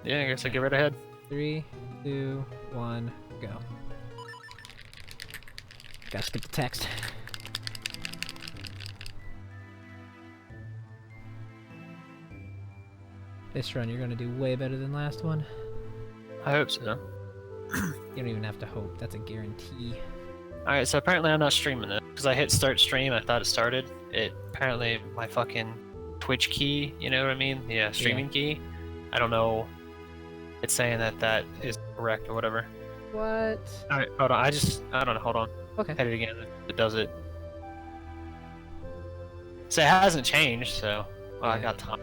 Yeah, I guess I get right ahead. 3, 2, 1, go. Gotta skip the text. This run, you're gonna do way better than last one. I hope so. You don't even have to hope. That's a guarantee. Alright, so apparently I'm not streaming it. Because I hit start stream, I thought it started. Apparently my fucking Twitch key, you know what I mean? Yeah, streaming key. I don't know. It's saying that is correct or whatever. What? Alright, hold on. I don't know. Hold on. Okay. Hit it again. It does it. So it hasn't changed, so. Well, I got time.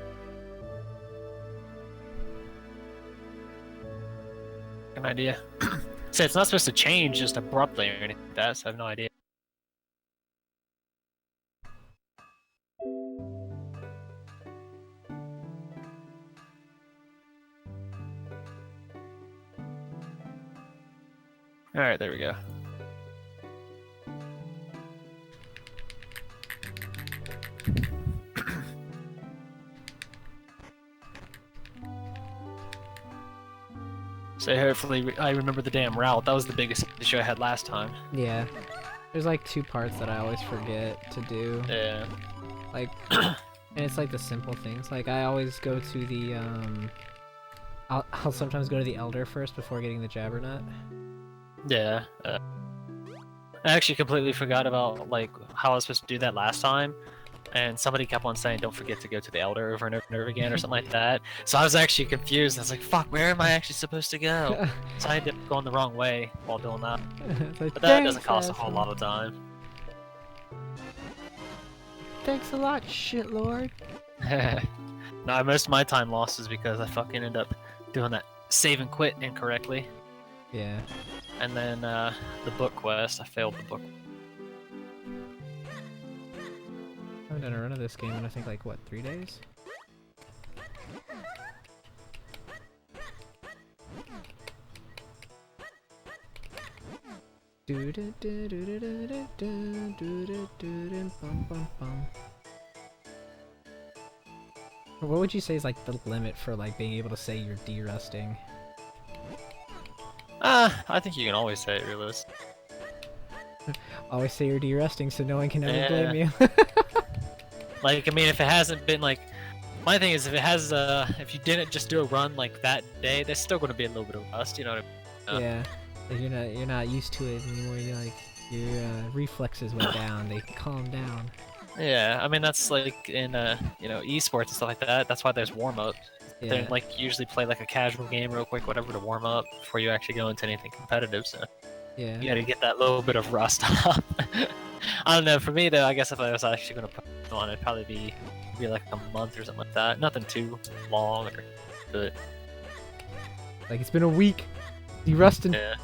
An idea. So it's not supposed to change just abruptly or anything like that, so I have no idea. Alright, there we go. So hopefully I remember the damn route. That was the biggest issue I had last time. Yeah. There's like 2 parts that I always forget to do. Yeah. Like, and it's like the simple things. Like I always go to the I'll sometimes go to the Elder first before getting the Jabbernut. Yeah. I actually completely forgot about like how I was supposed to do that last time. And somebody kept on saying, don't forget to go to the Elder over and over and over again, or something like that. So I was actually confused. I was like, fuck, where am I actually supposed to go? So I ended up going the wrong way while doing that. Like, But that doesn't cost a whole lot of time. Thanks a lot, shitlord. No, most of my time lost is because I fucking ended up doing that save and quit incorrectly. Yeah. And then the book quest, I failed the book. I haven't done a run of this game in I think like what, 3 days? What would you say is like the limit for like being able to say you're derusting? I think you can always say it realistic. Always say you're derusting so no one can ever blame you. Like, I mean, if it hasn't been like, my thing is if it has, if you didn't just do a run like that day, there's still going to be a little bit of rust, you know what I mean? Yeah, like you're not used to it anymore. You're like your reflexes went down. They calm down. Yeah, I mean that's like in you know, esports and stuff like that. That's why there's warm up. Yeah. They like usually play like a casual game real quick, whatever, to warm up before you actually go into anything competitive. So Yeah. you got to get that little bit of rust off. I don't know. For me though, I guess if I was actually going to put it on, it'd probably be like a month or something like that. Nothing too long, but like it's been a week. Derusting. yeah.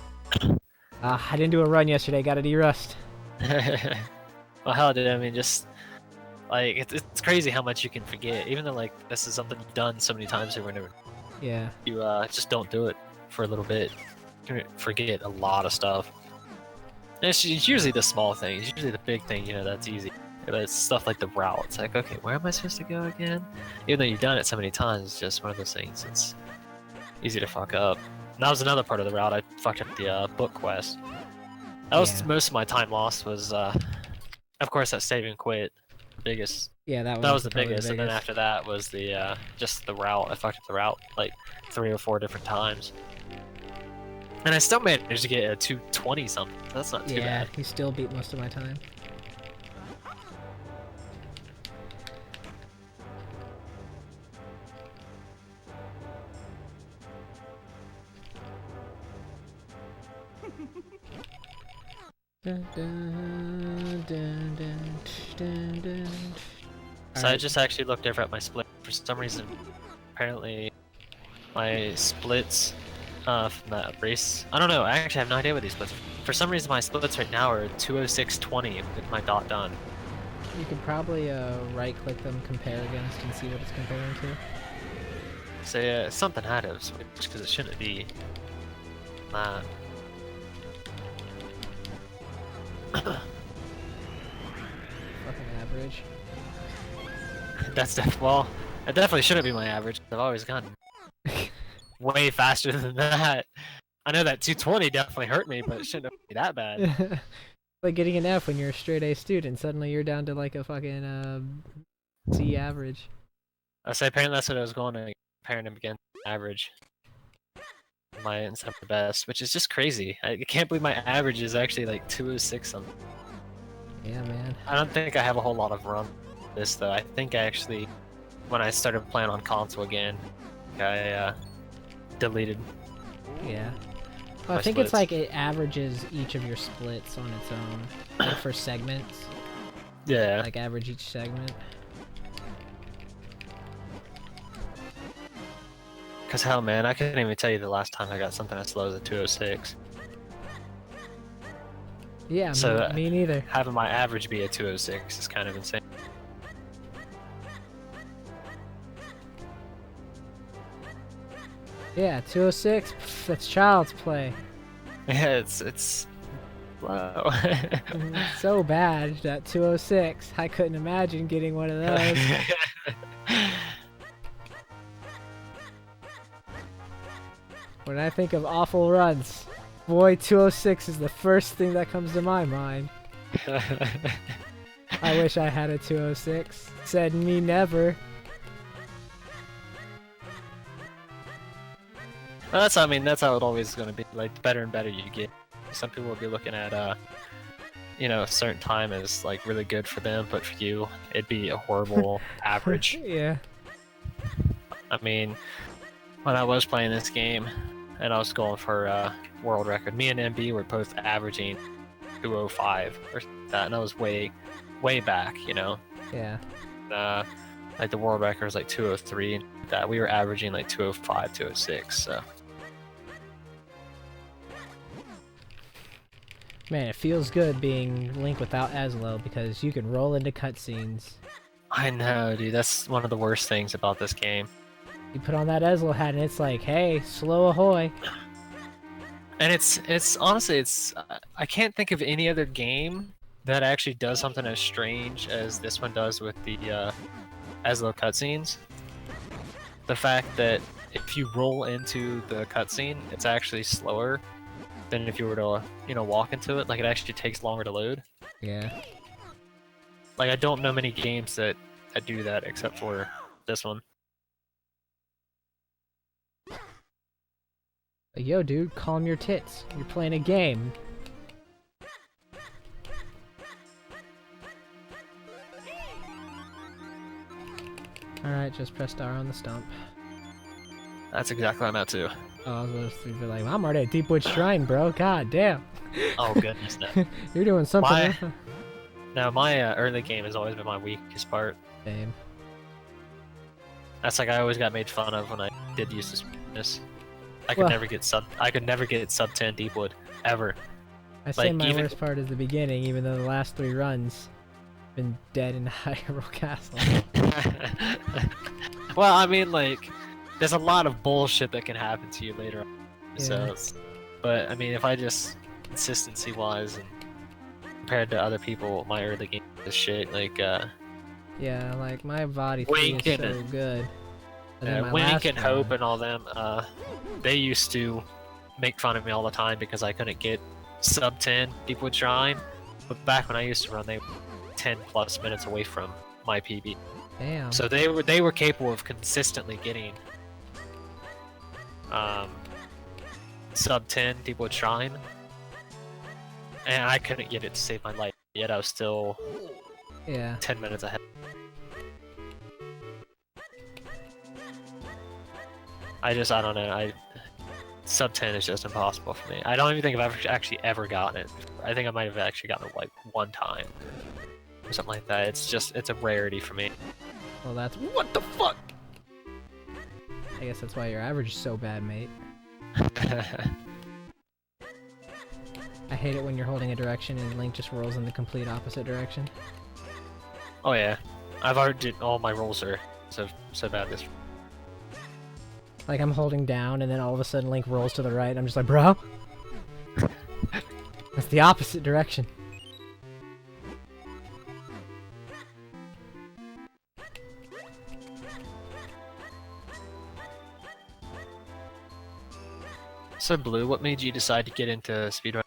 I didn't do a run yesterday. Got to derust. Well, hell, dude. I mean, just like it's crazy how much you can forget. Even though like this is something you've done so many times over and over. Yeah. You just don't do it for a little bit. You forget a lot of stuff. And it's usually the small things. Usually the big thing, you know, that's easy. But it's stuff like the route. It's like, okay, where am I supposed to go again? Even though you've done it so many times, it's just one of those things. It's easy to fuck up. And that was another part of the route. I fucked up the book quest. That was most of my time lost. Was of course that save and quit. Biggest. Yeah, that was the biggest. And then after that was the just the route. I fucked up the route like 3 or 4 different times. And I still managed to get a 220 something. That's not too bad. Yeah, you still beat most of my time. So I just actually looked over at my split. For some reason, apparently my splits from that race. I don't know. I actually have no idea what these splits are. For some reason, my splits right now are 206.20 with my dot done. You could probably right-click them, compare against, and see what it's comparing to. So yeah, something had to have switched because it shouldn't be that. Fucking average. That's well, it definitely shouldn't be my average. I've always gotten. way faster than that. I know that 220 definitely hurt me, but it shouldn't be that bad. Like getting an F when you're a straight A student. Suddenly you're down to like a fucking C average. I say apparently that's what I was going to comparing him against average. My instead of the best, which is just crazy. I can't believe my average is actually like 206 something. Yeah, man. I don't think I have a whole lot of run this though. I think I actually, when I started playing on console again, I deleted. Yeah. Well, I think it's like it averages each of your splits on its own, like for segments. Yeah. Like average each segment. Cause hell, man, I couldn't even tell you the last time I got something as low as a 206. Yeah, So me neither. Having my average be a 206 is kind of insane. Yeah, 206. That's child's play. Yeah, it's low. So bad that 206. I couldn't imagine getting one of those. When I think of awful runs, boy, 206 is the first thing that comes to my mind. I wish I had a 206. Said me never. Well, that's how it always is going to be. Like, the better and better you get. Some people will be looking at, you know, a certain time as like really good for them, but for you, it'd be a horrible average. Yeah. I mean, when I was playing this game, and I was going for world record, me and MB were both averaging 205 or that, and I was way back, you know. Yeah. Like the world record was like 203, and that we were averaging like 205, 206. So. Man, it feels good being Link without Aslo because you can roll into cutscenes. I know, dude. That's one of the worst things about this game. You put on that Aslo hat and it's like, hey, slow ahoy. And it's honestly, I can't think of any other game that actually does something as strange as this one does with the Aslo cutscenes. The fact that if you roll into the cutscene, it's actually slower than if you were to, you know, walk into it. Like, it actually takes longer to load. Yeah. Like, I don't know many games that do that except for this one. Yo, dude, calm your tits. You're playing a game. Alright, just press R on the stump. That's exactly what I'm at too. Oh, I was supposed to be like, I'm already at Deepwood Shrine, bro. God damn. Oh goodness, no. You're doing something. My early game has always been my weakest part. Same. That's like I always got made fun of when I did use this. I could never get sub 10 Deepwood ever. I say like, my worst part is the beginning, even though the last 3 runs been dead in Hyrule Castle. Well, I mean, like, there's a lot of bullshit that can happen to you later on. Yeah. So, but I mean, if I just consistency wise and compared to other people, my early game is shit. Like, yeah, like my body Wink feels so and- good. And then my Wink last and Hope run- and all them, they used to make fun of me all the time because I couldn't get sub 10 Deepwood Shrine. But back when I used to run, they were 10 plus minutes away from my PB. Damn. So they were capable of consistently getting sub 10 Deepwood Shrine, and I couldn't get it to save my life. Yet I was still 10 minutes ahead. I don't know. Sub 10 is just impossible for me. I don't even think I've actually ever gotten it. I think I might have actually gotten it like one time or something like that. It's a rarity for me. Well, that's what the fuck. I guess that's why your average is so bad, mate. I hate it when you're holding a direction and Link just rolls in the complete opposite direction. Oh yeah, I've already did all my rolls are so bad this. Like I'm holding down and then all of a sudden Link rolls to the right. I'm just like, bro, that's the opposite direction. So Blue, what made you decide to get into speedrun?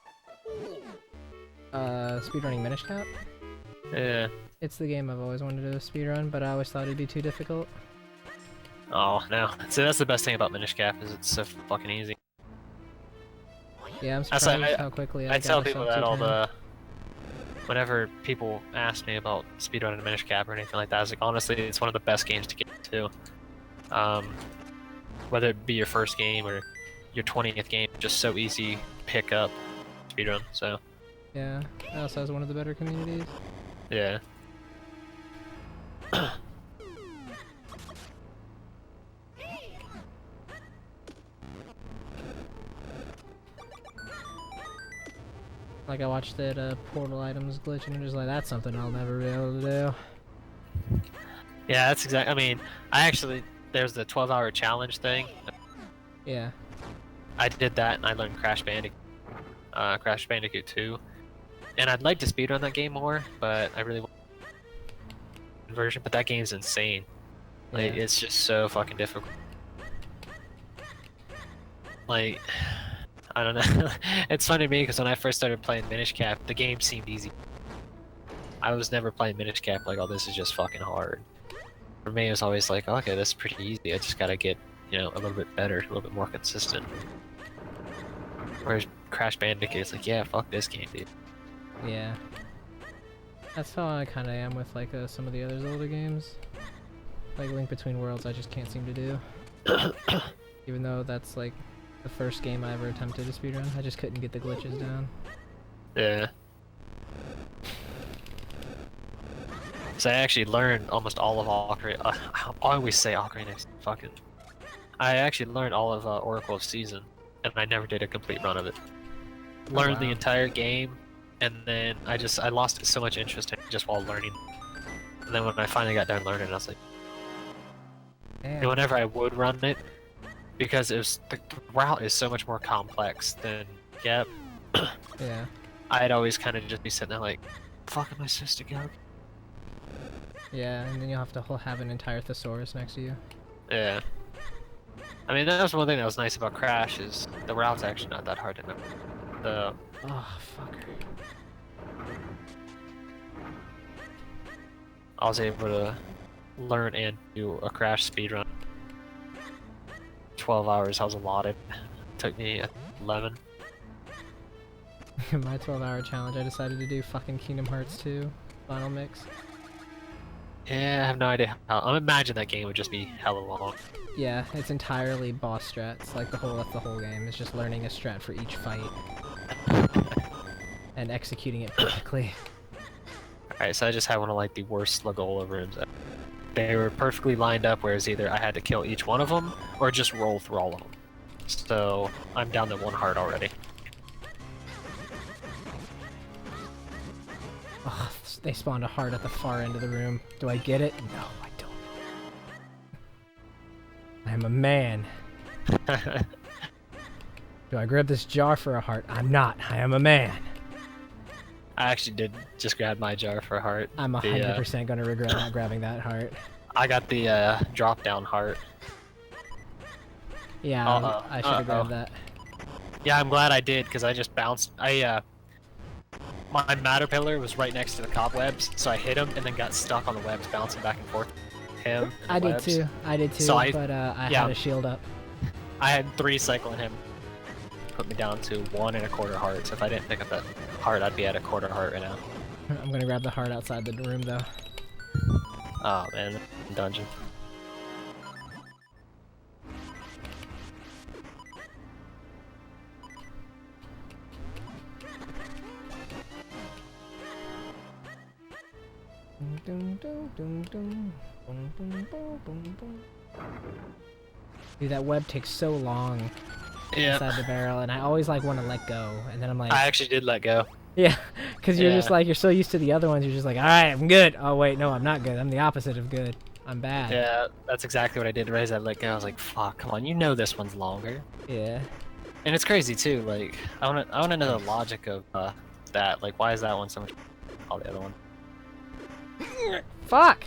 Speedrunning Minish Cap. Yeah. It's the game I've always wanted to speedrun, but I always thought it'd be too difficult. Oh no. So that's the best thing about Minish Cap is it's so fucking easy. Yeah, I'm That's surprised why how quickly I I got tell people myself that all 210. whenever people ask me about speedrunning Minish Cap or anything like that, I was like, honestly, it's one of the best games to get into. Whether it be your first game or your 20th game, just so easy to pick up speedrun. So Yeah, it also has one of the better communities. yeah. Like I watched that portal items glitch and I'm just like, that's something I'll never be able to do. Yeah, that's exactly. I mean, there's the 12-hour challenge thing. Yeah. I did that and I learned Crash Bandicoot 2. And I'd like to speedrun that game more, but I really want version. But that game's insane. Like, Yeah. it's just so fucking difficult. Like, I don't know. It's funny to me because when I first started playing Minish Cap, the game seemed easy. I was never playing Minish Cap like, oh, this is just fucking hard. For me, it was always like, oh, okay, this is pretty easy. I just gotta get, you know, a little bit better, a little bit more consistent. Whereas Crash Bandicoot's like, yeah, fuck this game, dude. Yeah. That's how I kind of am with like some of the other Zelda games. Like Link Between Worlds, I just can't seem to do. Even though that's like the first game I ever attempted to speedrun, I just couldn't get the glitches down. Yeah. So I actually learned almost all of Ocarina. I always say Ocarina of fucking. I actually learned all of Oracle of Season, and I never did a complete run of it. Learned the wow. entire game, and then I lost so much interest in it just while learning. And then when I finally got done learning, I was like, and Damn. whenever I would run it, because it was the route is so much more complex than Gap. Yeah. I'd always kind of just be sitting there like, fuck, am I supposed to go? Yeah, and then you'll have to have an entire thesaurus next to you. Yeah. I mean, that was one thing that was nice about Crash is the route's actually not that hard to know. The Oh, fucker. I was able to learn and do a Crash speedrun. 12 hours I was allotted. Took me 11. My 12-hour challenge, I decided to do fucking Kingdom Hearts 2 Final Mix. Yeah, I have no idea how. I imagine that game would just be hella long. Yeah, it's entirely boss strats. Like that's the whole game. It's just learning a strat for each fight and executing it perfectly. Alright, so I just had one of like the worst Lagola rooms ever. They were perfectly lined up, whereas either I had to kill each one of them or just roll through all of them. So I'm down to 1 heart already. Ugh, they spawned a heart at the far end of the room. Do I get it? No, I don't. I'm a man. Do I grab this jar for a heart? I'm not. I am a man. I actually did just grab my jar for a heart. I'm 100% gonna regret not grabbing that heart. I got the drop down heart. Yeah, I should have grabbed that. Yeah, I'm glad I did because I just bounced. My matter pillar was right next to the cobwebs, so I hit him and then got stuck on the webs, bouncing back and forth. Him. And I the did webs. too. I did too. So but I had a shield up. I had 3 cycling him. Put me down to 1 1/4 heart. So if I didn't pick up that heart, I'd be at 1/4 heart right now. I'm gonna grab the heart outside the room though. Oh man, dungeon. Dude, that web takes so long Yeah. inside the barrel, and I always like want to let go, and then I'm like, I actually did let go. yeah, because you're just Yeah. like, you're so used to the other ones, you're just like, all right, I'm good. Oh wait, no, I'm not good. I'm the opposite of good. I'm bad. Yeah, that's exactly what I did. Right as I let go, I was like, "Fuck, come on, you know this one's longer." Yeah. And it's crazy too. Like, I wanna know the logic of that. Like, why is that one so much? All the other one. Fuck.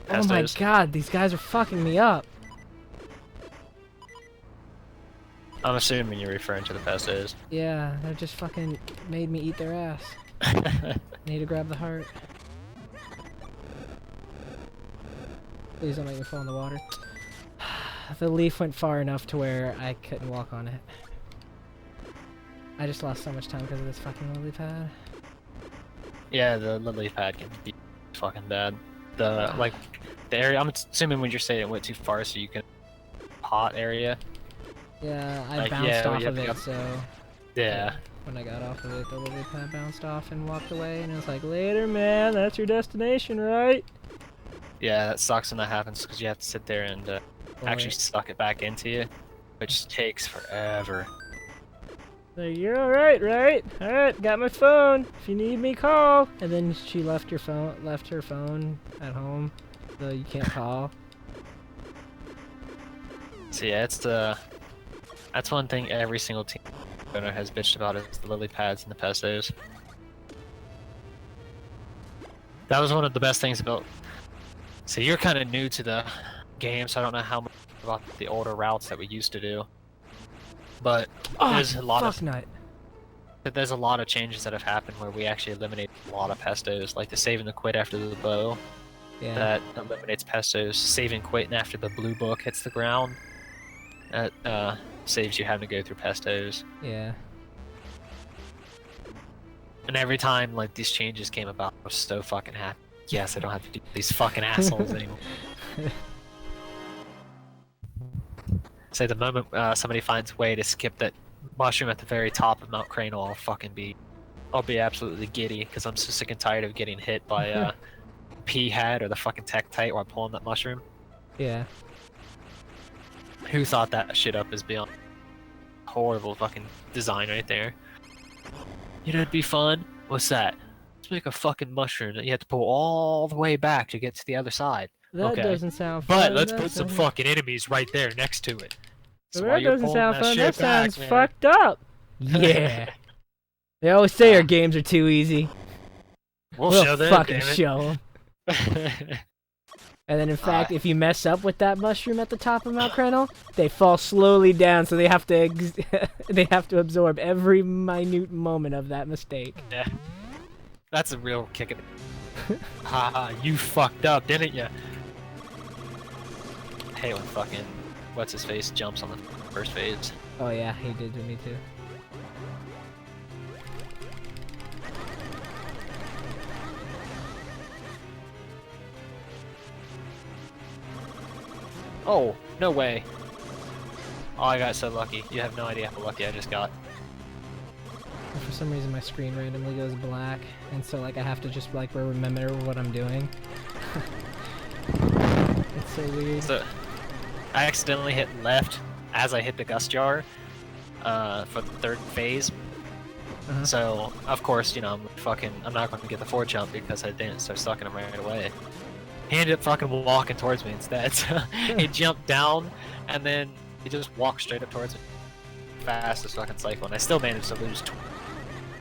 Oh my Pestos. god, these guys are fucking me up. I'm assuming you're referring to the pestos. Yeah, they just fucking made me eat their ass. Need to grab the heart. Please don't make me fall in the water. The leaf went far enough to where I couldn't walk on it. I just lost so much time because of this fucking lily pad. Yeah, the lily pad can be fucking bad. The area, I'm assuming when you're saying it went too far so you can pot area. Yeah, I Like, bounced yeah, off yeah, of it, yeah. so... Yeah. When I got off of it, the lily pad bounced off and walked away, and it was like, later, man, that's your destination, right? Yeah, that sucks when that happens because you have to sit there and actually Right. suck it back into you, which takes forever. Like, you're alright, right? Alright, got my phone. If you need me, call. And then she left her phone at home, so you can't call. So yeah, that's one thing every single team owner has bitched about is the lily pads and the pestos. That was one of the best things about. So you're kind of new to the game, so I don't know how much about the older routes that we used to do. But there's a lot of changes that have happened where we actually eliminate a lot of pestos, like the save and the quit after the bow. Yeah. That eliminates pestos. Save and quit after the blue book hits the ground. That saves you having to go through pestos. Yeah. And every time like these changes came about, I was so fucking happy. Yes, I don't have to do these fucking assholes anymore. Say the moment somebody finds a way to skip that mushroom at the very top of Mount Crano, I'll be absolutely giddy because I'm so sick and tired of getting hit by P-Hat or the fucking Tektite while pulling that mushroom. Yeah. Who thought that shit up is beyond horrible fucking design right there? You know, it'd be fun. What's that? Let's make a fucking mushroom that you have to pull all the way back to get to the other side. That okay. doesn't sound fun. But let's put some fucking enemies right there next to it. So that doesn't sound fun. That sounds man, fucked up. Yeah. They always say our games are too easy. We'll show them, fucking damn it. show them. And then, in fact, if you mess up with that mushroom at the top of Mount Creno, they fall slowly down, so they have to they have to absorb every minute moment of that mistake. Yeah, that's a real kick in the... Haha, you fucked up, didn't ya? I hate when fucking what's his face jumps on the first phase. Oh yeah, he did to me too. Oh, no way. Oh, I got so lucky. You have no idea how lucky I just got. For some reason my screen randomly goes black, and so like I have to just like remember what I'm doing. It's so weird. So, I accidentally hit left as I hit the gust jar for the third phase. So, of course, you know, I'm not going to get the forward jump because I didn't start sucking him right away. He ended up fucking walking towards me instead. So he jumped down, and then he just walked straight up towards me. Fast as fucking cycle, and I still managed to lose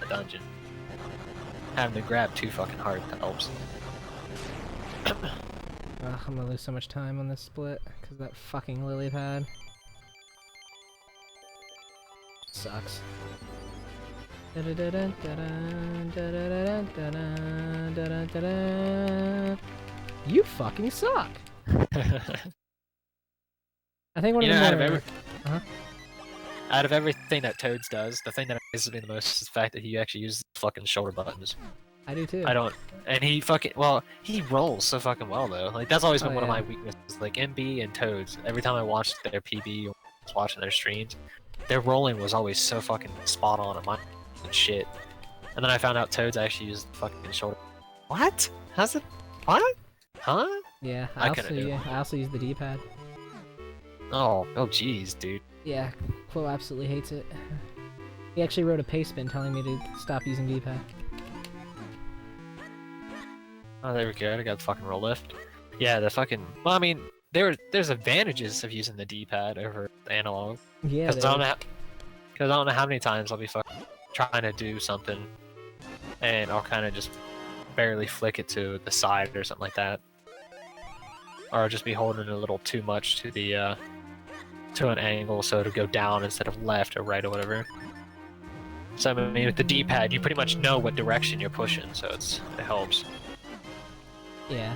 the dungeon. Having to grab 2 fucking heart helps. I'm gonna lose so much time on this split, because that fucking lily pad sucks. You fucking suck! I think one of the more... Out of everything that Toads does, the thing that amazes me the most is the fact that he actually uses fucking shoulder buttons. I do too. I don't, and he fucking, well, he rolls so fucking well though. Like that's always been one of my weaknesses. Like MB and Toads, every time I watched their PB or was watching their streams, their rolling was always so fucking spot on and shit. And then I found out Toads actually used the fucking shoulder. What? How's it? What? Huh? Yeah, I also use the D-pad. Oh jeez, dude. Yeah, Quo absolutely hates it. He actually wrote a paste spin telling me to stop using D-pad. Oh, there we go. I got the fucking roll lift. Yeah, the fucking. Well, I mean, there's advantages of using the D-pad over the analog. Yeah. Because I don't know how many times I'll be fucking trying to do something, and I'll kind of just barely flick it to the side or something like that, or I'll just be holding it a little too much to the to an angle so it'll go down instead of left or right or whatever. So I mean, with the D-pad, you pretty much know what direction you're pushing, so it helps. Yeah.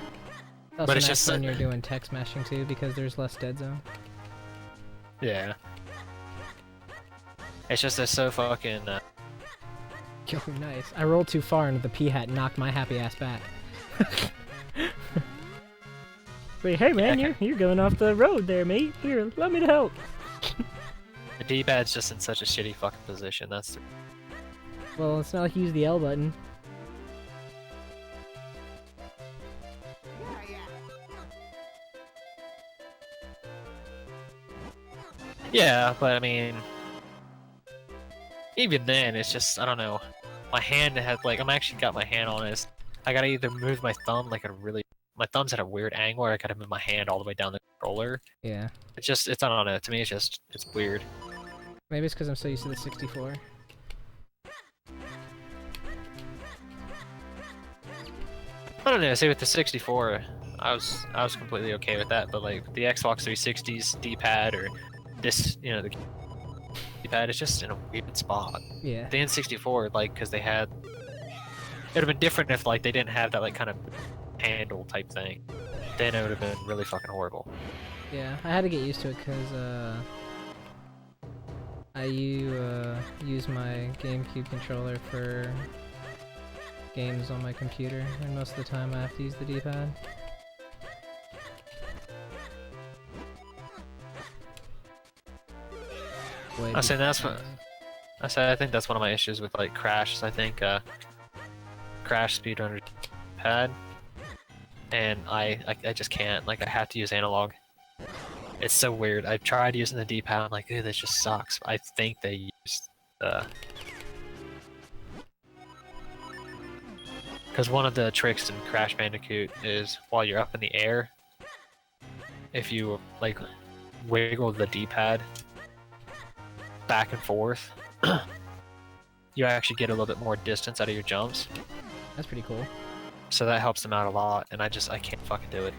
It's also But it's nice just when you're doing text mashing too, because there's less dead zone. Yeah. It's just they're so fucking. Yo, nice. I rolled too far and the P-hat knocked my happy ass back. Wait, hey man, you're going off the road there, mate. Here, let me to help. The D-pad's just in such a shitty fucking position. That's. Well, it's not like you use the L button. Yeah, but I mean, even then, it's just I don't know. My hand had like I'm actually got my hand on it. I gotta either move my thumb like a really. My thumb's at a weird angle, or I gotta move my hand all the way down the controller. Yeah. It's I don't know. To me, it's weird. Maybe it's because I'm so used to the 64. I don't know. See, with the 64, I was completely okay with that. But like the Xbox 360's D-pad or this, you know, the D-pad is just in a weird spot. Yeah. The N64, like, because they had, it'd have been different if like they didn't have that like kind of handle type thing. Then it would have been really fucking horrible. Yeah, I had to get used to it because I use my GameCube controller for games on my computer, and most of the time I have to use the D-pad. I say that's what I think that's one of my issues with like Crash. I think Crash speedrunner pad, and I just can't. Like I have to use analog. It's so weird. I've tried using the D-pad. I'm like, ew, this just sucks. I think they used because one of the tricks in Crash Bandicoot is while you're up in the air, if you like wiggle the D-pad back and forth, you actually get a little bit more distance out of your jumps. That's pretty cool. So that helps them out a lot, and I can't fucking do it.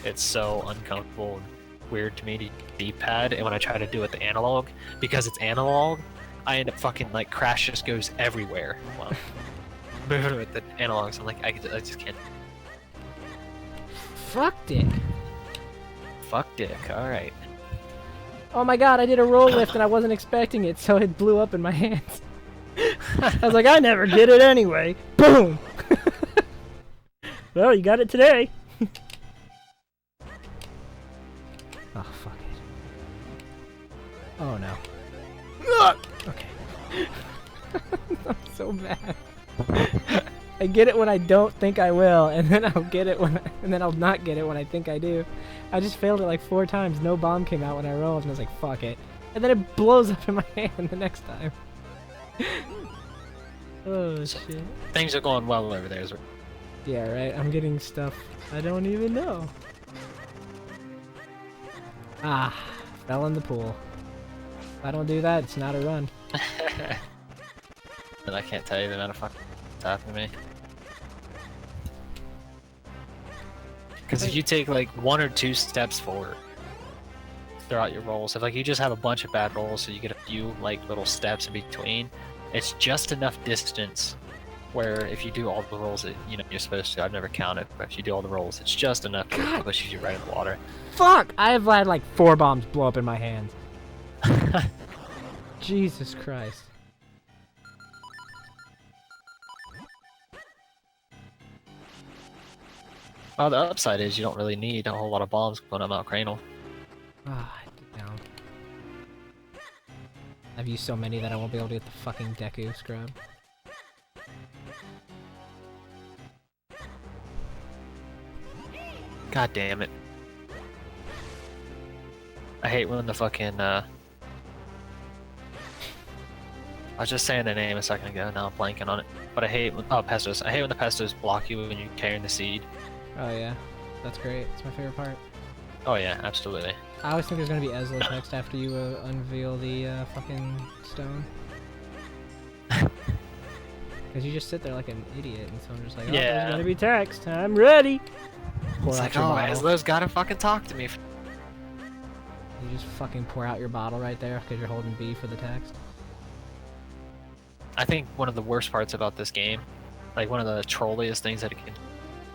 It's so uncomfortable and weird to me to use D-pad, and when I try to do it the analog, because it's analog, I end up fucking like Crash just goes everywhere. Well, moving with the analogs, I'm like I just can't. Fuck Dick. Fuck Dick. All right. Oh my god, I did a roll lift and I wasn't expecting it, so it blew up in my hands. I was like, I never did it anyway. Boom! Well, you got it today. Oh, fuck it. Oh no. Okay. I'm so bad. I get it when I don't think I will, and then I'll get it and then I'll not get it when I think I do. I just failed it like 4 times. No bomb came out when I rolled, and I was like, fuck it. And then it blows up in my hand the next time. Oh, shit. Things are going well over there. Yeah, right? I'm getting stuff I don't even know. Ah, fell in the pool. If I don't do that, it's not a run. But I can't tell you the amount of fucking stuff happened to me. Because if you take like 1 or 2 steps forward throughout your rolls, if like you just have a bunch of bad rolls, so you get a few like little steps in between, it's just enough distance where if you do all the rolls that you know you're supposed to, I've never counted, but if you do all the rolls, it's just enough to push you right in the water. Fuck! I have had like 4 bombs blow up in my hand. Jesus Christ. Well, the upside is you don't really need a whole lot of bombs going on Mount Cranial. Ah, down. I've used so many that I won't be able to get the fucking Deku scrub. God damn it. I hate when the fucking, I was just saying the name a second ago, now I'm blanking on it. But I hate when, oh, pestos. I hate when the pestos block you when you're carrying the seed. Oh yeah, that's great. It's my favorite part. Oh yeah, absolutely. I always think there's gonna be Ezla text after you unveil the fucking stone. Because you just sit there like an idiot, and so I'm just like, oh, Yeah. there's gonna be text. I'm ready. Pour It's out like, your oh, bottle. Esla's gotta fucking talk to me. You just fucking pour out your bottle right there because you're holding B for the text. I think one of the worst parts about this game, like one of the trolliest things that it can,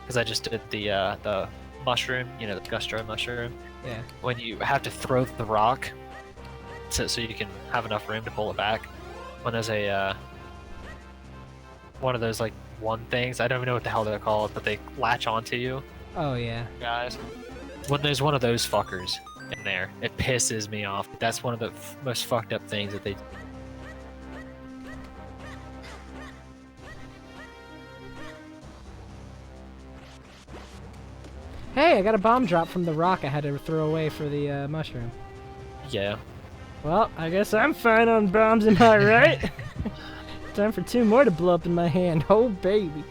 because I just did the mushroom, you know, the gustro mushroom. Yeah. When you have to throw the rock, so you can have enough room to pull it back. When there's a one of those like one things, I don't even know what the hell they're called, but they latch onto you. Oh yeah. Guys, when there's one of those fuckers in there, it pisses me off. That's one of the most fucked up things that they. Hey, I got a bomb drop from the rock I had to throw away for the mushroom. Yeah. Well, I guess I'm fine on bombs, am I right? Time for 2 more to blow up in my hand. Oh, baby.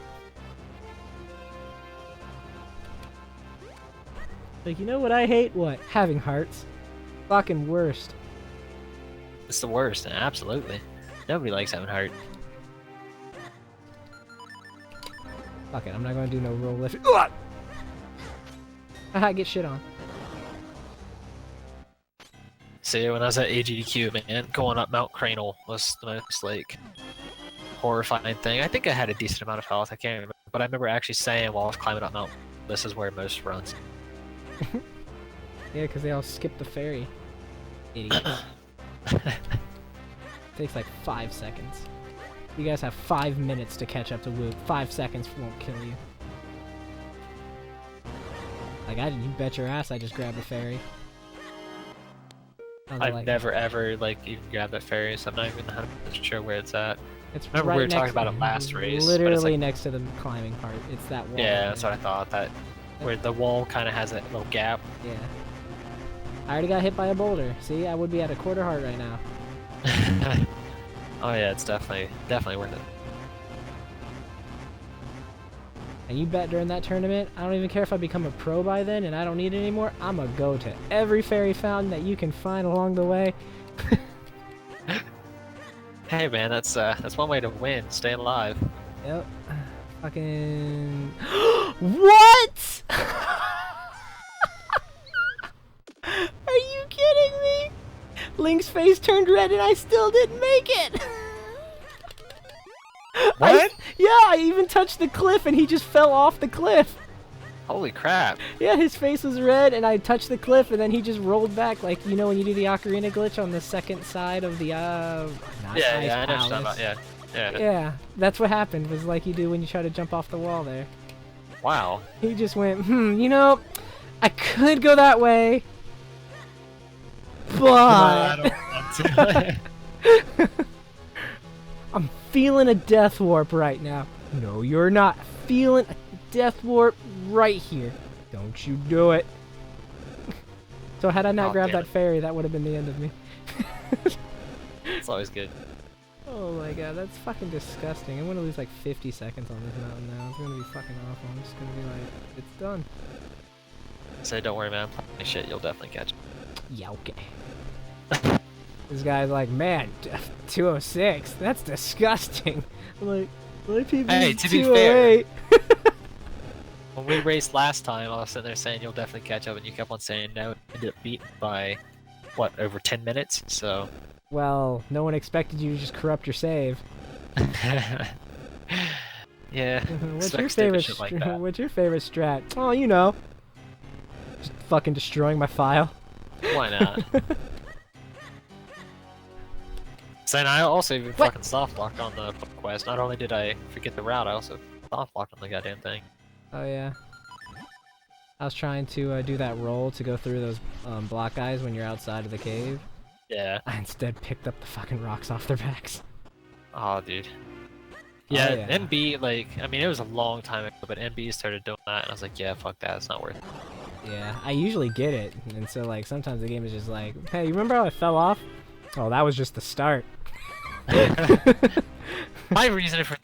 Like, you know what I hate? What? Having hearts. Fucking worst. It's the worst, absolutely. Nobody likes having heart. Fuck it, I'm not gonna do no roll lift. Haha, get shit on. See, when I was at AGDQ, man, going up Mount Cranel was the most, like, horrifying thing. I think I had a decent amount of health, I can't remember. But I remember actually saying while I was climbing up Mount, this is where most runs. Yeah, because they all skip the ferry. Idiots. Takes like 5 seconds. You guys have 5 minutes to catch up to Woot. 5 seconds won't kill you. Like, you bet your ass I just grabbed a ferry. I've never ever, like, even grabbed that ferry, so I'm not even 100% sure where it's at. It's Remember right we were talking next, about it last race. literally but it's like, next to the climbing part. It's that wall. yeah, that's what I thought. That where the wall kind of has that little gap. Yeah. I already got hit by a boulder. See, I would be at a quarter heart right now. Oh yeah, it's definitely worth it. And you bet during that tournament, I don't even care if I become a pro by then and I don't need it anymore, I'm gonna go to every fairy fountain that you can find along the way. Hey man, that's one way to win, staying alive. Yep. Fucking... What?! Are you kidding me? Link's face turned red and I still didn't make it! What? Yeah, I even touched the cliff and he just fell off the cliff. Holy crap. Yeah, his face was red and I touched the cliff and then he just rolled back, like, you know when you do the ocarina glitch on the second side of the, yeah, I know what you're talking about, yeah. Yeah, that's what happened, was like you do when you try to jump off the wall there. Wow. He just went, you know, I could go that way, but... I don't want to. I'm feeling a death warp right now. No, you're not. Feeling a death warp right here. Don't you do it. So had I not grabbed that fairy, that would have been the end of me. It's always good. Oh my god, that's fucking disgusting. I'm gonna lose like 50 seconds on this mountain now. It's gonna be fucking awful. I'm just gonna be like, it's done. So don't worry, man. Plenty of shit, you'll definitely catch it. Yeah, okay. This guy's like, man, 206. That's disgusting. I'm like, my PB Hey, is to be fair, 208. when we raced last time, I was sitting there saying you'll definitely catch up, and you kept on saying no. Ended up beaten by, what, over 10 minutes? So. Well, no one expected you to just corrupt your save. Yeah. What's your favorite? What's your favorite strat? Oh, you know, just fucking destroying my file. Why not? So I also even fucking soft locked on the quest. Not only did I forget the route, I also soft locked on the goddamn thing. Oh yeah. I was trying to do that roll to go through those block guys when you're outside of the cave. Yeah. I instead picked up the fucking rocks off their backs. Oh, dude. Yeah, Oh, yeah. NB, like, I mean, it was a long time ago, but NB started doing that, and I was like, yeah, fuck that, it's not worth it. Yeah, I usually get it, and so, like, sometimes the game is just like, hey, you remember how I fell off? Oh, that was just the start. My reason for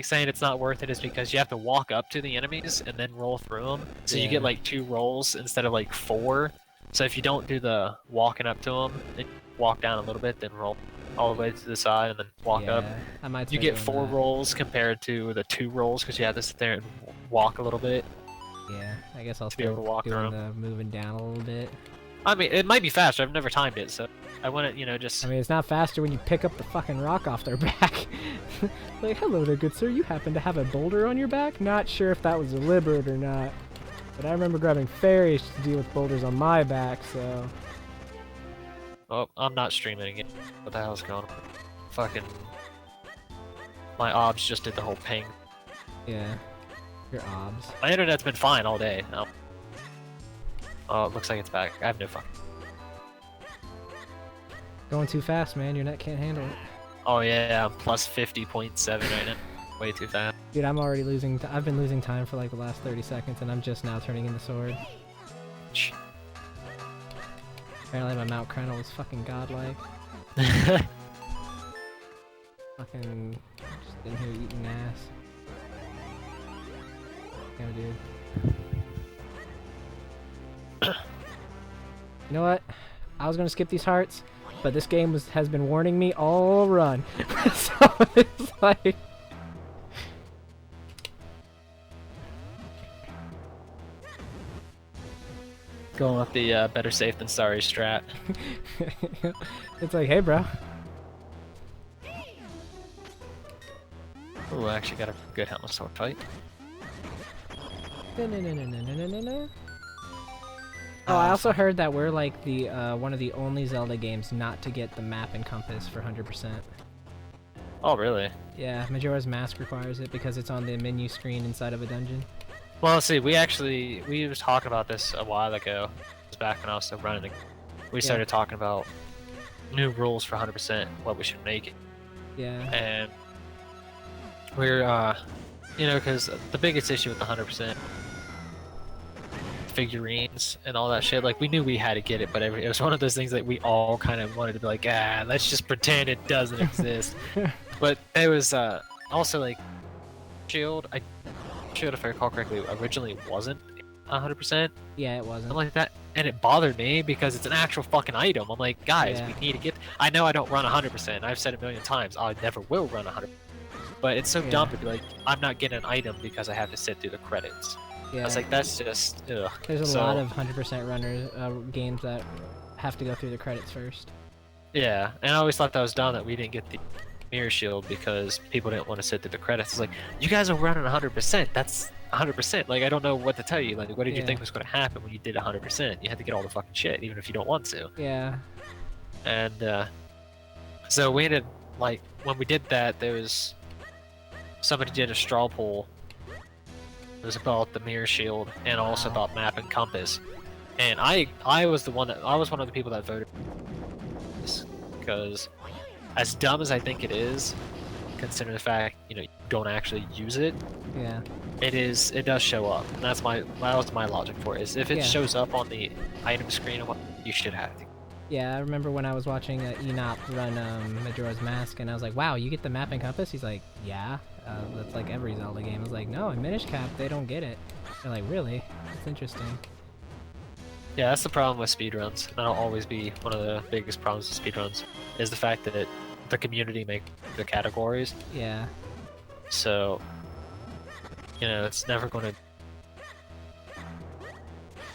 saying it's not worth it is because you have to walk up to the enemies and then roll through them. So you get like 2 rolls instead of like 4. So if you don't do the walking up to them, then walk down a little bit, then roll all the way to the side and then walk up. I might you get 4 rolls compared to the 2 rolls because you have to sit there and walk a little bit. Yeah, I guess I'll be able to walk doing around. the moving down a little bit. I mean, it might be faster. I've never timed it, so I want to, you know, just. I mean, it's not faster when you pick up the fucking rock off their back. Like, hello there, good sir. You happen to have a boulder on your back? Not sure if that was deliberate or not. But I remember grabbing fairies to deal with boulders on my back, so... Oh, I'm not streaming it. What the hell's going on? Fucking... My obs just did the whole ping. Yeah. Your obs. My internet's been fine all day. Oh, it looks like it's back. I have no fucking... Going too fast, man. Your net can't handle it. Oh yeah, I'm plus 50.7 right now. Way too fast. Dude, I'm already losing... I've been losing time for like the last 30 seconds, and I'm just now turning in the sword. Apparently my Mount Crennel is fucking godlike. Fucking... just in here eating ass. Yeah, dude. You know what? I was gonna skip these hearts, but this game has been warning me all run. So it's like... Going with the better safe than sorry strat. It's like, hey bro. Ooh, I actually got a good helmet sword fight. Oh, I also heard that we're like the one of the only Zelda games not to get the map and compass for 100%. Oh, really? Yeah, Majora's Mask requires it because it's on the menu screen inside of a dungeon. Well, see, we were talking about this a while ago. It was back when I was still running. We started talking about new rules for 100%, what we should make it. Yeah. And we're, you know, because the biggest issue with the 100% figurines and all that shit, like, we knew we had to get it, but it was one of those things that we all kind of wanted to be like, let's just pretend it doesn't exist. But there was, also, like, Shield, if I recall correctly, originally wasn't 100%. Yeah, it wasn't. Something like that. And it bothered me because it's an actual fucking item. I'm like, guys, we need to get... I know I don't run 100%. I've said it a million times. I never will run 100%. But it's so dumb to be like, I'm not getting an item because I have to sit through the credits. Yeah. I was like, that's just... Ugh. There's a lot of 100% runners, games that have to go through the credits first. Yeah, and I always thought that was dumb that we didn't get the mirror shield because people didn't want to sit through the credits. It's like, you guys are running 100%. That's 100%. Like, I don't know what to tell you. Like, what did you think was going to happen when you did 100%? You had to get all the fucking shit, even if you don't want to. Yeah. And, so we ended, like, when we did that, there was... Somebody did a straw poll. It was about the mirror shield and also about map and compass. And I was one of the people that voted for this because as dumb as I think it is, considering the fact, you know, you don't actually use it. Yeah. It does show up. And that was my logic for it, is if it shows up on the item screen, you should have it. Yeah, I remember when I was watching Enop run Majora's Mask, and I was like, wow, you get the map and compass? He's like, yeah, that's like every Zelda game. I was like, no, in Minish Cap, they don't get it. They're like, really? That's interesting. Yeah, that's the problem with speedruns. That'll always be one of the biggest problems with speedruns, is the fact that the community make the categories. Yeah. So, you know, it's never going to be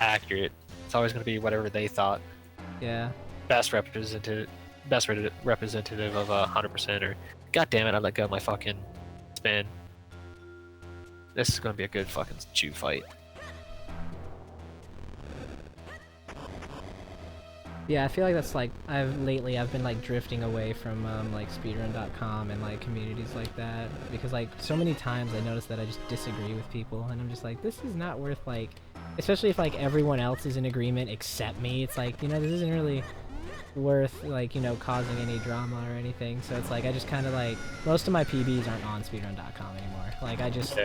accurate. It's always going to be whatever they thought. Yeah. Best representative of 100%. Or, god damn it, I let go of my fucking spin. This is going to be a good fucking Jew fight. Yeah, I feel like that's like I've been like drifting away from like speedrun.com and like communities like that, because like so many times I notice that I just disagree with people and I'm just like, this is not worth, like, especially if like everyone else is in agreement except me. It's like, you know, this isn't really worth, like, you know, causing any drama or anything. So it's like I just kind of like, most of my PBs aren't on speedrun.com anymore. Like I just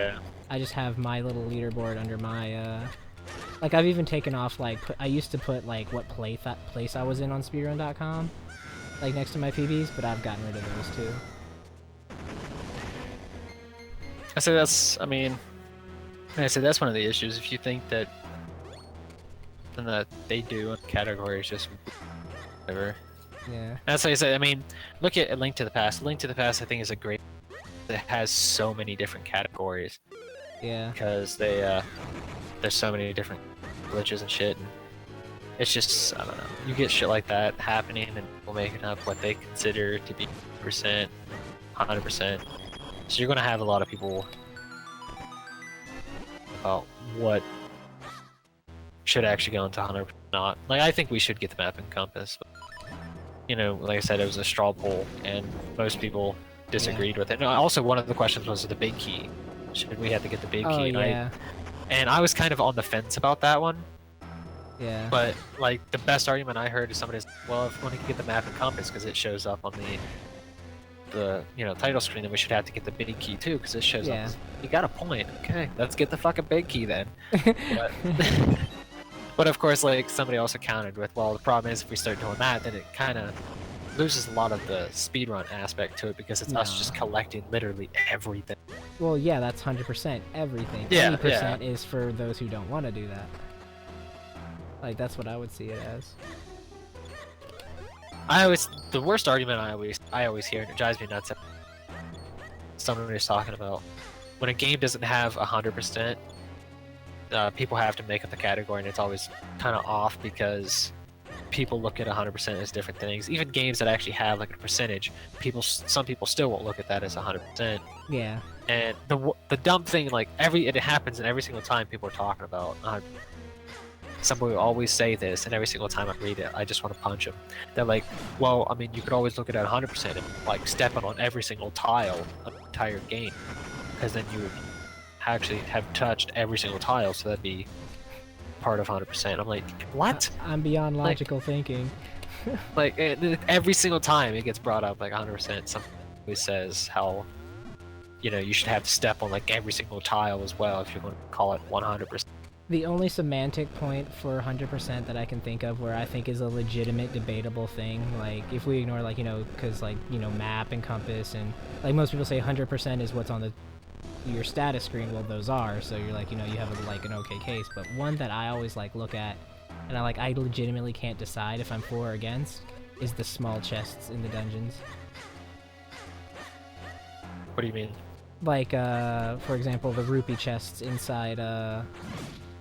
have my little leaderboard under my like, I've even taken off, like, I used to put, like, what place I was in on speedrun.com, like, next to my PBs, but I've gotten rid of those, too. I say that's one of the issues. If you think that something that they do in the category is just whatever. Yeah. That's like I said, I mean, look at A Link to the Past. A Link to the Past, I think, is a great... It has so many different categories. Yeah. Because they, there's so many different glitches and shit. And It's just, I don't know. You get shit like that happening, and people making up what they consider to be 100%. So you're gonna have a lot of people about what should actually go into 100% not. Like, I think we should get the map and compass. But, you know, like I said, it was a straw poll, and most people disagreed with it. And also, one of the questions was the big key. Should we have to get the big key? And I was kind of on the fence about that one. Yeah. But like the best argument I heard is somebody's, well, if we want to get the map and compass because it shows up on the title screen, then we should have to get the big key too because it shows up. You got a point. Okay, let's get the fucking big key then. But of course, like somebody also countered with, well, the problem is if we start doing that, then it kind of loses a lot of the speedrun aspect to it because it's us just collecting literally everything. Well, yeah, that's 100% everything. Yeah, 20% is for those who don't want to do that. Like, that's what I would see it as. The worst argument I always hear, and it drives me nuts, somebody's talking about when a game doesn't have 100%, people have to make up the category, and it's always kind of off because people look at 100% as different things. Even games that actually have like a percentage, some people still won't look at that as 100%. Yeah. And the dumb thing, like it happens, and every single time people are talking about. Somebody will always say this, and every single time I read it, I just want to punch them. They're like, well, I mean, you could always look at it 100% and like stepping on every single tile of the entire game, because then you would actually have touched every single tile, so that'd be part of 100%. I'm like, what? I'm beyond logical thinking. Like, every single time it gets brought up, like 100%, somebody always says how, you should have to step on like every single tile as well if you're going to call it 100%. The only semantic point for 100% that I can think of where I think is a legitimate debatable thing, like if we ignore like, because like, map and compass and like most people say 100% is what's on your status screen, well those are, so you're like, you have like an okay case, but one that I always like look at and I legitimately can't decide if I'm for or against is the small chests in the dungeons. What do you mean? Like, for example, the rupee chests inside,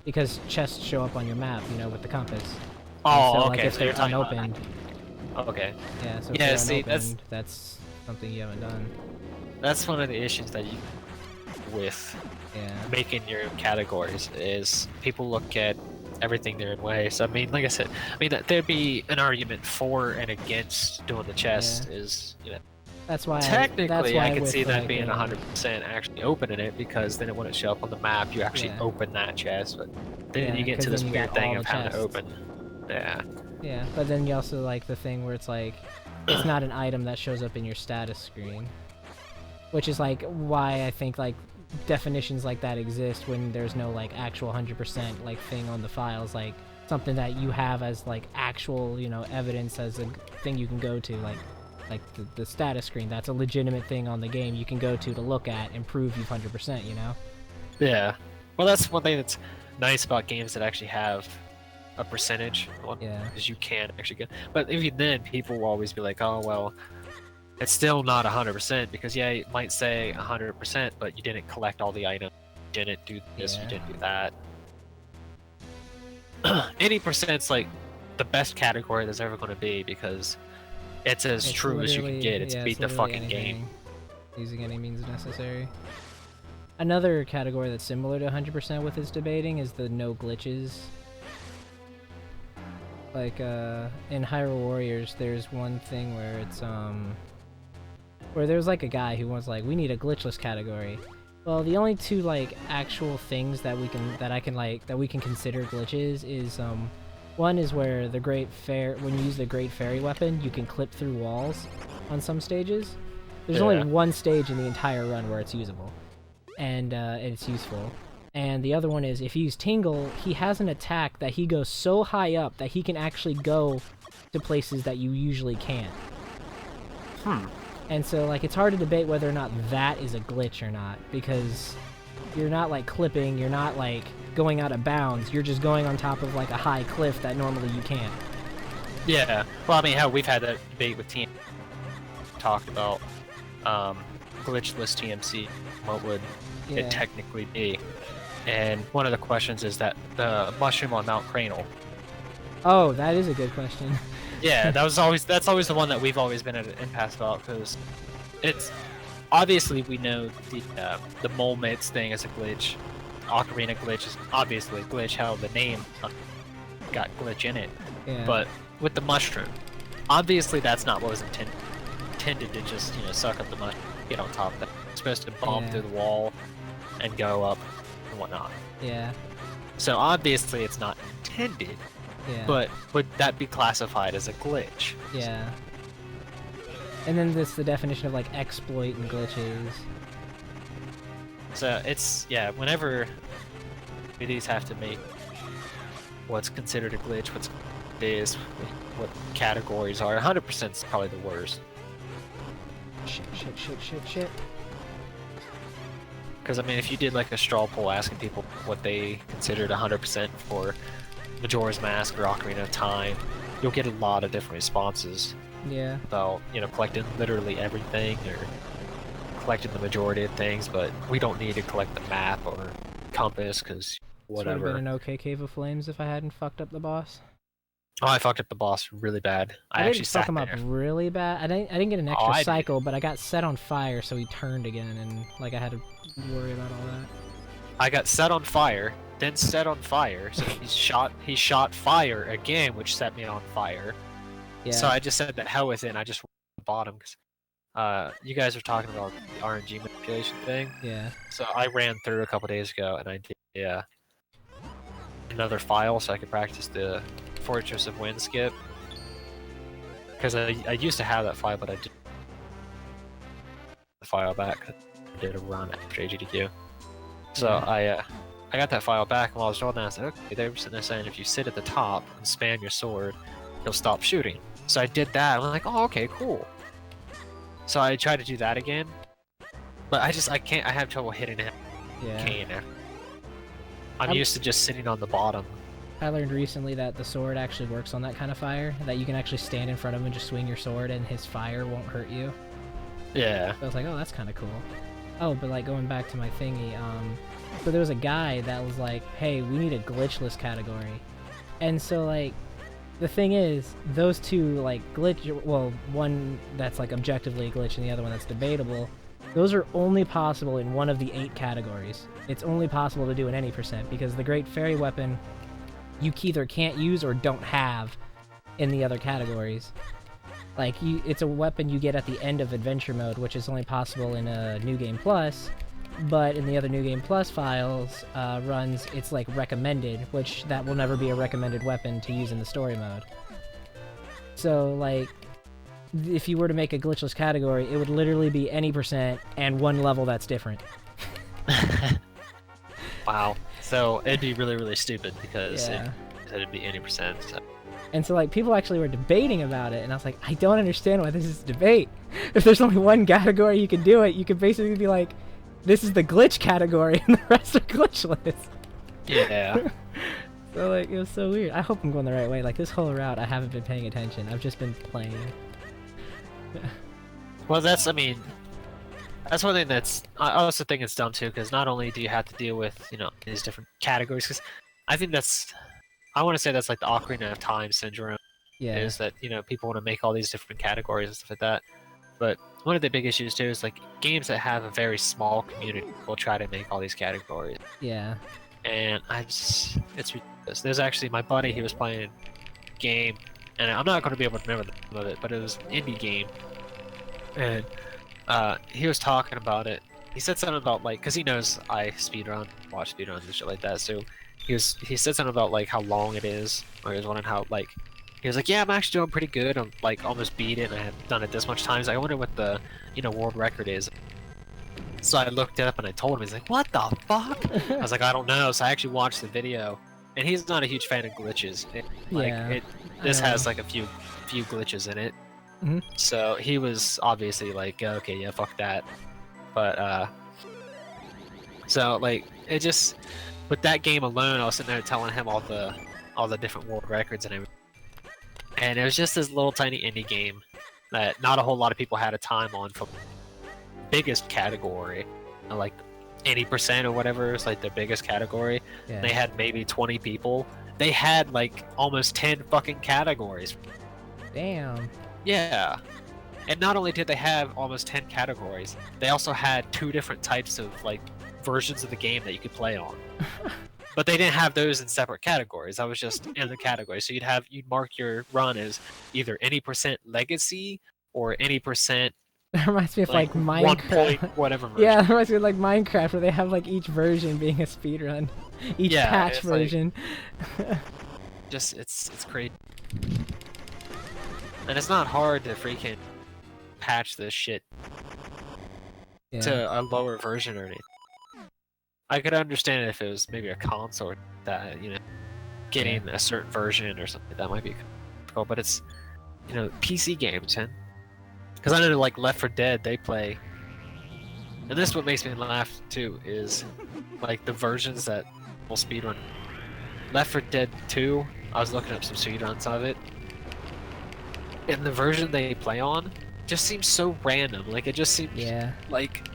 because chests show up on your map, with the compass. Oh, so, okay. Like, if so they're you're unopened. Okay. Yeah, so if yeah, they're see, unopened, that's something you haven't done. That's one of the issues that you with making your categories is people look at everything their own way. So I mean, like I said, there'd be an argument for and against doing the chest is, That's why technically I could see that like, being 100% actually opening it, because then it wouldn't show up on the map. You actually open that chest, but then you get to this weird thing of having to open. Yeah, but then you also like the thing where it's like it's not an item that shows up in your status screen, which is like why I think like definitions like that exist when there's no like actual 100% like thing on the files, like something that you have as like actual evidence as a thing you can go to, like the status screen. That's a legitimate thing on the game you can go to look at and prove you've 100%, Yeah. Well, that's one thing that's nice about games that actually have a percentage. Because you can actually get. But even then, people will always be like, oh, well, it's still not 100% because, it might say 100%, but you didn't collect all the items. You didn't do this, you didn't do that. Any percent's like the best category there's ever going to be because it's as true as you can get. It's beat the fucking game. Using any means necessary. Another category that's similar to 100% with its debating is the no glitches. Like, in Hyrule Warriors, there's one thing where it's, where there's like a guy who was like, we need a glitchless category. Well, the only two like actual things that we can consider glitches is, one is where when you use the Great Fairy weapon, you can clip through walls on some stages. There's only one stage in the entire run where it's usable, and it's useful. And the other one is if you use Tingle, he has an attack that he goes so high up that he can actually go to places that you usually can't. And so like it's hard to debate whether or not that is a glitch or not, because you're not like clipping, you're not like going out of bounds, you're just going on top of like a high cliff that normally you can't. Yeah, well, I mean, hell, we've had that debate with TM. Talked about glitchless TMC. What would it technically be? And one of the questions is that the mushroom on Mount Cranel, Oh, that is a good question. Yeah, that's always the one that we've always been at an impasse about, because it's obviously we know the mole mitts thing is a glitch. Ocarina glitch is obviously a glitch. How the name got glitch in it, Yeah. but with the mushroom, obviously that's not what was intended. Intended to just suck up the mushroom, get on top of it. It's supposed to bomb through the wall and go up and whatnot. Yeah. So obviously it's not intended. Yeah. But would that be classified as a glitch? Yeah. And then the definition of like exploit and glitches. So it's whenever these have to make what's considered a glitch, what categories are. 100% is probably the worst. Shit. Because I mean, if you did like a straw poll asking people what they considered 100% for Majora's Mask or Ocarina of Time, you'll get a lot of different responses. Yeah. About collecting literally everything or collecting the majority of things, but we don't need to collect the map or compass because whatever. This would have been an okay Cave of Flames if I hadn't fucked up the boss. Oh, I fucked up the boss really bad. I didn't fuck him up really bad. I didn't get an extra cycle, but I got set on fire, so he turned again, and like I had to worry about all that. I got set on fire, then set on fire, so he shot fire again, which set me on fire. Yeah. So I just said that hell with it, and I just bought him because you guys were talking about the RNG manipulation thing. Yeah. So I ran through a couple days ago, and I did another file so I could practice the Fortress of Wind skip. Because I used to have that file, but I did the file back. I did a run after AGDQ. So I got that file back, and while I was doing that, I was like, okay, they were sitting there saying if you sit at the top and spam your sword, he'll stop shooting. So I did that, and I'm like, oh, okay, cool. So I tried to do that again, but I can't, I have trouble hitting him. Yeah. I'm used to just sitting on the bottom. I learned recently that the sword actually works on that kind of fire, that you can actually stand in front of him and just swing your sword and his fire won't hurt you. Yeah. So I was like, oh, that's kind of cool. Oh, but like going back to my thingy, so there was a guy that was like, hey, we need a glitchless category. And so like, the thing is, those two like one that's like objectively a glitch and the other one that's debatable, those are only possible in one of the 8 categories. It's only possible to do in any percent, because the Great Fairy Weapon you either can't use or don't have in the other categories. Like, it's a weapon you get at the end of Adventure Mode, which is only possible in a New Game Plus, but in the other New Game Plus files, runs, it's like recommended, which that will never be a recommended weapon to use in the story mode. So, like, if you were to make a glitchless category, it would literally be any percent and one level that's different. Wow. So it'd be really, really stupid because it'd be any percent. So. And so like people actually were debating about it, and I was like, I don't understand why this is a debate. If there's only one category you can do it, you could basically be like, this is the glitch category, and the rest are glitchless. Yeah. So like it was so weird. I hope I'm going the right way. Like this whole route, I haven't been paying attention. I've just been playing. Well, that's one thing I also think it's dumb too, because not only do you have to deal with these different categories, because I think I want to say that's like the Ocarina of Time syndrome. Yeah. Is that people want to make all these different categories and stuff like that, but one of the big issues too is like games that have a very small community will try to make all these categories. Yeah. And it's ridiculous. There's actually my buddy, he was playing a game, and I'm not going to be able to remember the name of it, but it was an indie game, and he was talking about it. He said something about like, because he knows I speedrun, watch speedruns and shit like that. So he said something about like how long it is, or he was wondering how like, he was like, yeah, I'm actually doing pretty good. I'm like almost beat it, and I have done it this much times. I wonder what the world record is. So I looked it up and I told him. He's like, what the fuck? I was like, I don't know. So I actually watched the video, and he's not a huge fan of glitches. This has like a few glitches in it. Mm-hmm. So he was obviously like, okay, yeah, fuck that. But so like it just with that game alone, I was sitting there telling him all the different world records and everything, and it was just this little tiny indie game that not a whole lot of people had a time on for biggest category, like 80% or whatever is like the biggest category. Yeah. They had maybe 20 people, they had like almost 10 fucking categories. Damn. Yeah. And not only did they have almost 10 categories, they also had 2 different types of like versions of the game that you could play on. But they didn't have those in separate categories. That was just in the category. So you'd mark your run as either any % legacy or any %, That reminds me of like 1 Minecraft. point whatever version. Yeah, that reminds me of like Minecraft, where they have like each version being a speedrun, each Yeah, patch it's version. Just it's crazy. And it's not hard to freaking patch this shit Yeah. to a lower version or anything. I could understand it if it was maybe a console that, you know, getting a certain version or something. That might be cool, but it's, you know, PC games, man. Because I know, like, Left 4 Dead, they play... And this is what makes me laugh, too, is, like, the versions that will speedrun. Left 4 Dead 2, I was looking up some speedruns of it, and the version they play on just seems so random. Like, it just seems like...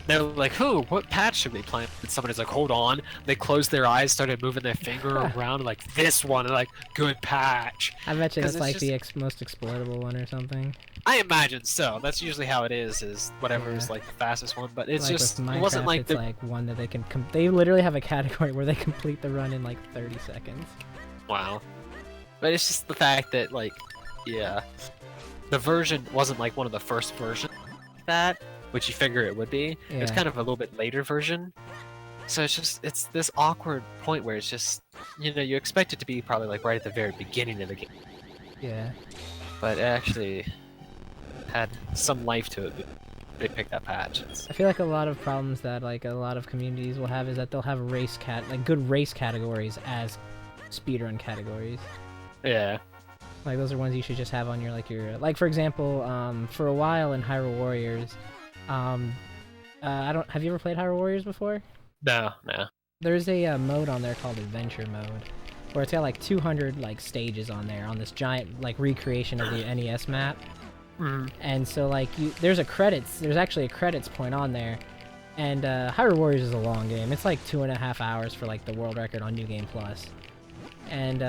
They're like, "Who? What patch should we play?" And somebody's like, "Hold on." They closed their eyes, started moving their finger around, like this one, and like, "Good patch." I bet you it's like just... the most exploitable one or something. I imagine so. That's usually how it is whatever is like the fastest one. But it's like just with Minecraft, it wasn't like it's like one that they can. They literally have a category where they complete the run in like 30 seconds. Wow. But it's just the fact that like, yeah, the version wasn't like one of the first versions like that, which you figure it would be. It's kind of a little bit later version. So it's this awkward point where it's just, you know, you expect it to be probably like right at the very beginning of the game. Yeah. But it actually had some life to it. They picked that patch. I feel like a lot of problems that like a lot of communities will have is that they'll have good race categories as speedrun categories. Yeah. Like those are ones you should just have on your like for example, for a while in Hyrule Warriors, have you ever played Hyrule Warriors before? No. There's a mode on there called Adventure Mode, where it's got like 200 like stages on there on this giant like recreation of the NES map. And so like there's actually a credits point on there, and Hyrule Warriors is a long game. It's like 2.5 hours for like the world record on New Game Plus. And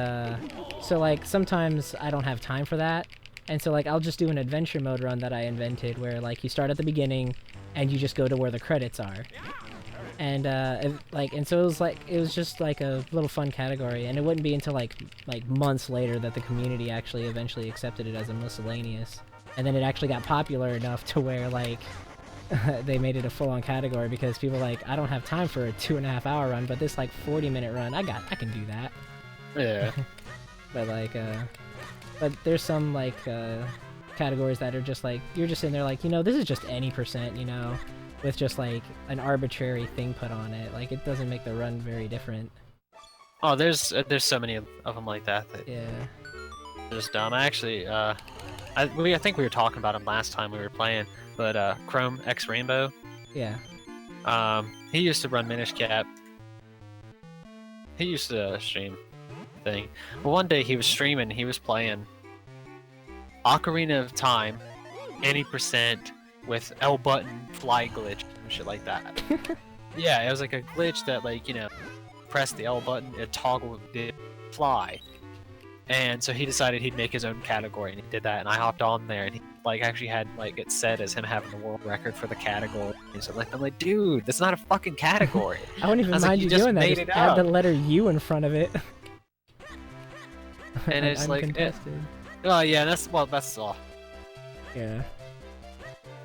so like sometimes I don't have time for that, and so like I'll just do an adventure mode run that I invented where like you start at the beginning and you just go to where the credits are. And and so it was just like a little fun category, and it wouldn't be until like months later that the community actually eventually accepted it as a miscellaneous, and then it actually got popular enough to where like they made it a full-on category, because people were like, I don't have time for a 2.5 hour run, but this like 40-minute run I can do that. Yeah. But like but there's some like categories that are just like, you're just in there like, you know, this is just any %, you know, with just like an arbitrary thing put on it. Like it doesn't make the run very different. Oh, there's so many of them like that. Yeah. They're just dumb. I actually I think we were talking about him last time we were playing, but Chrome X Rainbow. Yeah. He used to run Minish Cap. He used to stream thing. Well, one day he was streaming, he was playing Ocarina of Time, any % with L button fly glitch and shit like that. Yeah, it was like a glitch that, like, you know, press the L button, it toggled the fly. And so he decided he'd make his own category, and he did that, and I hopped on there, and he like actually had like it said as him having the world record for the category. And so like I'm like, dude, that's not a fucking category. I wouldn't even mind you doing that. Just add the letter U in front of it. And it's like, oh yeah, that's all. Yeah.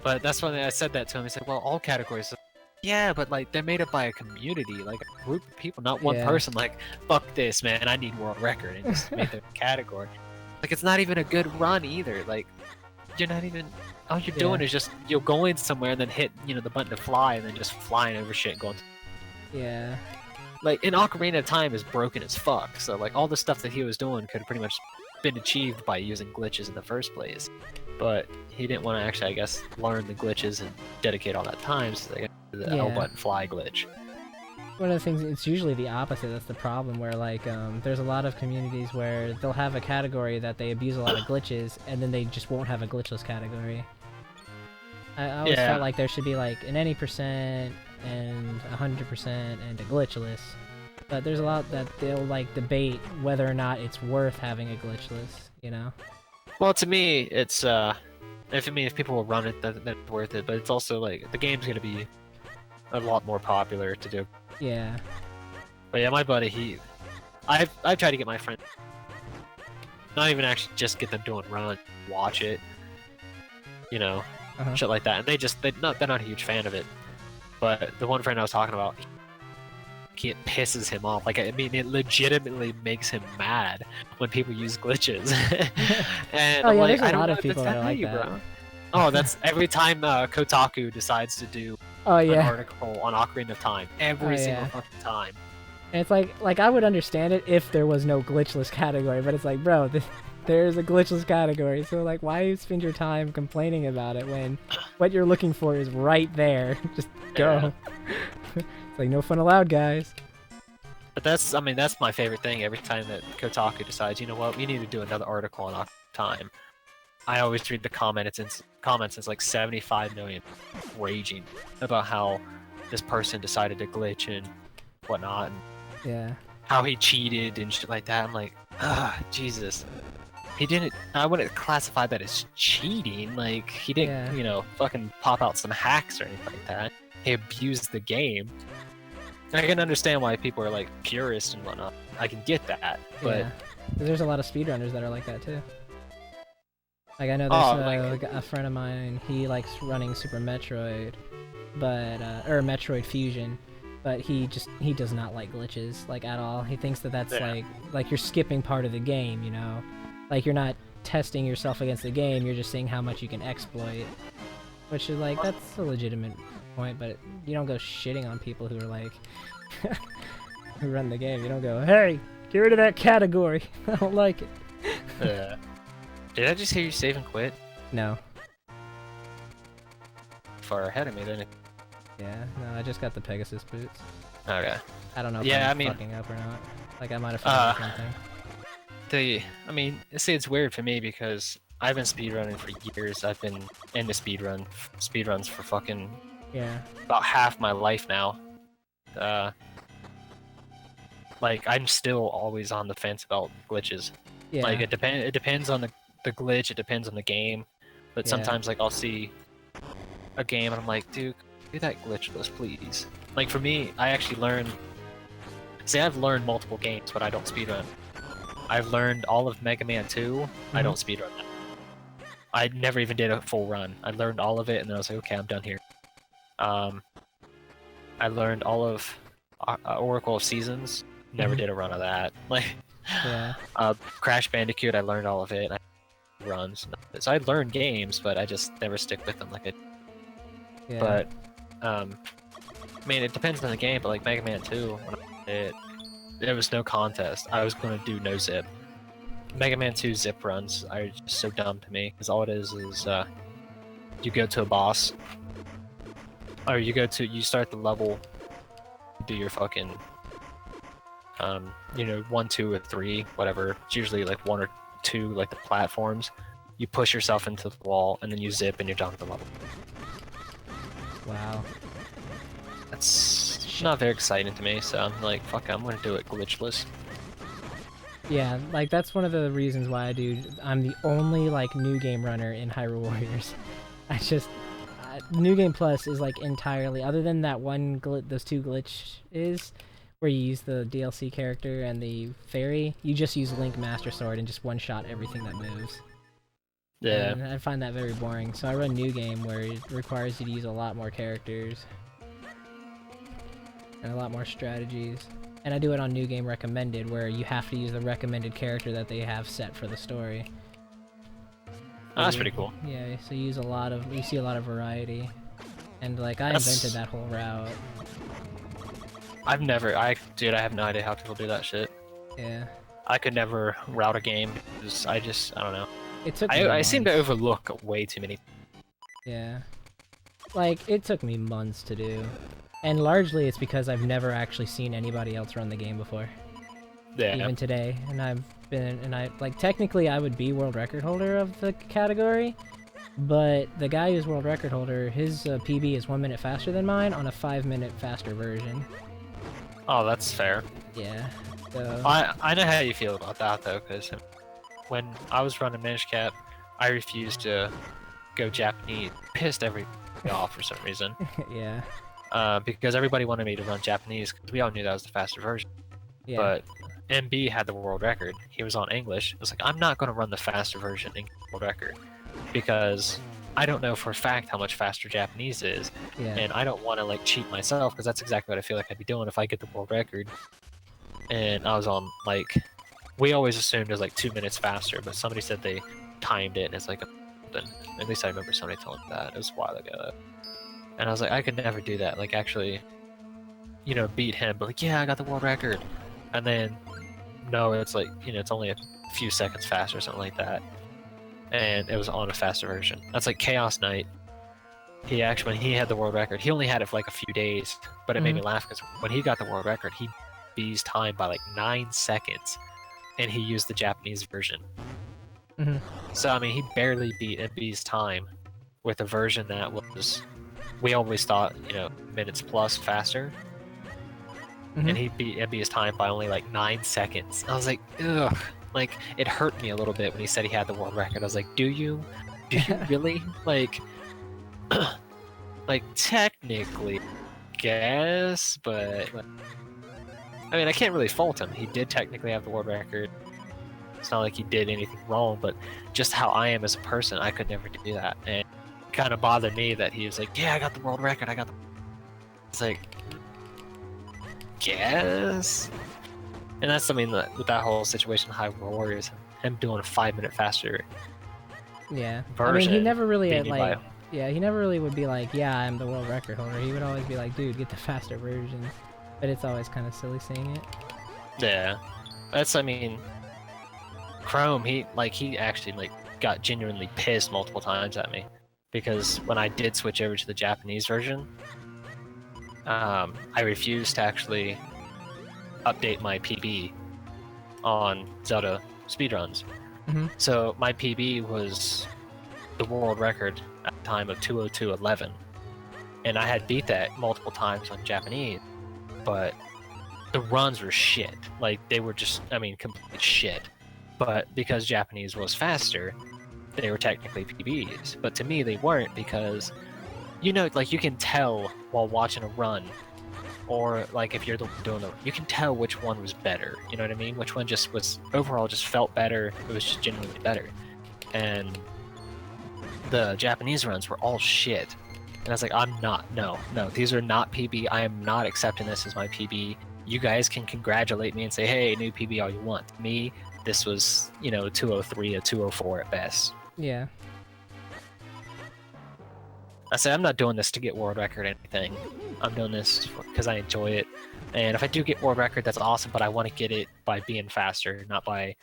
But that's when I said that to him. He said, well, all categories. Yeah, but like they're made up by a community, like a group of people, not one person. Like, fuck this, man, I need world record, and just made their category. Like, it's not even a good run either. Like, you're not even. All you're doing is just you're going somewhere and then hit, you know, the button to fly, and then just flying over shit and going. Yeah. Like, in Ocarina of Time is broken as fuck, so like all the stuff that he was doing could have pretty much been achieved by using glitches in the first place. But he didn't want to actually, I guess, learn the glitches and dedicate all that time, so they got the L button fly glitch. One of the things, it's usually the opposite, that's the problem, where like there's a lot of communities where they'll have a category that they abuse a lot of glitches, and then they just won't have a glitchless category. I always felt like there should be like an any % and 100% and a glitchless. But there's a lot that they'll like debate whether or not it's worth having a glitchless, you know? Well, to me, it's if people will run it, then it's worth it. But it's also like the game's gonna be a lot more popular to do. Yeah. But yeah, my buddy, I've tried to get my friend, not even actually just get them doing run, watch it, you know, shit like that, and they're not a huge fan of it. But the one friend I was talking about, it pisses him off. Like, I mean, it legitimately makes him mad when people use glitches. And Oh I'm yeah, like, there's I a don't lot know of if people that's that are like you, that. bro. Oh, that's every time Kotaku decides to do Oh an yeah. article on Ocarina of Time. Every single fucking time. And it's like I would understand it if there was no glitchless category, but it's like, bro, there's a glitchless category, so like, why spend your time complaining about it when what you're looking for is right there? Just go. It's like, no fun allowed, guys. But that's my favorite thing. Every time that Kotaku decides, you know what, we need to do another article on Ocarina of Time, I always read the comments. It's like 75 million raging about how this person decided to glitch and whatnot, and Yeah. how he cheated and shit like that. I'm like, Jesus. He didn't. I wouldn't classify that as cheating. Like, he didn't, you know, fucking pop out some hacks or anything like that. He abused the game. I can understand why people are like purists and whatnot. I can get that, but yeah. There's a lot of speedrunners that are like that too. Like, I know there's a friend of mine. He likes running Super Metroid, but or Metroid Fusion, but he does not like glitches like at all. He thinks that that's like you're skipping part of the game, you know, like you're not testing yourself against the game. You're just seeing how much you can exploit, which is like, that's a legitimate point, but you don't go shitting on people who are like who run the game. You don't go, hey, get rid of that category. I don't like it. Yeah. Did I just hear you save and quit? No. Far ahead of me, didn't it? Yeah, no, I just got the Pegasus boots. Okay. I don't know if I'm fucking up or not. Like, I might have forgotten something. See, it's weird for me because I've been speedrunning for years. I've been into speedruns for fucking about half my life now. Like, I'm still always on the fence about glitches. Yeah. Like, it depends on the glitch, it depends on the game. But sometimes, like, I'll see a game and I'm like, dude, do that glitchless, please. Like, for me, I actually learned... See, I've learned multiple games, but I don't speedrun. I've learned all of Mega Man 2, I don't speedrun that. I never even did a full run. I learned all of it, and then I was like, okay, I'm done here. I learned all of Oracle of Seasons, never did a run of that. Like, Crash Bandicoot, I learned all of it. Runs. So I learned games, but I just never stick with them like it. But I mean, it depends on the game. But like Mega Man 2, when I did it, there was no contest. I was gonna do no zip. Mega Man 2 zip runs are just so dumb to me, because all it is you go to a boss, or you start the level, do your fucking you know, 1, 2, or 3, whatever. It's usually like 1 or 2, like the platforms. You push yourself into the wall, and then you zip, and you're done with the level. Wow. That's not very exciting to me, so I'm like, fuck it, I'm gonna do it glitchless. Yeah, like, that's one of the reasons why I'm the only, like, new game runner in Hyrule Warriors. I just... New Game Plus is, like, entirely... Other than that one those 2 glitches, where you use the DLC character and the fairy, you just use Link Master Sword and just one-shot everything that moves. Yeah. And I find that very boring, so I run New Game, where it requires you to use a lot more characters. And a lot more strategies. And I do it on New Game Recommended, where you have to use the recommended character that they have set for the story. Oh, that's pretty cool. Yeah, so you see a lot of variety. And like, I invented that whole route. Dude, I have no idea how people do that shit. Yeah. I could never route a game, because I don't know. It took I seem to overlook way too many. Yeah. Like, it took me months to do. And largely it's because I've never actually seen anybody else run the game before. Yeah. Even today. Like, technically I would be world record holder of the category, but the guy who's world record holder, his PB is 1 minute faster than mine on a 5 minute faster version. Oh, that's fair. Yeah. So I know how you feel about that though, because when I was running Minish Cap, I refused to go Japanese. Pissed everybody off for some reason. yeah. Because everybody wanted me to run Japanese because we all knew that was the faster version. Yeah. But MB had the world record. He was on English. I was like, I'm not going to run the faster version in world record because I don't know for a fact how much faster Japanese is, Yeah. and I don't want to like cheat myself because that's exactly what I feel like I'd be doing if I get the world record. And I was on like, we always assumed it was like 2 minutes faster, but somebody said they timed it, and it's like, at least I remember somebody telling me that. It was a while ago. And I was like, I could never do that. Like, actually, you know, beat him. But like, yeah, I got the world record. And then, no, it's like, you know, it's only a few seconds faster or something like that. And it was on a faster version. That's like Chaos Knight. He actually, when he had the world record, he only had it for like a few days. But it made me laugh because when he got the world record, he beat his time by like 9 seconds. And he used the Japanese version. So, I mean, he barely beat MB's time with a version that was, we always thought, you know, minutes plus faster. And he beat MB's time by only like 9 seconds. I was like, ugh. Like, it hurt me a little bit when he said he had the world record. I was like, do you? Do you really? Like, like, technically, guess, but... I mean, I can't really fault him. He did technically have the world record. It's not like he did anything wrong, but just how I am as a person, I could never do that. And it kind of bothered me that he was like, yeah, I got the world record, I got the... It's like... Guess? And that's, I mean, with that whole situation, High Warriors, him doing a 5-minute faster Yeah. version. I mean, he never really beating me like. by- Yeah, he never really would be like, yeah, I'm the world record holder. He would always be like, dude, get the faster version. But it's always kind of silly saying it. Yeah. That's, I mean... Chrome, he actually, like, got genuinely pissed multiple times at me. Because when I did switch over to the Japanese version, I refused to actually update my PB on Zelda speedruns. So my PB was the world record at the time of 2:02:11, and I had beat that multiple times on Japanese, but the runs were shit. Like, they were just, I mean, complete shit. But because Japanese was faster, they were technically PBs. But to me, they weren't because, you know, like, you can tell while watching a run, or like if you're doing the, you can tell which one was better. You know what I mean? Which one just was overall just felt better. It was just genuinely better. And the Japanese runs were all shit. And I was like, no, these are not PB. I am not accepting this as my PB. You guys can congratulate me and say, hey, new PB all you want. Me, this was, you know, 203 or 204 at best. Yeah. I said, I'm not doing this to get world record or anything. I'm doing this because I enjoy it. And if I do get world record, that's awesome, but I want to get it by being faster, not by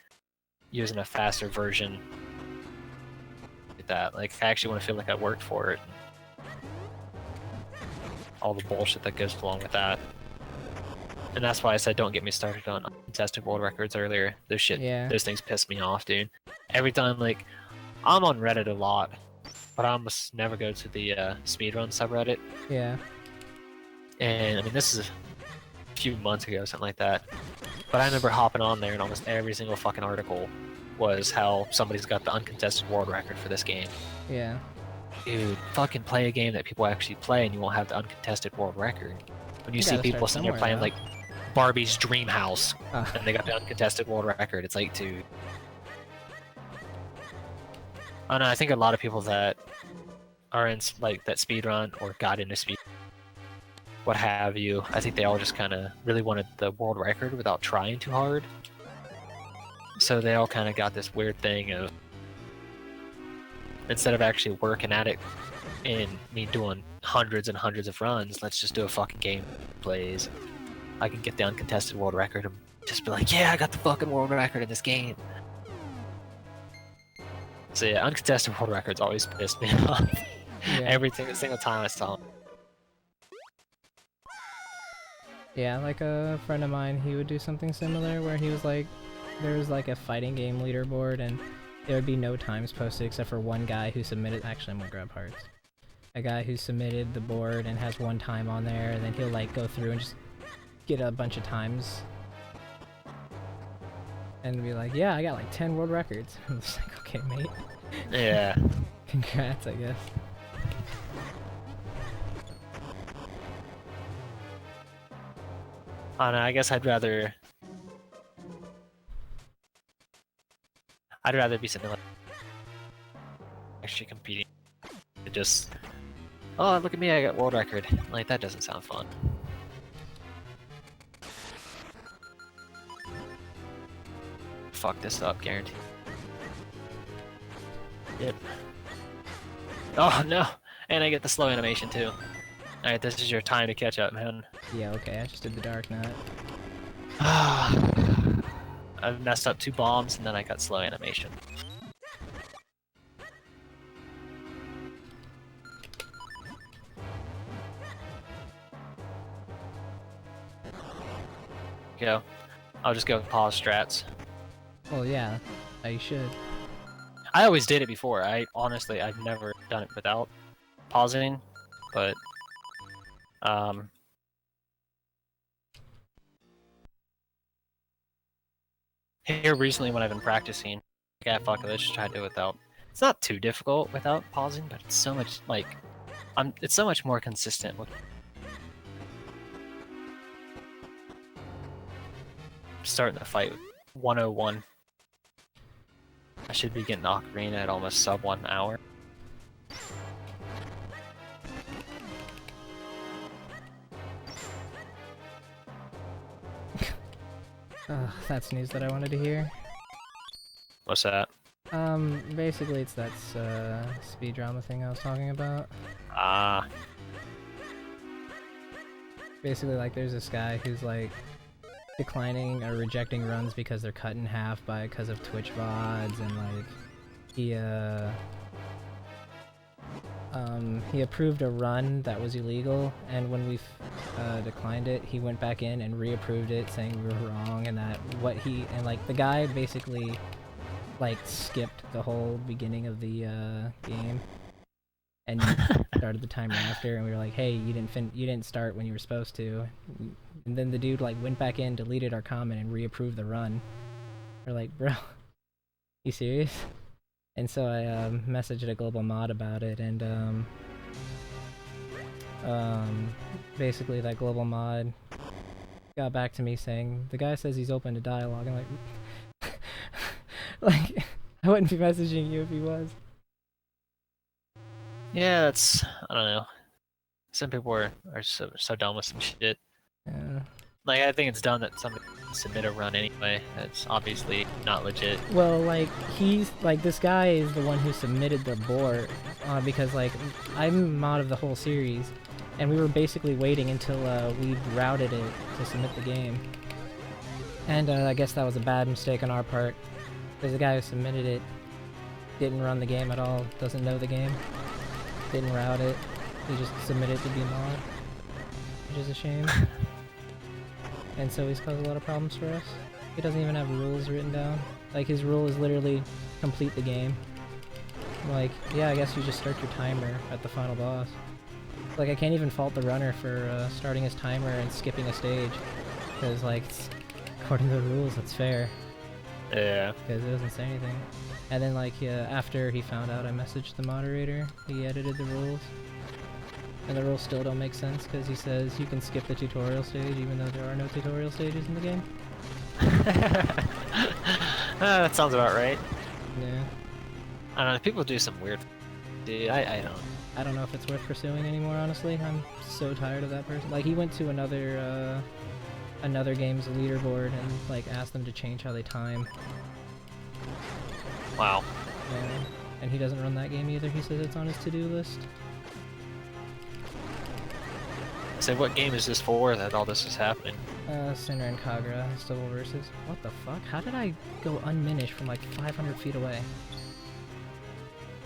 using a faster version. Like that. Like, I actually want to feel like I worked for it. All the bullshit that goes along with that. And that's why I said don't get me started on uncontested world records earlier. Those things piss me off, dude. Every time, like, I'm on Reddit a lot, but I almost never go to the speedrun subreddit. Yeah. And I mean, this is a few months ago, something like that. But I remember hopping on there, and almost every single fucking article was how somebody's got the uncontested world record for this game. Yeah. Dude, fucking play a game that people actually play, and you won't have the uncontested world record. When you see people sitting there playing, like, Barbie's Dream House, and they got the uncontested world record, it's like, dude. I don't know, I think a lot of people that are in, like, that speedrun or got into speed, what have you, I think they all just kind of really wanted the world record without trying too hard. So they all kind of got this weird thing of, instead of actually working at it and me doing hundreds and hundreds of runs, let's just do a fucking game that plays. I can get the uncontested world record and just be like, yeah, I got the fucking world record in this game. So yeah, uncontested world records always pissed me off. Yeah. Every single time I saw them. Yeah, like a friend of mine, he would do something similar where he was like, there was like a fighting game leaderboard and there would be no times posted except for one guy who submitted, actually I'm gonna grab hearts. A guy who submitted the board and has one time on there, and then he'll like go through and just get a bunch of times and be like, yeah, I got like 10 world records. I'm just like, okay, mate. Yeah. Congrats, I guess. I don't know, I guess I'd rather be something like actually competing. Just, oh, look at me, I got world record. Like, that doesn't sound fun. Fuck this up, guaranteed. Yep. Oh no! And I get the slow animation too. Alright, this is your time to catch up, man. Yeah, okay, I just did the Dark Knight. I've messed up 2 bombs and then I got slow animation. Go. I'll just go pause strats. Well, yeah, you should. I always did it before. I've never done it without pausing, but here recently when I've been practicing, yeah, fuck it, let's just try to do it without. It's not too difficult without pausing, but it's so much like, it's so much more consistent. Starting the fight with 101. I should be getting Ocarina at almost sub 1 hour. That's news that I wanted to hear. What's that? Basically it's that speed drama thing I was talking about. Ah. Basically, like, there's this guy who's like declining or rejecting runs because they're cut in half because of Twitch VODs, and like he approved a run that was illegal, and when we declined it, he went back in and reapproved it, saying we were wrong, and that like the guy basically like skipped the whole beginning of the game and started the timer after, and we were like, hey, you didn't start when you were supposed to. And then the dude like went back in, deleted our comment, and reapproved the run. We're like, bro, you serious? And so I messaged a global mod about it, and basically that global mod got back to me saying, the guy says he's open to dialogue. I'm like, like, I wouldn't be messaging you if he was. Yeah, that's, I don't know. Some people are so dumb with some shit. Yeah. Like, I think it's dumb that somebody can submit a run anyway. That's obviously not legit. Well, like, this guy is the one who submitted the board, because, like, I'm mod of the whole series, and we were basically waiting until, we routed it to submit the game. And, I guess that was a bad mistake on our part, because the guy who submitted it didn't run the game at all, doesn't know the game, didn't route it, he just submitted it to be mod, which is a shame. And so he's caused a lot of problems for us. He doesn't even have rules written down. Like, his rule is literally complete the game. I'm like, yeah, I guess you just start your timer at the final boss. Like, I can't even fault the runner for starting his timer and skipping a stage. Because, like, according to the rules, that's fair. Yeah. Because it doesn't say anything. And then, like, after he found out, I messaged the moderator. He edited the rules. And the rules still don't make sense, because he says you can skip the tutorial stage even though there are no tutorial stages in the game. That sounds about right. Yeah. I don't know, people do some weird... Dude, I don't know if it's worth pursuing anymore, honestly. I'm so tired of that person. Like, he went to another game's leaderboard and, like, asked them to change how they time. Wow. Yeah. And he doesn't run that game either. He says it's on his to-do list. So what game is this for that all this is happening? Sinner and Kagura, Civil Versus. What the fuck? How did I go unminished from like 500 feet away?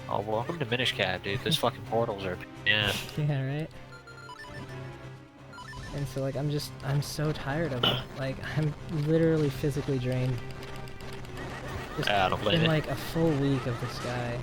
Oh, welcome to Minish Cap, dude. Those fucking portals are... Yeah. Yeah, right? And so, like, I'm so tired of it. Like, I'm literally physically drained. Just I don't blame in, you. like, a full week of this guy.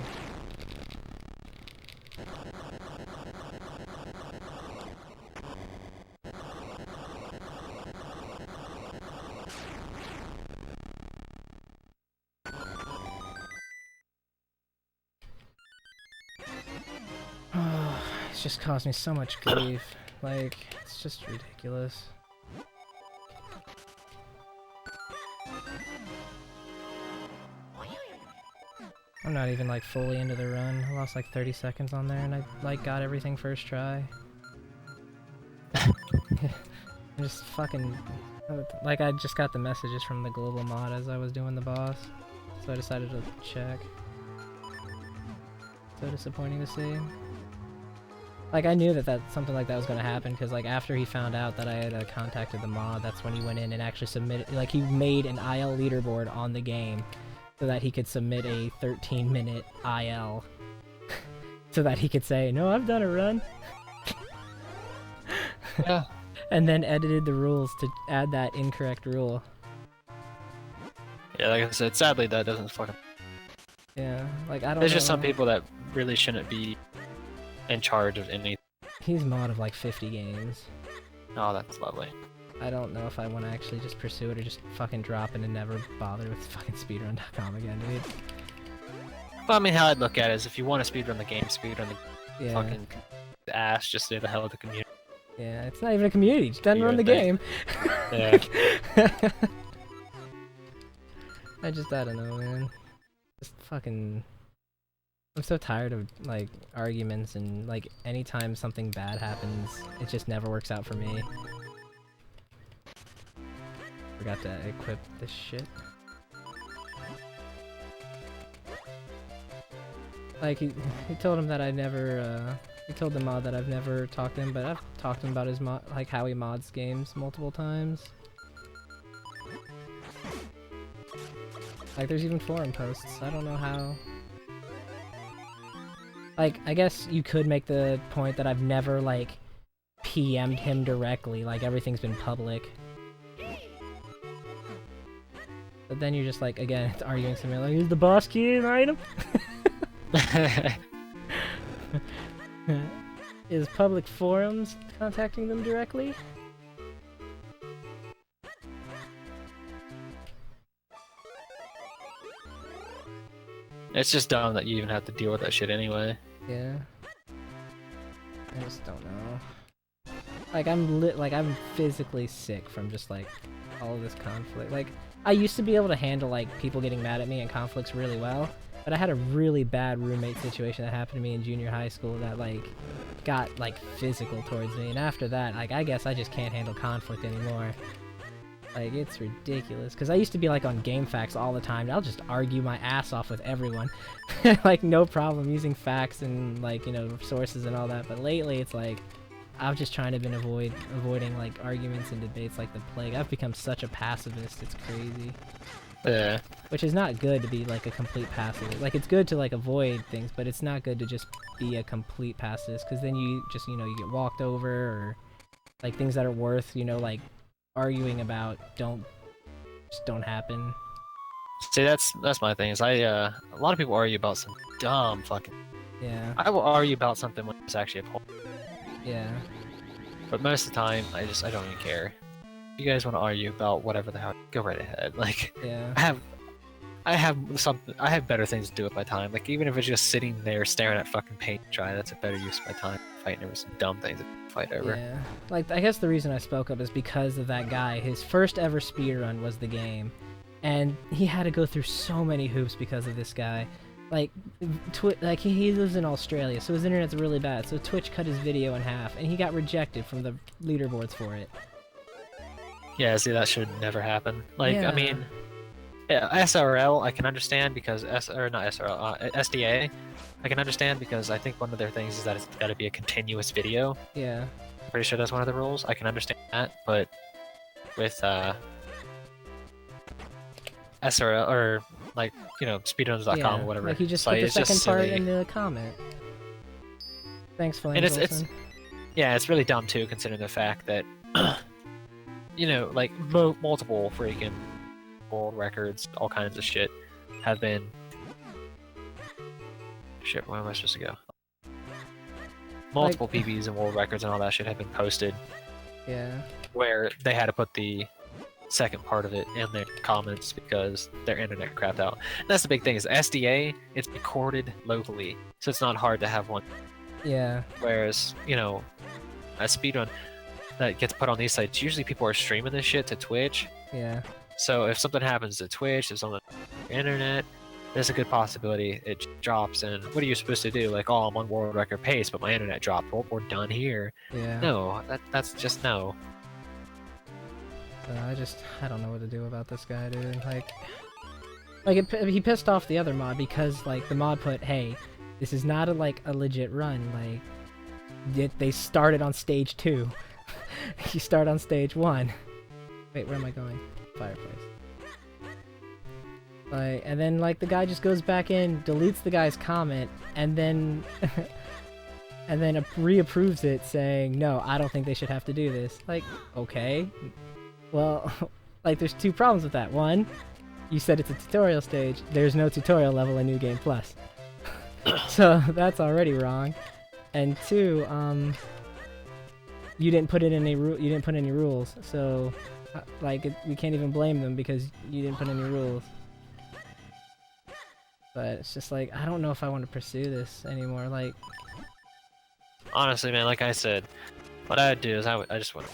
It's just caused me so much grief. Like, it's just ridiculous. I'm not even like fully into the run. I lost like 30 seconds on there and I like got everything first try. I just fucking... Like I just got the messages from the global mod as I was doing the boss. So I decided to check. So disappointing to see. Like I knew that something like that was gonna happen because like after he found out that I had contacted the mod, that's when he went in and actually submitted, like he made an IL leaderboard on the game so that he could submit a 13-minute IL so that he could say, no, I've done a run. Yeah. And then edited the rules to add that incorrect rule. Yeah, like I said, sadly that doesn't fucking... Yeah, like I don't There's know. just some people that really shouldn't be in charge of anything. He's mod of like 50 games. Oh, that's lovely. I don't know if I want to actually just pursue it or just fucking drop it and never bother with fucking speedrun.com again, dude. Well, I mean, how I'd look at it is if you want to speedrun the game, speedrun the Yeah. fucking ass, just stay the hell of the community. Yeah, it's not even a community, just doesn't You're run the a thing. game. Yeah. I don't know, man. Just fucking... I'm so tired of, like, arguments and, like, anytime something bad happens, it just never works out for me. Forgot to equip this shit. Like, he told him that I never, he told the mod that I've never talked to him, but I've talked to him about his mod, like, how he mods games multiple times. Like, there's even forum posts. I don't know how... Like, I guess you could make the point that I've never, like, PM'd him directly, like, everything's been public. But then you're just like, again, it's arguing something like, is the boss key an item? Is public forums contacting them directly? It's just dumb that you even have to deal with that shit anyway. Yeah. I just don't know. Like, I'm physically sick from just, like, all of this conflict. Like, I used to be able to handle, like, people getting mad at me and conflicts really well, but I had a really bad roommate situation that happened to me in junior high school that, like, got, like, physical towards me, and after that, like, I guess I just can't handle conflict anymore. Like, it's ridiculous, because I used to be, like, on GameFAQs all the time, and I'll just argue my ass off with everyone. Like, no problem using facts and, like, you know, sources and all that, but lately it's like, I've just trying to been avoiding, like, arguments and debates like the plague. I've become such a pacifist, it's crazy. Yeah. Which is not good to be, like, a complete pacifist. Like, it's good to, like, avoid things, but it's not good to just be a complete pacifist, because then you just, you know, you get walked over, or, like, things that are worth, you know, like, arguing about just don't happen. See, that's my thing. Is a lot of people argue about some dumb fucking. Yeah. I will argue about something when it's actually a point. Yeah. But most of the time, I don't even care. If you guys want to argue about whatever the hell, go right ahead. Like, Yeah. I have better things to do with my time. Like, even if it's just sitting there staring at fucking paint dry, that's a better use of my time. Fighting over some dumb things to fight over. Yeah. Like, I guess the reason I spoke up is because of that guy. His first ever speedrun was the game, and he had to go through so many hoops because of this guy. Like, he lives in Australia, so his internet's really bad, so Twitch cut his video in half, and he got rejected from the leaderboards for it. Yeah, see, that should never happen. Like, Yeah. I mean, yeah, SRL, I can understand because SDA, I can understand because I think one of their things is that it's got to be a continuous video. Yeah. I'm pretty sure that's one of the rules. I can understand that, but with SRL or like, you know, speedruns.com Yeah. or whatever. Like, he just site, put the it's just second part silly. in the comment. Thanks, Flames And it's Wilson. yeah, it's really dumb too, considering the fact that you know, like multiple freaking world records, all kinds of shit have been. Shit, where am I supposed to go? Multiple PBs and world records and all that shit have been posted Yeah. where they had to put the second part of it in their comments because their internet crapped out. And that's the big thing is SDA, it's recorded locally, so it's not hard to have one Yeah. Whereas, you know, a speedrun that gets put on these sites, usually people are streaming this shit to Twitch. Yeah. So if something happens to Twitch, if something on the internet, there's a good possibility it drops. And what are you supposed to do? Like, oh, I'm on world record pace, but my internet dropped. Well, we're done here. Yeah. No, that's just no. I don't know what to do about this guy, dude. He pissed off the other mod because, like, the mod put, hey, this is not a legit run. Like, they started on stage 2. You start on stage 1. Wait, where am I going? Fireplace. Like, and then, like, the guy just goes back in, deletes the guy's comment, and then... and then reapproves it, saying, no, I don't think they should have to do this. Like, okay. Well, like, there's 2 problems with that. One, you said it's a tutorial stage. There's no tutorial level in New Game Plus. So, that's already wrong. And 2, you didn't put in any rules. So, we can't even blame them because you didn't put any rules. But it's just like, I don't know if I want to pursue this anymore. Like, honestly, man, like I said, what I'd do is I just want to.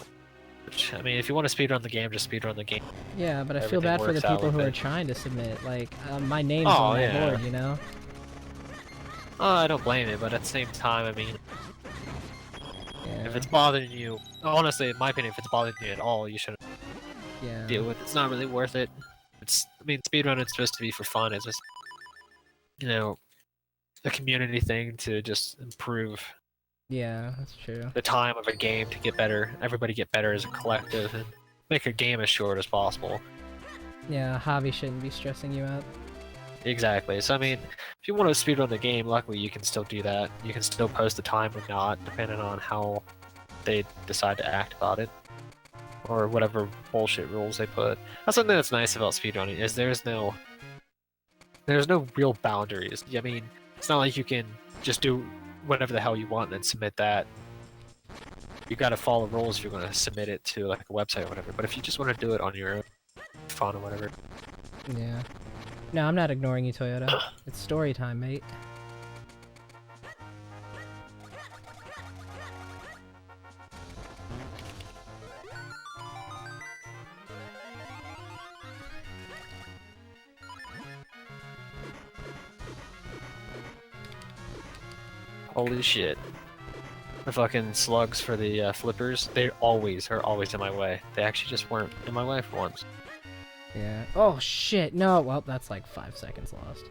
I mean, if you want to speedrun the game, just speedrun the game. Yeah, but I feel bad for the people who are trying to submit. Like, my name's Oh, on that yeah. board, you know? I don't blame you, but at the same time, I mean, Yeah. if it's bothering you, honestly, in my opinion, if it's bothering you at all, you shouldn't Yeah. deal with it. It's not really worth it. I mean, speedrunning is supposed to be for fun. It's just, you know, a community thing to just improve Yeah, that's true. the time of a game to get better. Everybody get better as a collective and make a game as short as possible. Yeah, a hobby shouldn't be stressing you out. Exactly. So I mean, if you want to speedrun the game, luckily you can still do that. You can still post the time or not, depending on how they decide to act about it, or whatever bullshit rules they put. That's something that's nice about speedrunning is there's no real boundaries. I mean, it's not like you can just do whatever the hell you want and then submit that. You got to follow rules if you're going to submit it to like a website or whatever. But if you just want to do it on your own, fun or whatever. Yeah. No, I'm not ignoring you, Toyota. It's story time, mate. Holy shit. The fucking slugs for the flippers, they are always in my way. They actually just weren't in my way for once. Yeah. Oh, shit. No. Well, that's like 5 seconds lost.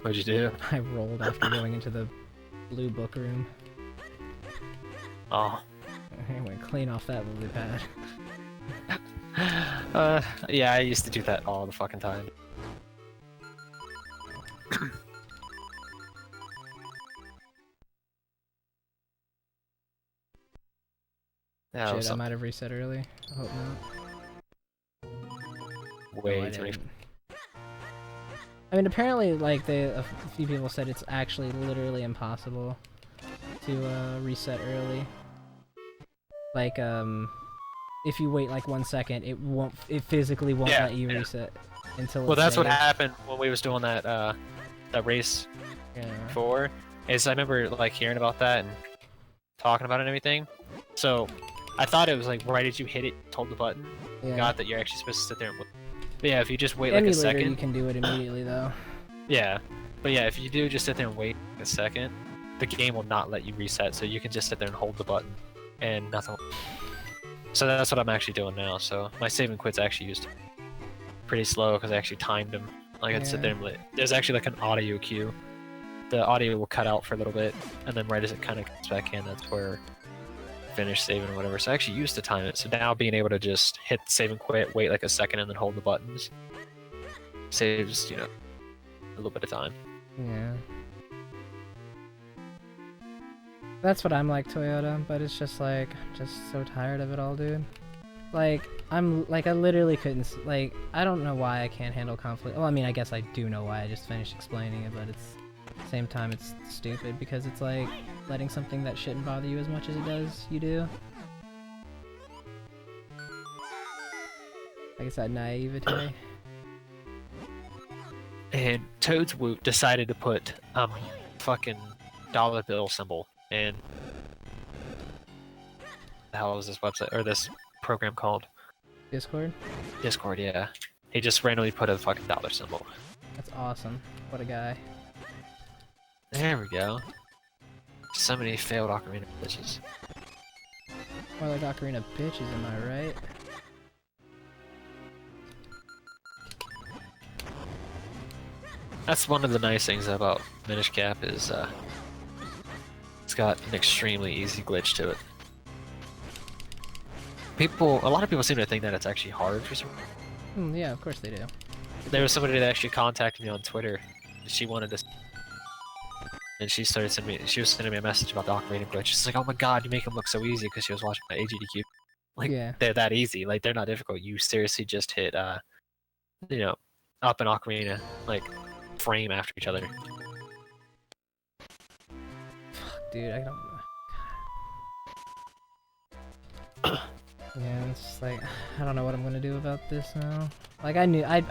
What'd you do? I rolled after going into the blue book room. Oh. I went clean off that lily pad. Yeah, I used to do that all the fucking time. Yeah, Shit, I might have reset early. I hope not. way No, too many. I mean, apparently, like, a few people said it's actually literally impossible to reset early. Like, if you wait like 1 second, it physically won't let you reset until. Well, it's that's what saved. happened when we was doing that race Yeah. before. Is I remember like hearing about that and talking about it and everything. So I thought it was like right as you hit it, hold the button. Yeah. Got that you're actually supposed to sit there and wait. But yeah, if you just wait like a Emulator, second. you can do it immediately though. Yeah, but yeah, if you do just sit there and wait a second, the game will not let you reset. So you can just sit there and hold the button, and nothing. So that's what I'm actually doing now. So my save and quits actually used to be pretty slow because I actually timed them. Like I'd sit there and there's actually like an audio cue. The audio will cut out for a little bit, and then right as it kind of comes back in, that's where finish saving or whatever. So I actually used to time it. So now being able to just hit save and quit, wait like a second, and then hold the buttons saves, you know, a little bit of time. Yeah. That's what I'm like, Toyota, but it's just like, just so tired of it all, dude. Like, I literally couldn't, like, I don't know why I can't handle conflict. Well, I mean, I guess I do know why, I just finished explaining it, but it's, at the same time, it's stupid, because it's like, letting something that shouldn't bother you as much as it does, you do. Like, it's that naivete. And Toad's Whoop decided to put fucking dollar bill symbol, and the hell is this website or this program called? Discord? Discord, yeah. He just randomly put a fucking dollar symbol. That's awesome. What a guy. There we go. So many failed Ocarina bitches. More like Ocarina bitches, am I right? That's one of the nice things about Minish Cap is it's got an extremely easy glitch to it. A lot of people seem to think that it's actually hard for some reason. Yeah, of course they do. There was somebody that actually contacted me on Twitter. She wanted to, and she was sending me a message about the Ocarina glitch. She's like, "Oh my god, you make them look so easy," because she was watching my AGDQ. Like, yeah. They're that easy. Like, they're not difficult. You seriously just hit, you know, up an Ocarina, like, frame after each other. Fuck, dude, I don't. Yeah, it's just like, I don't know what I'm gonna do about this now. Like, I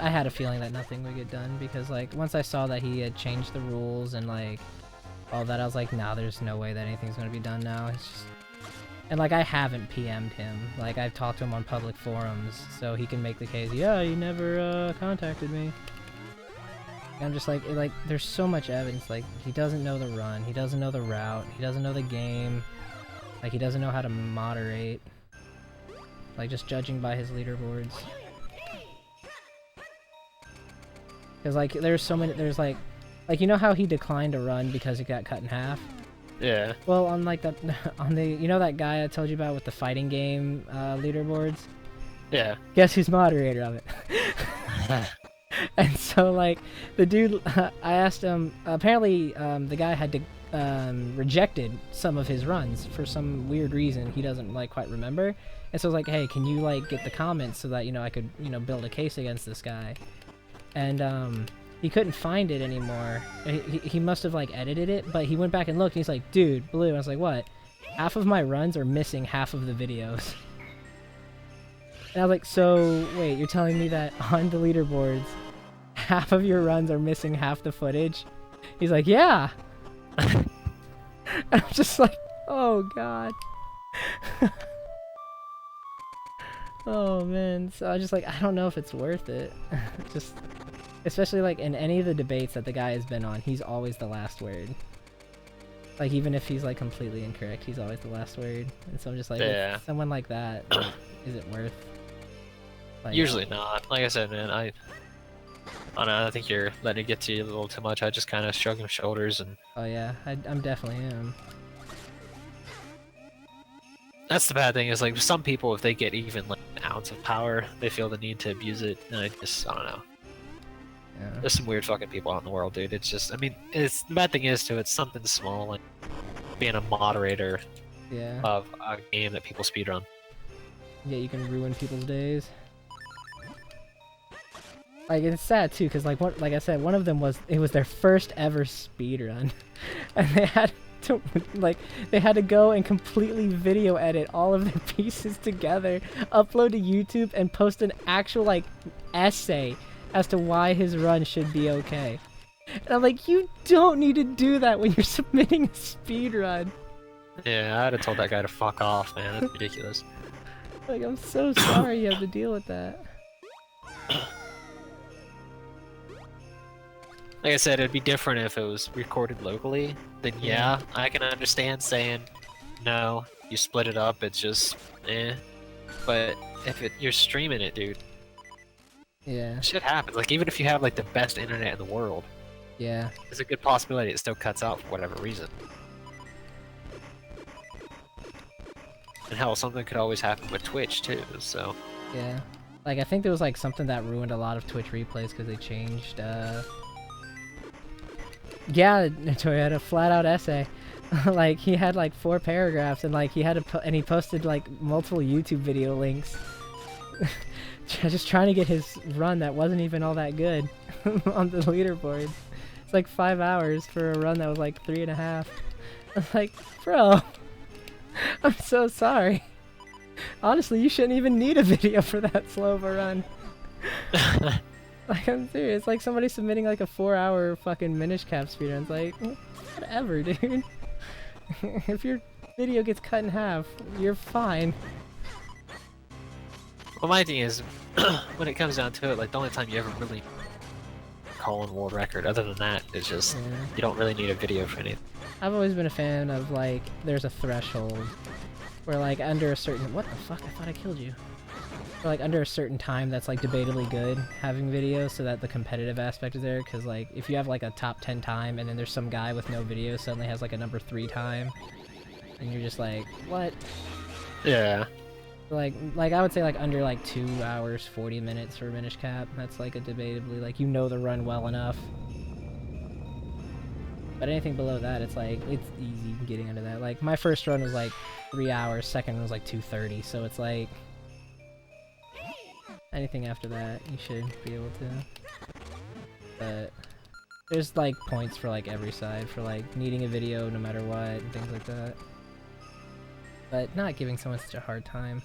had a feeling that nothing would get done, because, like, once I saw that he had changed the rules and, like, all that, I was like, nah, there's no way that anything's gonna be done now. It's just... And, like, I haven't PM'd him. Like, I've talked to him on public forums, so he can make the case, yeah, he never, contacted me. And I'm just like, there's so much evidence, like, he doesn't know the run, he doesn't know the route, he doesn't know the game, like, he doesn't know how to moderate. Like, just judging by his leaderboards. Because, like, there's so many, there's, like, you know how he declined a run because it got cut in half? Yeah. Well, on, like, you know that guy I told you about with the fighting game, leaderboards? Yeah. Guess who's moderator of it? And so, like, the dude, I asked him, apparently, the guy had rejected some of his runs for some weird reason he doesn't, like, quite remember. And so I was like, hey, can you, like, get the comments so that, you know, I could, you know, build a case against this guy? And, he couldn't find it anymore. He must have, like, edited it, but he went back and looked, and he's like, dude, Blue. And I was like, what? Half of my runs are missing half of the videos. And I was like, so, wait, you're telling me that on the leaderboards, half of your runs are missing half the footage? He's like, yeah! And I'm just like, oh, God. Oh, man. So I was just like, I don't know if it's worth it. Just, especially, like, in any of the debates that the guy has been on, he's always the last word. Like, even if he's, like, completely incorrect, he's always the last word. And so I'm just like, yeah. with someone like that, like, is it worth? Like, Usually not. Like I said, man, I don't know, I think you're letting it get to you a little too much. I just kind of shrug my shoulders and... Oh yeah, I'm definitely am. That's the bad thing, is like some people, if they get even like an ounce of power, they feel the need to abuse it, and I don't know. Yeah. There's some weird fucking people out in the world, dude. It's just, I mean, the bad thing is too, it's something small, like being a moderator of a game that people speedrun. Yeah, you can ruin people's days. Like, it's sad too, because like I said, one of them was their first ever speedrun, and they had to go and completely video edit all of their pieces together, upload to YouTube, and post an actual like essay as to why his run should be okay. And I'm like, you don't need to do that when you're submitting a speedrun. Yeah, I'd have told that guy to fuck off, man. That's ridiculous. Like, I'm so sorry you have to deal with that. Like I said, it'd be different if it was recorded locally. Then yeah, I can understand saying, no, you split it up, it's just, eh. But if you're streaming it, dude, yeah, shit happens. Like, even if you have like the best internet in the world, yeah, there's a good possibility it still cuts out for whatever reason. And hell, something could always happen with Twitch too, so. yeah. Like, I think there was like something that ruined a lot of Twitch replays because they changed, yeah, Notori had a flat-out essay. Like, he had like 4 paragraphs, and like he had and he posted like multiple YouTube video links, just trying to get his run that wasn't even all that good on the leaderboard. It's like 5 hours for a run that was like 3.5. I'm like, bro, I'm so sorry. Honestly, you shouldn't even need a video for that slow of a run. Like, I'm serious. Like, somebody submitting like a 4-hour fucking Minish Cap speedrun. It's like, Whatever, dude. If your video gets cut in half, you're fine. Well, my thing is, when it comes down to it, like the only time you ever really call in world record, other than that, is just you don't really need a video for anything. I've always been a fan of like, there's a threshold where like under a certain, what the fuck? I thought I killed you. Or like under a certain time that's like debatably good having video so that the competitive aspect is there, because like if you have like a top 10 time and then there's some guy with no video suddenly has like a number 3 time and you're just like, what? Yeah. Like I would say like under like 2 hours 40 minutes for Minish Cap. That's like a debatably, like, you know the run well enough. But anything below that, it's like, it's easy getting into that. Like my first run was like 3 hours, second one was like 2:30, so it's like anything after that you should be able to. But there's like points for like every side for like needing a video no matter what and things like that. But not giving someone such a hard time.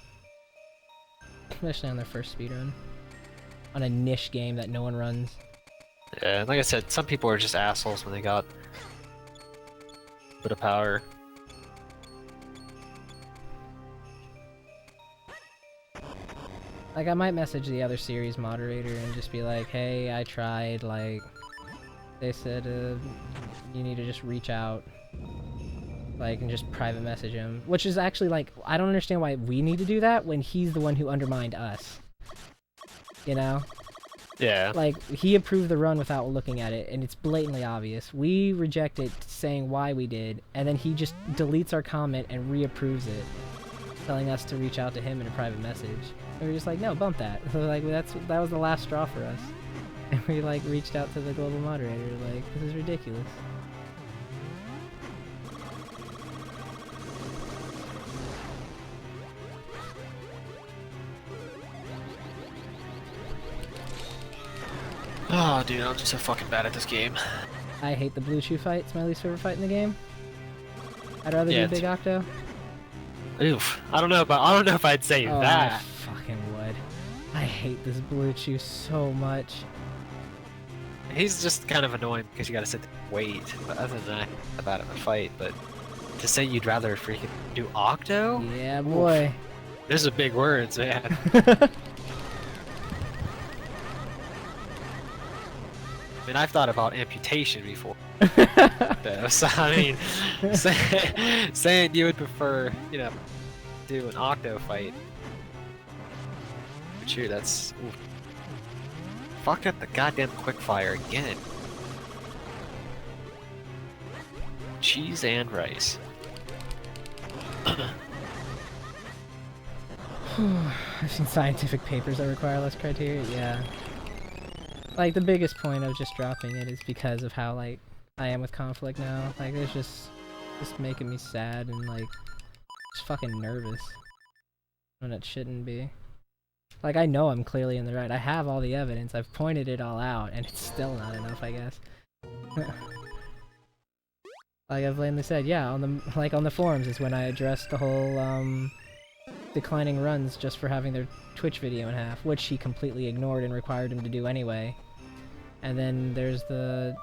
Especially on their first speedrun. On a niche game that no one runs. Yeah, like I said, some people are just assholes when they got a bit of power. Like, I might message the other series moderator and just be like, hey, I tried, like, they said, you need to just reach out, like, and just private message him. Which is actually, like, I don't understand why we need to do that when he's the one who undermined us. You know? Yeah. Like, he approved the run without looking at it, and it's blatantly obvious. We reject it saying why we did, and then he just deletes our comment and reapproves it, telling us to reach out to him in a private message. And we're just like, no, bump that. So like, that was the last straw for us. And we like reached out to the global moderator, like, this is ridiculous. Oh, dude, I'm just so fucking bad at this game. I hate the blue chew fight. It's my least favorite fight in the game. I'd rather do Big Octo. Oof. I don't know if I'd say that. I fucking would. I hate this blue chew so much. He's just kind of annoying because you gotta sit there and wait. But other than that, I'm bad at the fight. But to say you'd rather freaking do Octo? Yeah, boy. Oof. Those are big words, man. I mean, I've thought about amputation before. So, I mean, saying you would prefer, you know, do an Octo fight. But shoot, that's... Oof. Fuck up the goddamn quickfire again. Cheese and rice. I've seen scientific papers that require less criteria, yeah. Like, the biggest point of just dropping it is because of how, like, I am with conflict now. Like, it's just making me sad and, like, just fucking nervous. When it shouldn't be. Like, I know I'm clearly in the right. I have all the evidence. I've pointed it all out, and it's still not enough, I guess. Like I've lately said, yeah, on the forums is when I addressed the whole, declining runs just for having their Twitch video in half, which he completely ignored and required him to do anyway. And then there's the,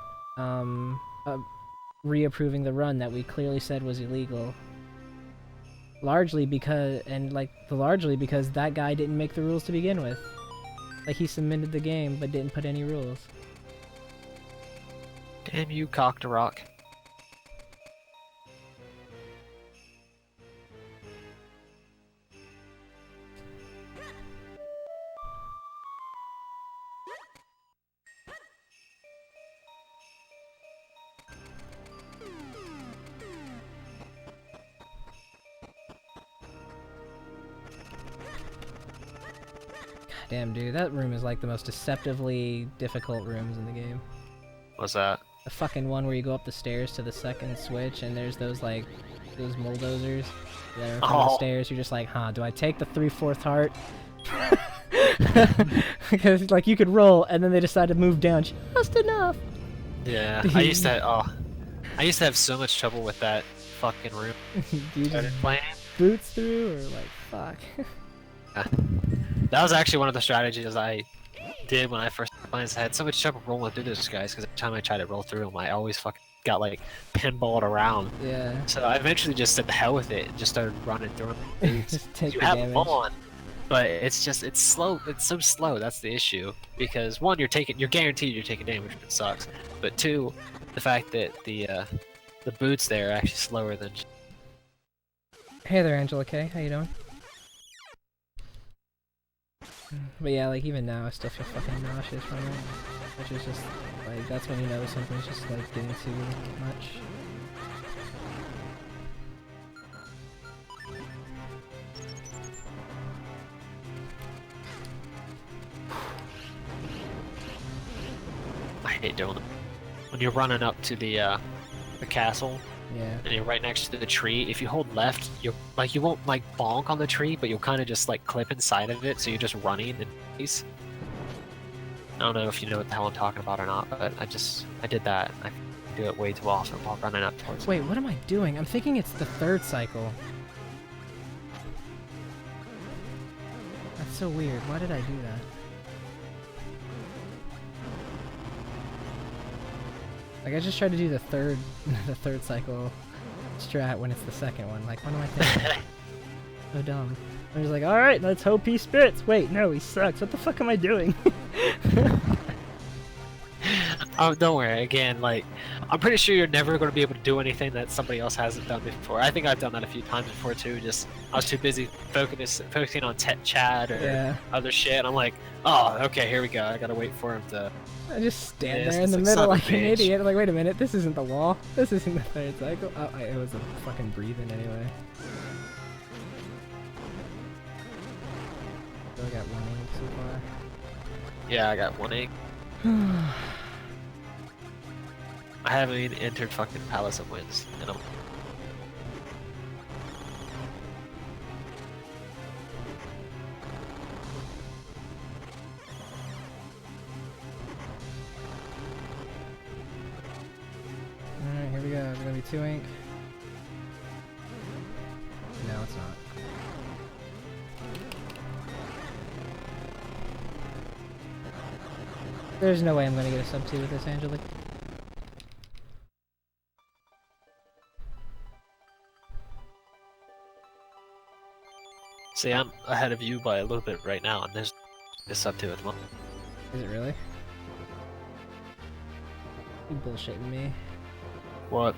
reapproving the run that we clearly said was illegal. Largely because that guy didn't make the rules to begin with. Like, he submitted the game, but didn't put any rules. Damn you, cock to rock. Damn, dude, that room is like the most deceptively difficult rooms in the game. What's that? The fucking one where you go up the stairs to the second switch and there's those, like, those bulldozers that are in front of the stairs. You're just like, huh, do I take the 3/4 heart? Because, like, you could roll and then they decide to move down just enough. Yeah, I used to have so much trouble with that fucking room. Do you just boots through, or like, fuck? That was actually one of the strategies I did when I first started playing. I had so much trouble rolling through those guys because every time I tried to roll through them, I always fucking got like pinballed around. Yeah. So I eventually just said the hell with it and just started running through them. Just take You the have damage. fun, but it's slow. It's so slow. That's the issue. Because one, you're guaranteed you're taking damage, which sucks. But two, the fact that the boots there are actually slower than. Hey there, Angela K. How you doing? But yeah, like even now, I still feel fucking nauseous from it. Which is just like that's when you know something's just like getting too much. I hate doing it. When you're running up to the castle. Yeah. And you're right next to the tree. If you hold left, you won't like bonk on the tree, but you'll kind of just like clip inside of it, so you're just running in place. I don't know if you know what the hell I'm talking about or not, but I did that. I do it way too often while running up towards. Wait, what am I doing? I'm thinking it's the third cycle. That's so weird. Why did I do that? Like I just tried to do the third cycle strat when it's the second one. Like what am I thinking? So dumb. I'm just like, all right, let's hope he spits. Wait, no, he sucks. What the fuck am I doing? Oh, don't worry. Again, like I'm pretty sure you're never going to be able to do anything that somebody else hasn't done before. I think I've done that a few times before too. Just I was too busy focusing on chat or other shit. I'm like, oh, okay, here we go. I gotta wait for him to. I just stand there in the middle like an idiot. I'm like, wait a minute, this isn't the wall. This isn't the third cycle. Oh, it was a fucking breathing anyway. So I got 1 egg so far. Yeah, I got 1 egg. I haven't even entered fucking Palace of Winds, and I'm. Alright, here we go. It's gonna be 2 ink. No, it's not. There's no way I'm gonna get a sub 2 with this, Angelique. See, I'm ahead of you by a little bit right now, and there's a sub 2 at the moment. Is it really? You bullshitting me. What?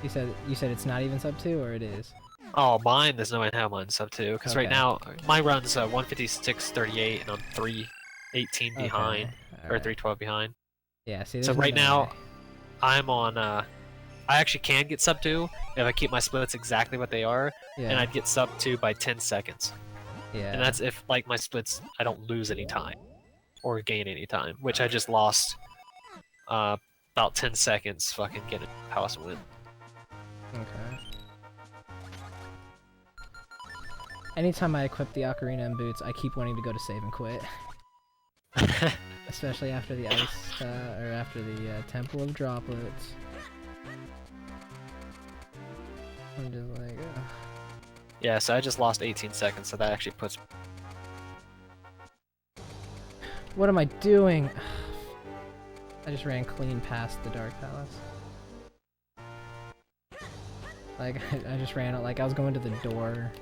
You said it's not even sub 2, or it is? Oh, mine, there's no way in hell mine's sub 2, because right Okay. now, my run's 156.38, and I'm 318 behind, or 312 behind. Yeah, see, So there's right no now, way. I'm on, I actually can get sub 2 if I keep my splits exactly what they are, Yeah. and I'd get sub 2 by 10 seconds. Yeah. And that's if, like, my splits, I don't lose any time, or gain any time, which I just lost, about 10 seconds fucking getting Palace of Wind. Okay. Anytime I equip the Ocarina and boots, I keep wanting to go to save and quit. Especially after the ice, or after the Temple of Droplets. I'm just like, Yeah, so I just lost 18 seconds, so that actually puts. what am I doing? I just ran clean past the Dark Palace. Like, I just ran, like, I was going to the door.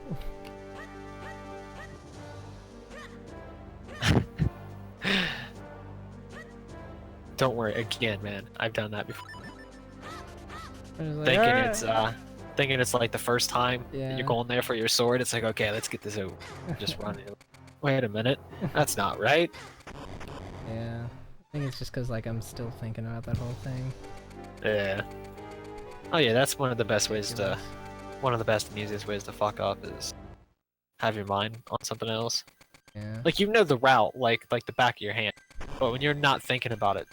Don't worry, again, man. I've done that before. I was like, Thinking "Alright." thinking it's like the first time Yeah. you're going there for your sword. It's like, okay, let's get this over. Just run it. Wait a minute, that's not right. Yeah. I think it's just because, like, I'm still thinking about that whole thing. Yeah. Oh yeah, that's one of the best ways to. One of the best and easiest ways to fuck up is have your mind on something else. Yeah. Like you know the route, like the back of your hand, but when you're not thinking about it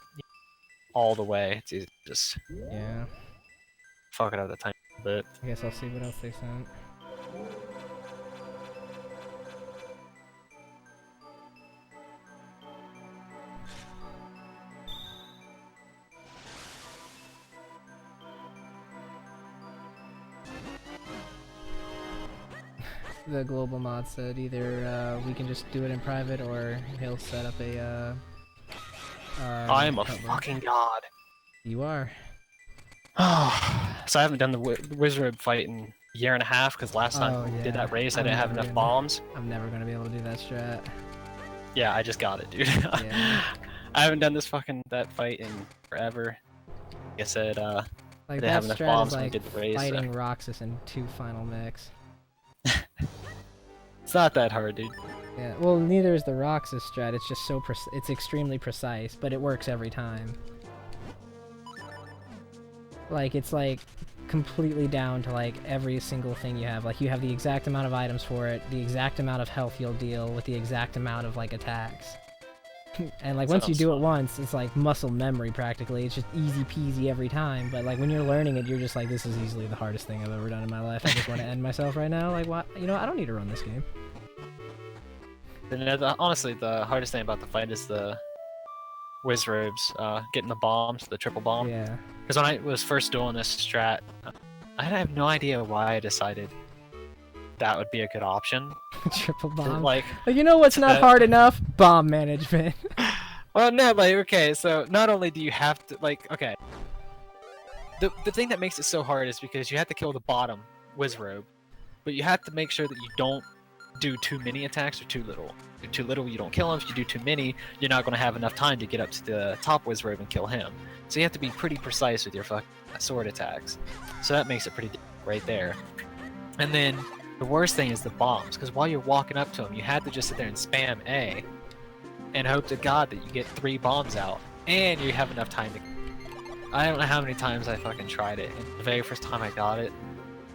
all the way, it's easy to just Yeah. fuck it up a tiny bit. I guess I'll see what else they sent. The global mod said either we can just do it in private or he'll set up a I am a public. fucking god. You are. Oh, so I haven't done the wizard fight in a year and a half because last time we did that race, I didn't have enough bombs. I'm never gonna be able to do that strat. Yeah, I just got it, dude. Yeah. I haven't done that fight in forever. Like I said, Like didn't that have enough strat bombs is when we like did the race. fighting Roxas in 2 final mix. It's not that hard, dude. Yeah, well, neither is the Roxas strat. It's just so it's extremely precise, but it works every time. Like, it's like completely down to like every single thing you have. Like, you have the exact amount of items for it, the exact amount of health you'll deal with the exact amount of like attacks. And like once you do it once, it's like muscle memory practically. It's just easy peasy every time. But like when you're learning it, you're just like, this is easily the hardest thing I've ever done in my life. I just want to end myself right now. Like, what? You know, I don't need to run this game. Honestly, the hardest thing about the fight is the whiz robes, getting the bombs, the triple bomb. Yeah. Because when I was first doing this strat, I have no idea why I decided that would be a good option. Triple bomb. Like, you know what's not hard enough? Bomb management. Well, no, like, okay, so not only do you have to, like, okay. The thing that makes it so hard is because you have to kill the bottom whiz robe, but you have to make sure that you don't do too many attacks or too little. If you're too little, you don't kill him. If you do too many, you're not going to have enough time to get up to the top whiz robe and kill him. So you have to be pretty precise with your fucking sword attacks. So that makes it pretty right there. And then the worst thing is the bombs, because while you're walking up to him, you have to just sit there and spam A and hope to God that you get 3 bombs out and you have enough time to... I don't know how many times I fucking tried it, and the very first time I got it,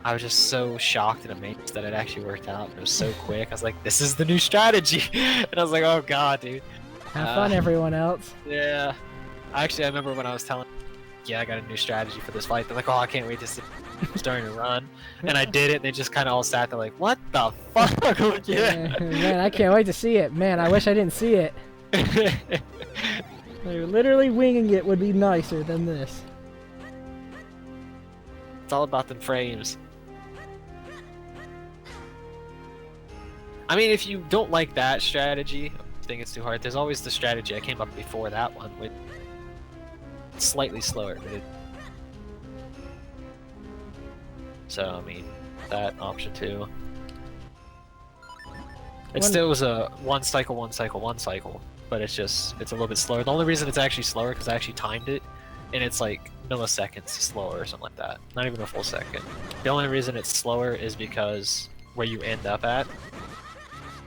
I was just so shocked and amazed that it actually worked out. It was so quick. I was like, this is the new strategy. And I was like, oh god, dude. Have fun, everyone else. Yeah. Actually, I remember when I was telling, yeah, I got a new strategy for this fight. They're like, oh, I can't wait to see starting to run. And I did it, and they just kind of all sat there like, what the fuck? Yeah. Man, I can't wait to see it. Man, I wish I didn't see it. Like, literally winging it would be nicer than this. It's all about them frames. I mean, if you don't like that strategy, I think it's too hard, there's always the strategy I came up before that one with slightly slower, but so, I mean, that option too. It still was a one cycle, but it's a little bit slower. The only reason it's actually slower because I actually timed it, and it's like milliseconds slower or something like that. Not even a full second. The only reason it's slower is because where you end up at,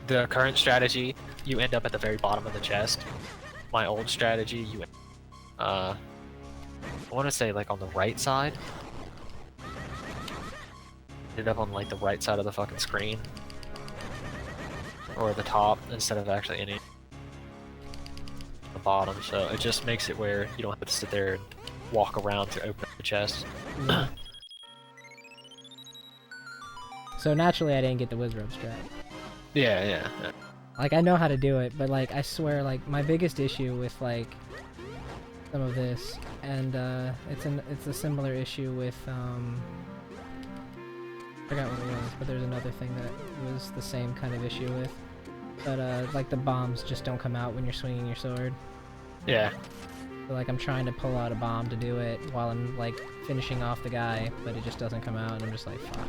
the current strategy, you end up at the very bottom of the chest. My old strategy, you I want to say like on the right side. Ended up on like the right side of the fucking screen. Or the top instead of actually any the bottom, so it just makes it where you don't have to sit there and walk around to open the chest. Yeah. So naturally I didn't get the Wizrobe strat. Yeah. Like, I know how to do it, but like I swear, like my biggest issue with like some of this, and it's a similar issue with I forgot what it was, but there's another thing that was the same kind of issue with. But like the bombs just don't come out when you're swinging your sword. Yeah. So, like, I'm trying to pull out a bomb to do it while I'm like finishing off the guy, but it just doesn't come out, and I'm just like, fuck.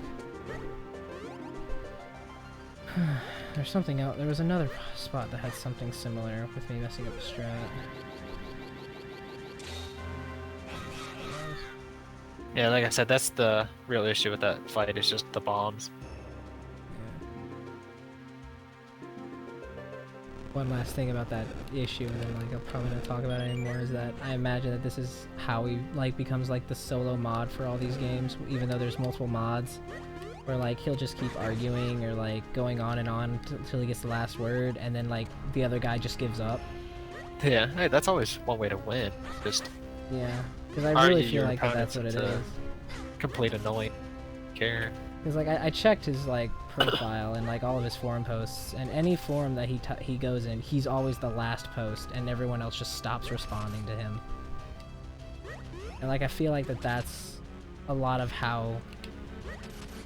There's something else. There was another spot that had something similar with me messing up the strat. Yeah, like I said, that's the real issue with that fight, is just the bombs. One last thing about that issue, and then like I'll probably not talk about it anymore, is that I imagine that this is how he like becomes like the solo mod for all these games, even though there's multiple mods, where like he'll just keep arguing or like going on and on until he gets the last word, and then like the other guy just gives up. Yeah, hey, that's always one way to win. Just yeah, because I really feel like that's what it is. Complete annoying. Care. Because like I checked his like profile and like all of his forum posts, and any forum that he goes in, he's always the last post, and everyone else just stops responding to him. And like I feel like that's a lot of how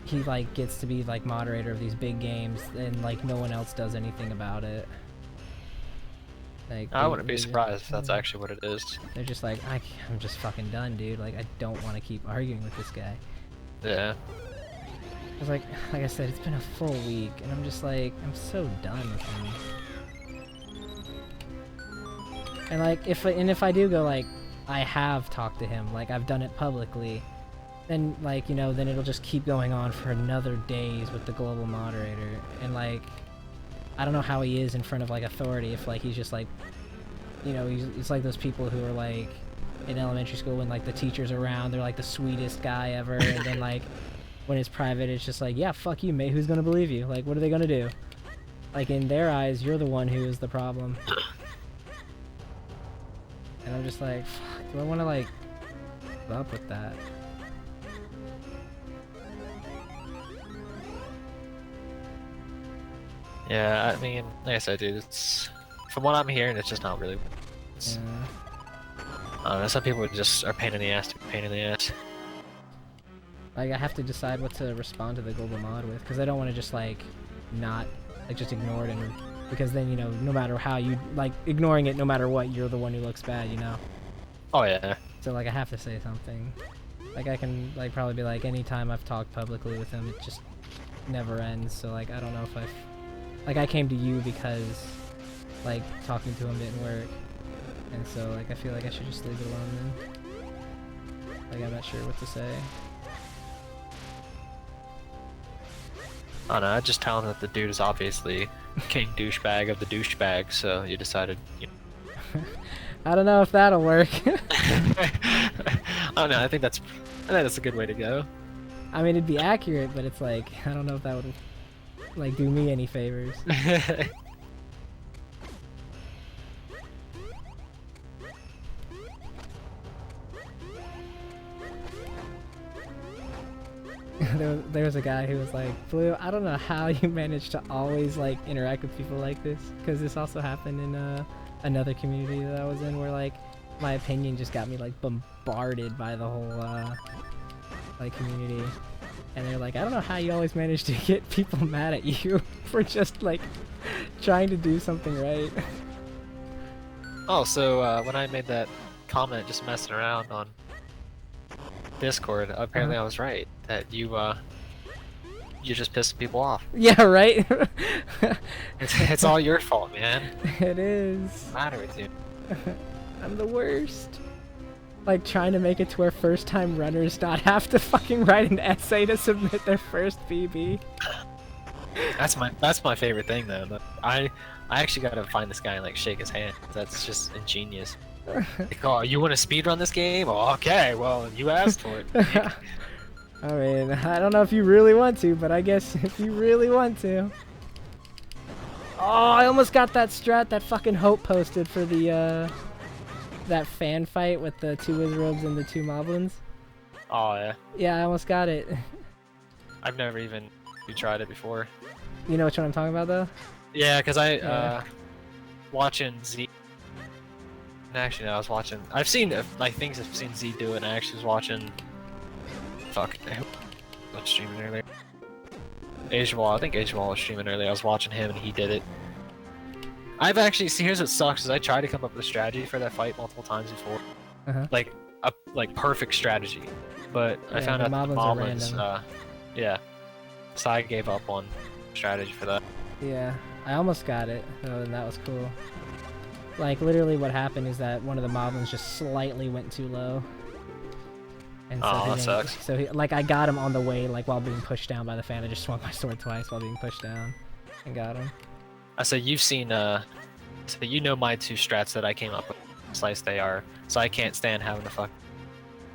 he like gets to be like moderator of these big games, and like no one else does anything about it. Like, I wouldn't be they surprised if that's actually what it is. they're just like, I'm just fucking done, dude. Like, I don't want to keep arguing with this guy. Yeah. Cause like I said, it's been a full week, and I'm just like, I'm so done with him. And like, if I do go, like, I have talked to him, like I've done it publicly, then like, you know, then it'll just keep going on for another days with the global moderator, and like, I don't know how he is in front of like authority, if like he's just like, you know, it's like those people who are like in elementary school when like the teacher's around, they're like the sweetest guy ever, and then like when it's private, it's just like, yeah, fuck you, mate, who's gonna believe you? Like, what are they gonna do? Like, in their eyes, you're the one who is the problem. And I'm just like, fuck, do I want to like put up with that? Yeah, I mean, like I said, dude, it's from what I'm hearing, it's just not really. Yeah. I don't know. Some people just are pain in the ass to pain in the ass. Like, I have to decide what to respond to the global mod with, because I don't want to just like not like just ignore it, and because then, you know, no matter how you like ignoring it, no matter what, you're the one who looks bad, you know. Oh yeah. So like I have to say something. Like I can like probably be like, anytime I've talked publicly with him, it just never ends. So like I don't know if like I came to you because like talking to him didn't work, and so like I feel like I should just leave it alone then. Like I'm not sure what to say. I don't know. I just tell him that the dude is obviously king douchebag of the douchebags, so you decided. You know. I don't know if that'll work. I don't know. I think that's a good way to go. I mean, it'd be accurate, but it's like I don't know if that would like do me any favors. there was a guy who was like, Blue, I don't know how you manage to always like interact with people like this, because this also happened in another community that I was in, where like my opinion just got me like bombarded by the whole like community, and they're like, I don't know how you always manage to get people mad at you for just like trying to do something right. Oh, so when I made that comment just messing around on Discord, apparently I was right, that you just pissing people off. Yeah, right? It's all your fault, man. It is. What's the matter with you? I'm the worst. Like trying to make it to where first time runners not have to fucking write an essay to submit their first PB. That's my favorite thing though. But I actually gotta find this guy and like shake his hand. That's just ingenious. Like, oh, you want to speedrun this game? Oh, okay, well, you asked for it. I mean, I don't know if you really want to, but I guess if you really want to. Oh, I almost got that strat that fucking Hope posted for the, that fan fight with the 2 Wizrobes and the 2 Moblins. Oh, yeah. Yeah, I almost got it. I've never even tried it before. You know which one I'm talking about, though? Yeah, because watching Z. Actually, no, I was watching. I've seen like things. I've seen Z do it. And I actually was watching. Fuck. I was streaming earlier. Asia Wall. I think Asia Wall was streaming earlier. I was watching him and he did it. I've actually see. Here's what sucks: is I tried to come up with a strategy for that fight multiple times before, like a perfect strategy, but I found out the Moblins. Yeah. So I gave up on strategy for that. Yeah, I almost got it, and that was cool. Like, literally what happened is that one of the Moblins just slightly went too low. And so that sucks. So, like, I got him on the way, like, while being pushed down by the fan. I just swung my sword twice while being pushed down and got him. So you've seen, so you know my 2 strats that I came up with, precise they are, so I can't stand having a fuck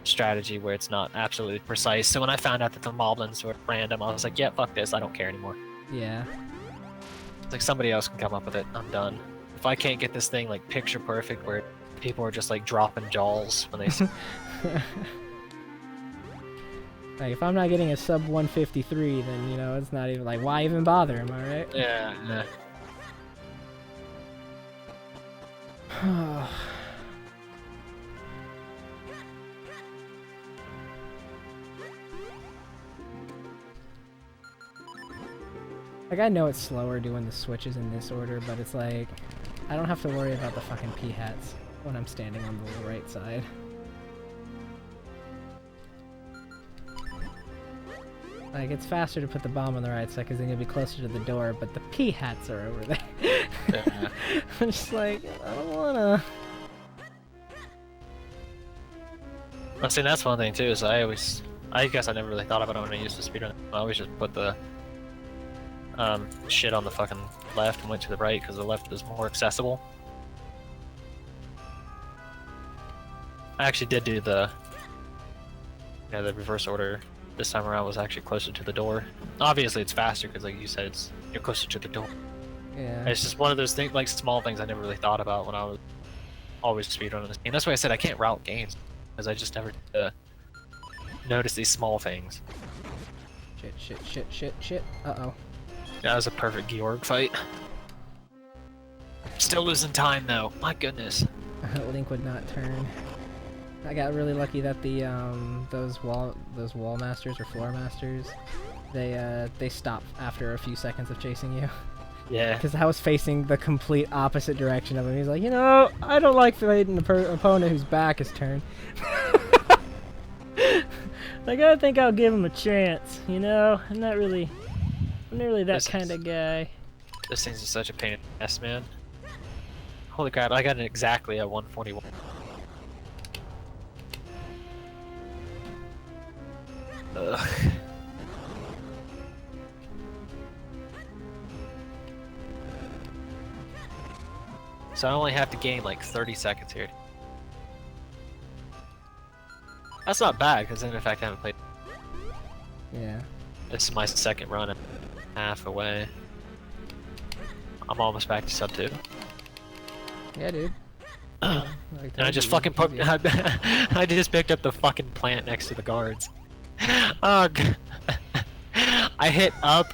strategy where it's not absolutely precise. So when I found out that the Moblins were random, I was like, yeah, fuck this, I don't care anymore. Yeah. It's like somebody else can come up with it, I'm done. If I can't get this thing like picture perfect where people are just like dropping jaws when they like if I'm not getting a sub 153, then you know it's not even like, why even bother, am I right? Yeah. Like I know it's slower doing the switches in this order, but it's like I don't have to worry about the fucking pea hats when I'm standing on the right side. Like, it's faster to put the bomb on the right side because then you'll be closer to the door, but the pea hats are over there. Yeah. I'm just like, I don't wanna. Well, see, that's one thing too, is I guess I never really thought about it when I used to speedrun. I always just put the shit on the fucking left and went to the right because the left is more accessible. I actually did do the reverse order this time around. Was actually closer to the door. Obviously, it's faster because, like you said, you're closer to the door. Yeah. It's just one of those things, like small things I never really thought about when I was always speedrunning this game. That's why I said I can't route games because I just never notice these small things. Shit. Uh-oh. That was a perfect Georg fight. Still losing time though. My goodness. Link would not turn. I got really lucky that the those wall masters or floor masters, they stop after a few seconds of chasing you. Yeah. Because I was facing the complete opposite direction of him. He's like, you know, I don't like fighting the opponent whose back is turned. Like, I think I'll give him a chance. You know, I'm not really that kind of guy. This thing's just such a pain in the ass, man. Holy crap! I got it exactly at 141. Ugh. So I only have to gain like 30 seconds here. That's not bad, because in fact I haven't played. Yeah. This is my second run and half away. I'm almost back to sub 2. Yeah, dude. And I just fucking put. I just picked up the fucking plant next to the guards. Oh, I hit up,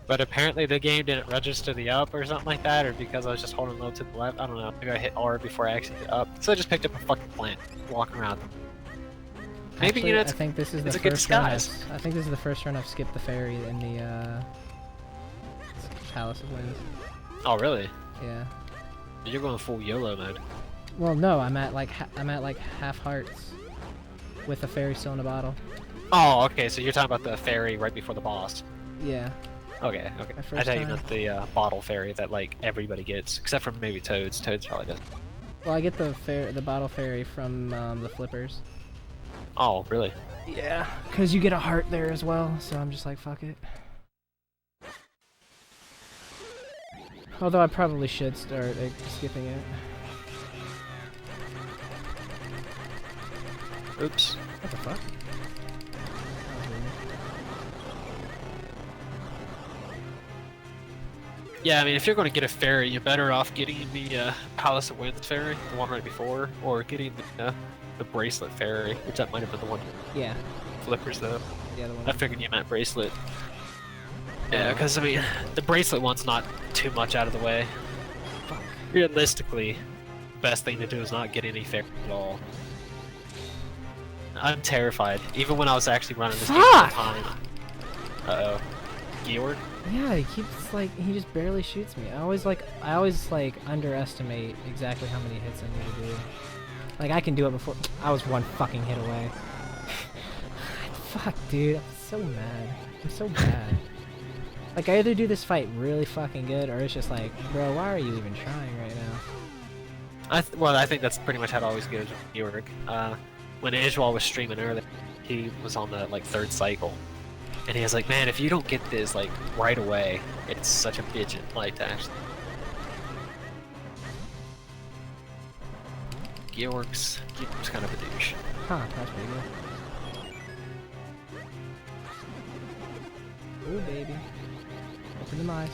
but apparently the game didn't register the up or something like that, or because I was just holding low to the left. I don't know. Maybe I hit R before I actually hit up. So I just picked up a fucking plant, walking around. Maybe Actually, you know, I think this is the first run. I think this is the first run I've skipped the ferry in the Palace of Winds. Oh really? Yeah. You're going full YOLO mode. Well, no, I'm at like half hearts, with the fairy still in a bottle. Oh, okay. So you're talking about the fairy right before the boss. Yeah. Okay. I thought you meant the bottle fairy that like everybody gets, except for maybe Toads. Toads probably doesn't. Well, I get the bottle fairy from the flippers. Oh, really? Yeah, because you get a heart there as well, so I'm just like, fuck it. Although I probably should start skipping it. Oops. What the fuck? Yeah, I mean, if you're going to get a fairy, you're better off getting the Palace of Winds fairy, the one right before, or getting the bracelet fairy, which that might have been the one. Yeah. Flippers, though. Yeah, the one. I figured you meant bracelet. Yeah, because, I mean, the bracelet one's not too much out of the way. Fuck. Realistically, the best thing to do is not get any fairy at all. I'm terrified, even when I was actually running this game all the time. Uh-oh. Georg? Yeah, he keeps like he just barely shoots me. I always underestimate exactly how many hits I need to do. Like I can do it before I was one fucking hit away. Fuck, dude, I'm so mad. I'm so bad. Like I either do this fight really fucking good, or it's just like, bro, why are you even trying right now? Well, I think that's pretty much how it always goes with Georg. When Ishwal was streaming earlier, he was on the like 3rd cycle. And he was like, man, if you don't get this, like, right away, it's such a bitch in light, actually. Georg's kind of a douche. Huh, that's pretty good. Ooh, baby. Open them eyes.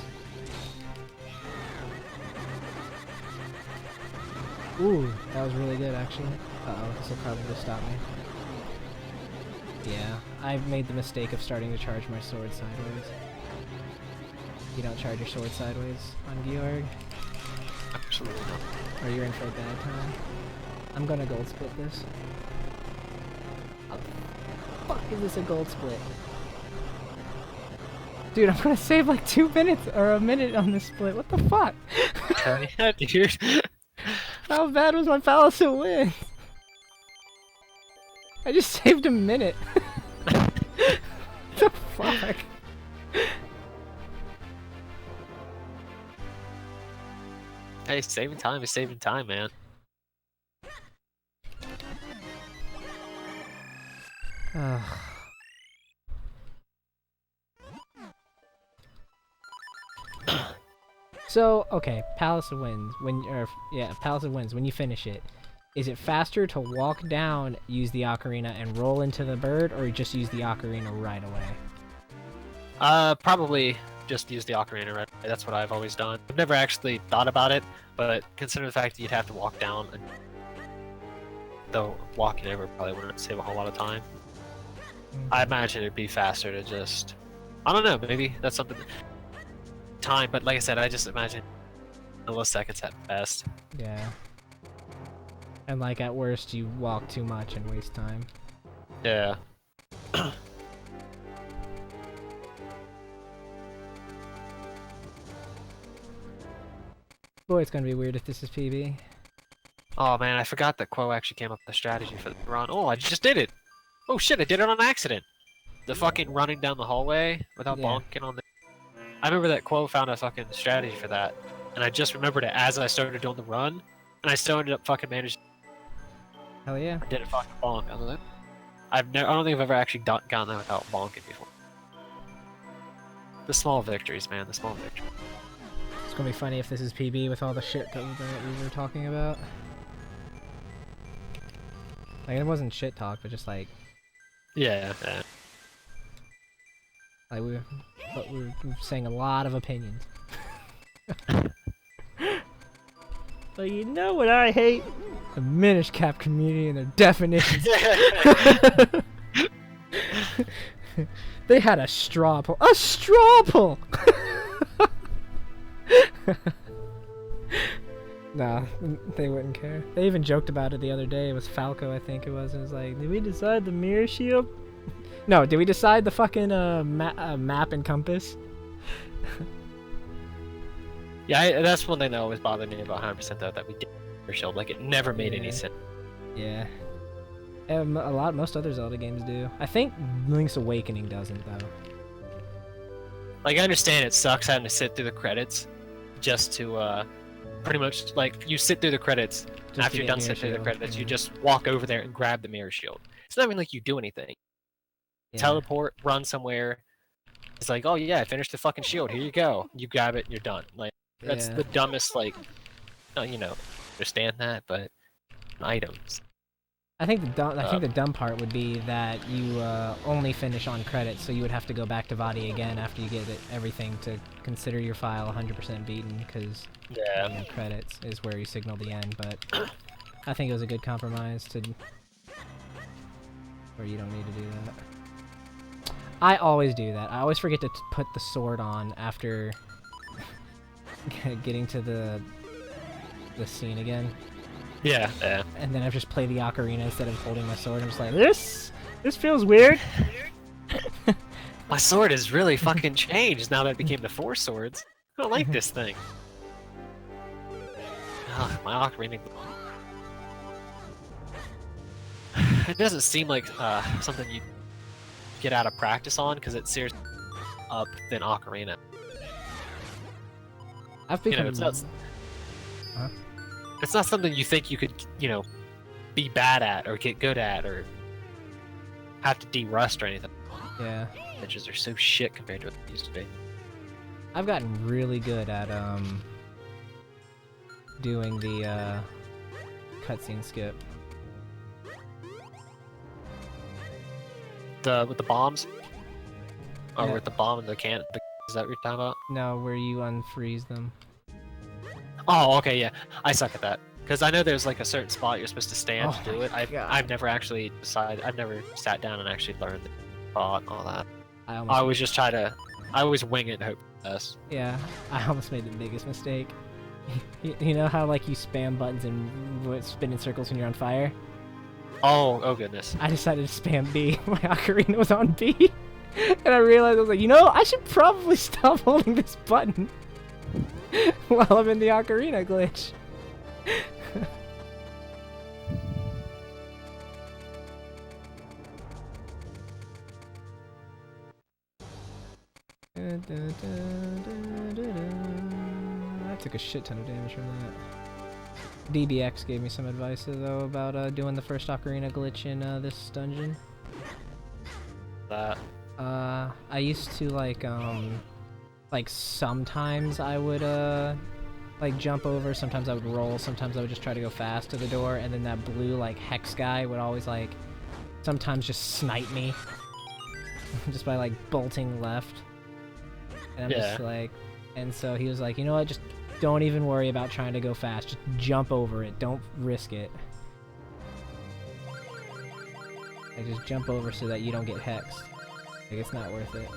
Ooh, that was really good, actually. Uh-oh, this will probably just stop me. Yeah, I've made the mistake of starting to charge my sword sideways. You don't charge your sword sideways on Georg? Absolutely not. Or you're in for a bad time. I'm gonna gold split this. How the fuck is this a gold split? Dude, I'm gonna save like 2 minutes or a minute on this split. What the fuck? Yeah, dude. How bad was my Palace of Winds? I just saved a minute. What the fuck? Hey, saving time is saving time, man. Ugh. So, okay, Palace of Winds. Palace of Winds. When you finish it, is it faster to walk down, use the ocarina, and roll into the bird, or just use the ocarina right away? Probably just use the ocarina right away. That's what I've always done. I've never actually thought about it, but consider the fact that you'd have to walk down, and though walking over probably wouldn't save a whole lot of time. I imagine it'd be faster to just, I don't know, maybe that's something, time, but like I said, I just imagine milliseconds at best. Yeah. And like at worst, you walk too much and waste time. Yeah. Boy, it's gonna be weird if this is PB. Oh man, I forgot that Quo actually came up with the strategy for the run. Oh, I just did it! Oh shit, I did it on accident! The fucking running down the hallway without bonking on the... I remember that Quo found a fucking strategy for that, and I just remembered it as I started doing the run, and I still ended up fucking managing... Hell yeah. I did it fucking bonk. I was like, I don't think I've ever actually gotten that without bonking before. The small victories, man, the small victories. It's gonna be funny if this is PB with all the shit that we were talking about. Like, it wasn't shit talk, but just like... Yeah, yeah. Like, we were saying a lot of opinions. Like, you know what I hate? The Minish Cap community and their definitions. They had a straw pull. A straw pull! Nah, they wouldn't care. They even joked about it the other day. It was Falco, I think it was. It was like, did we decide the mirror shield? No, did we decide the fucking map and compass? Yeah, that's one thing that always bothered me about 100% though, that we did mirror shield. Like, it never made any sense. Yeah. Most other Zelda games do. I think Link's Awakening doesn't, though. Like, I understand it sucks having to sit through the credits just to, pretty much, like, you sit through the credits, and after you're done sitting through the credits, you just walk over there and grab the mirror shield. It's not even like you do anything. Yeah. Teleport, run somewhere. It's like, oh yeah, I finished the fucking shield, here you go. You grab it and you're done. Like, that's the dumbest, like, you know, understand that, but items. I think the dumb part would be that you only finish on credits, so you would have to go back to Vadi again after you get everything to consider your file 100% beaten, because credits is where you signal the end. But I think it was a good compromise to where you don't need to do that. I always do that. I always forget to put the sword on after getting to the scene again. Yeah, yeah. And then I just play the ocarina instead of holding my sword. I'm just like, this feels weird. My sword has really fucking changed now that it became the 4 swords. I don't like this thing. Ugh, my ocarina. It doesn't seem like something you get out of practice on, because it's seriously up than ocarina. I've become... You know, it's not something you think you could, you know, be bad at or get good at or have to de-rust or anything. Yeah. Bitches are so shit compared to what they used to be. I've gotten really good at doing the cutscene skip. With the bombs? Or with the bomb and the can? Is that what you're talking about? No, where you unfreeze them. Oh, okay, yeah. I suck at that. Because I know there's like a certain spot you're supposed to stand to do it. I've never actually decided, I've never sat down and actually learned the spot and all that. I always just try to, I always wing it and hope for the best. Yeah, I almost made the biggest mistake. You know how like you spam buttons and spin in circles when you're on fire? Oh goodness. I decided to spam B. My ocarina was on B. And I realized I was like, you know, I should probably stop holding this button while I'm in the ocarina glitch. I took a shit ton of damage from that. DBX gave me some advice though about doing the first ocarina glitch in this dungeon. That. I used to like sometimes I would like jump over, sometimes I would roll, sometimes I would just try to go fast to the door, and then that blue like hex guy would always like sometimes just snipe me just by like bolting left. And I'm just like, and so he was like, you know what, just don't even worry about trying to go fast, just jump over it, don't risk it. Like just jump over so that you don't get hexed. Like it's not worth it.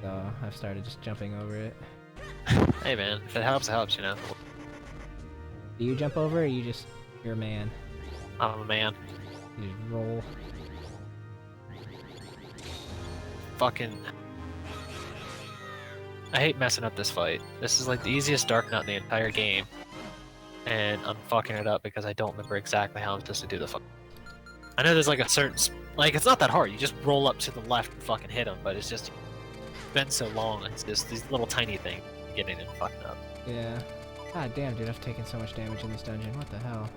So I've started just jumping over it. Hey man, if it helps, it helps, you know. Do you jump over, or you're a man? I'm a man. You just roll. Fucking... I hate messing up this fight. This is like the easiest Dark Nut in the entire game. And I'm fucking it up because I don't remember exactly how I'm supposed to do the fuck. I know there's like a certain... Like, it's not that hard. You just roll up to the left and fucking hit him, but it's just... been so long, it's just these little tiny things getting and fucking up. Yeah. God damn, dude, I've taken so much damage in this dungeon. What the hell?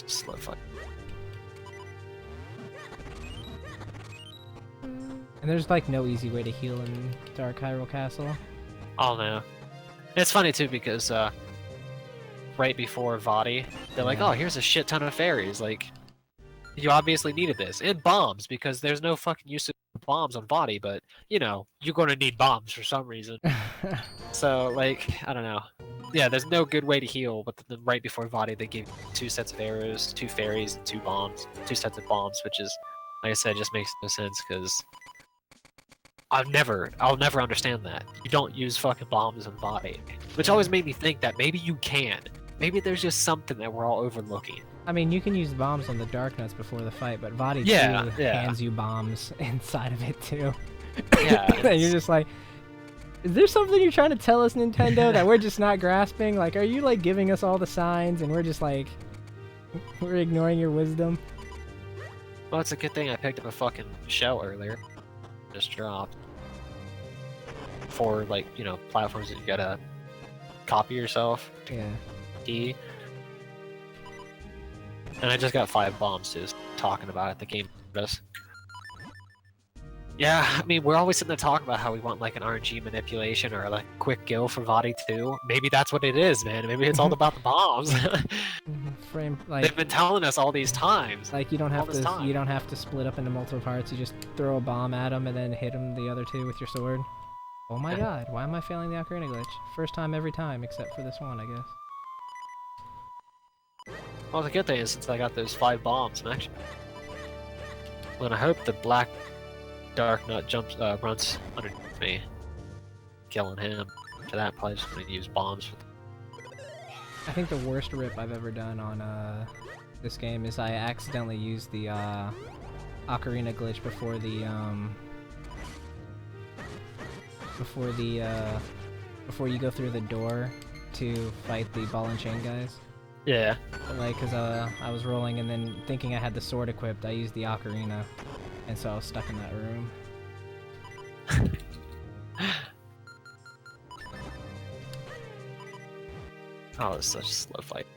Slow fight. And there's like no easy way to heal in Dark Hyrule Castle. Oh no. It's funny too because right before Vadi, they're like, oh, here's a shit ton of fairies. Like, you obviously needed this. And bombs, because there's no fucking use of bombs on Vadi, but, you know, you're going to need bombs for some reason. So, like, I don't know. Yeah, there's no good way to heal, but then right before Vadi, they give you 2 sets of arrows, 2 fairies, and 2 bombs. 2 sets of bombs, which is, like I said, just makes no sense, because I'll never understand that. You don't use fucking bombs on Vadi. Which always made me think that maybe you can. Maybe there's just something that we're all overlooking. I mean, you can use bombs on the Dark Nuts before the fight, but Vadi 2 hands you bombs inside of it too. Yeah. And you're just like, is there something you're trying to tell us, Nintendo, that we're just not grasping? Like, are you like giving us all the signs and we're just like, we're ignoring your wisdom? Well, it's a good thing I picked up a fucking shell earlier. Just dropped. For, like, you know, platforms that you gotta copy yourself. Yeah. E. And I just got 5 bombs just talking about it. The game does. Yeah, I mean, we're always sitting there talking about how we want, like, an RNG manipulation or, like, quick kill for Vadi 2. Maybe that's what it is, man. Maybe it's all about the bombs. They've been telling us all these times. Like, you don't have to split up into multiple parts. You just throw a bomb at them and then hit them the other 2 with your sword. Oh my god, why am I failing the Ocarina glitch? First time every time, except for this one, I guess. Well, the good thing is, since I got those 5 bombs, I'm actually... Well, I hope the black Dark Nut runs underneath me, killing him. To that, probably just gonna use bombs. I think the worst rip I've ever done on this game is I accidentally used the Ocarina glitch before you go through the door to fight the ball and chain guys. Yeah. Like, cause I was rolling and then thinking I had the sword equipped, I used the ocarina, and so I was stuck in that room. Oh, it's such a slow fight.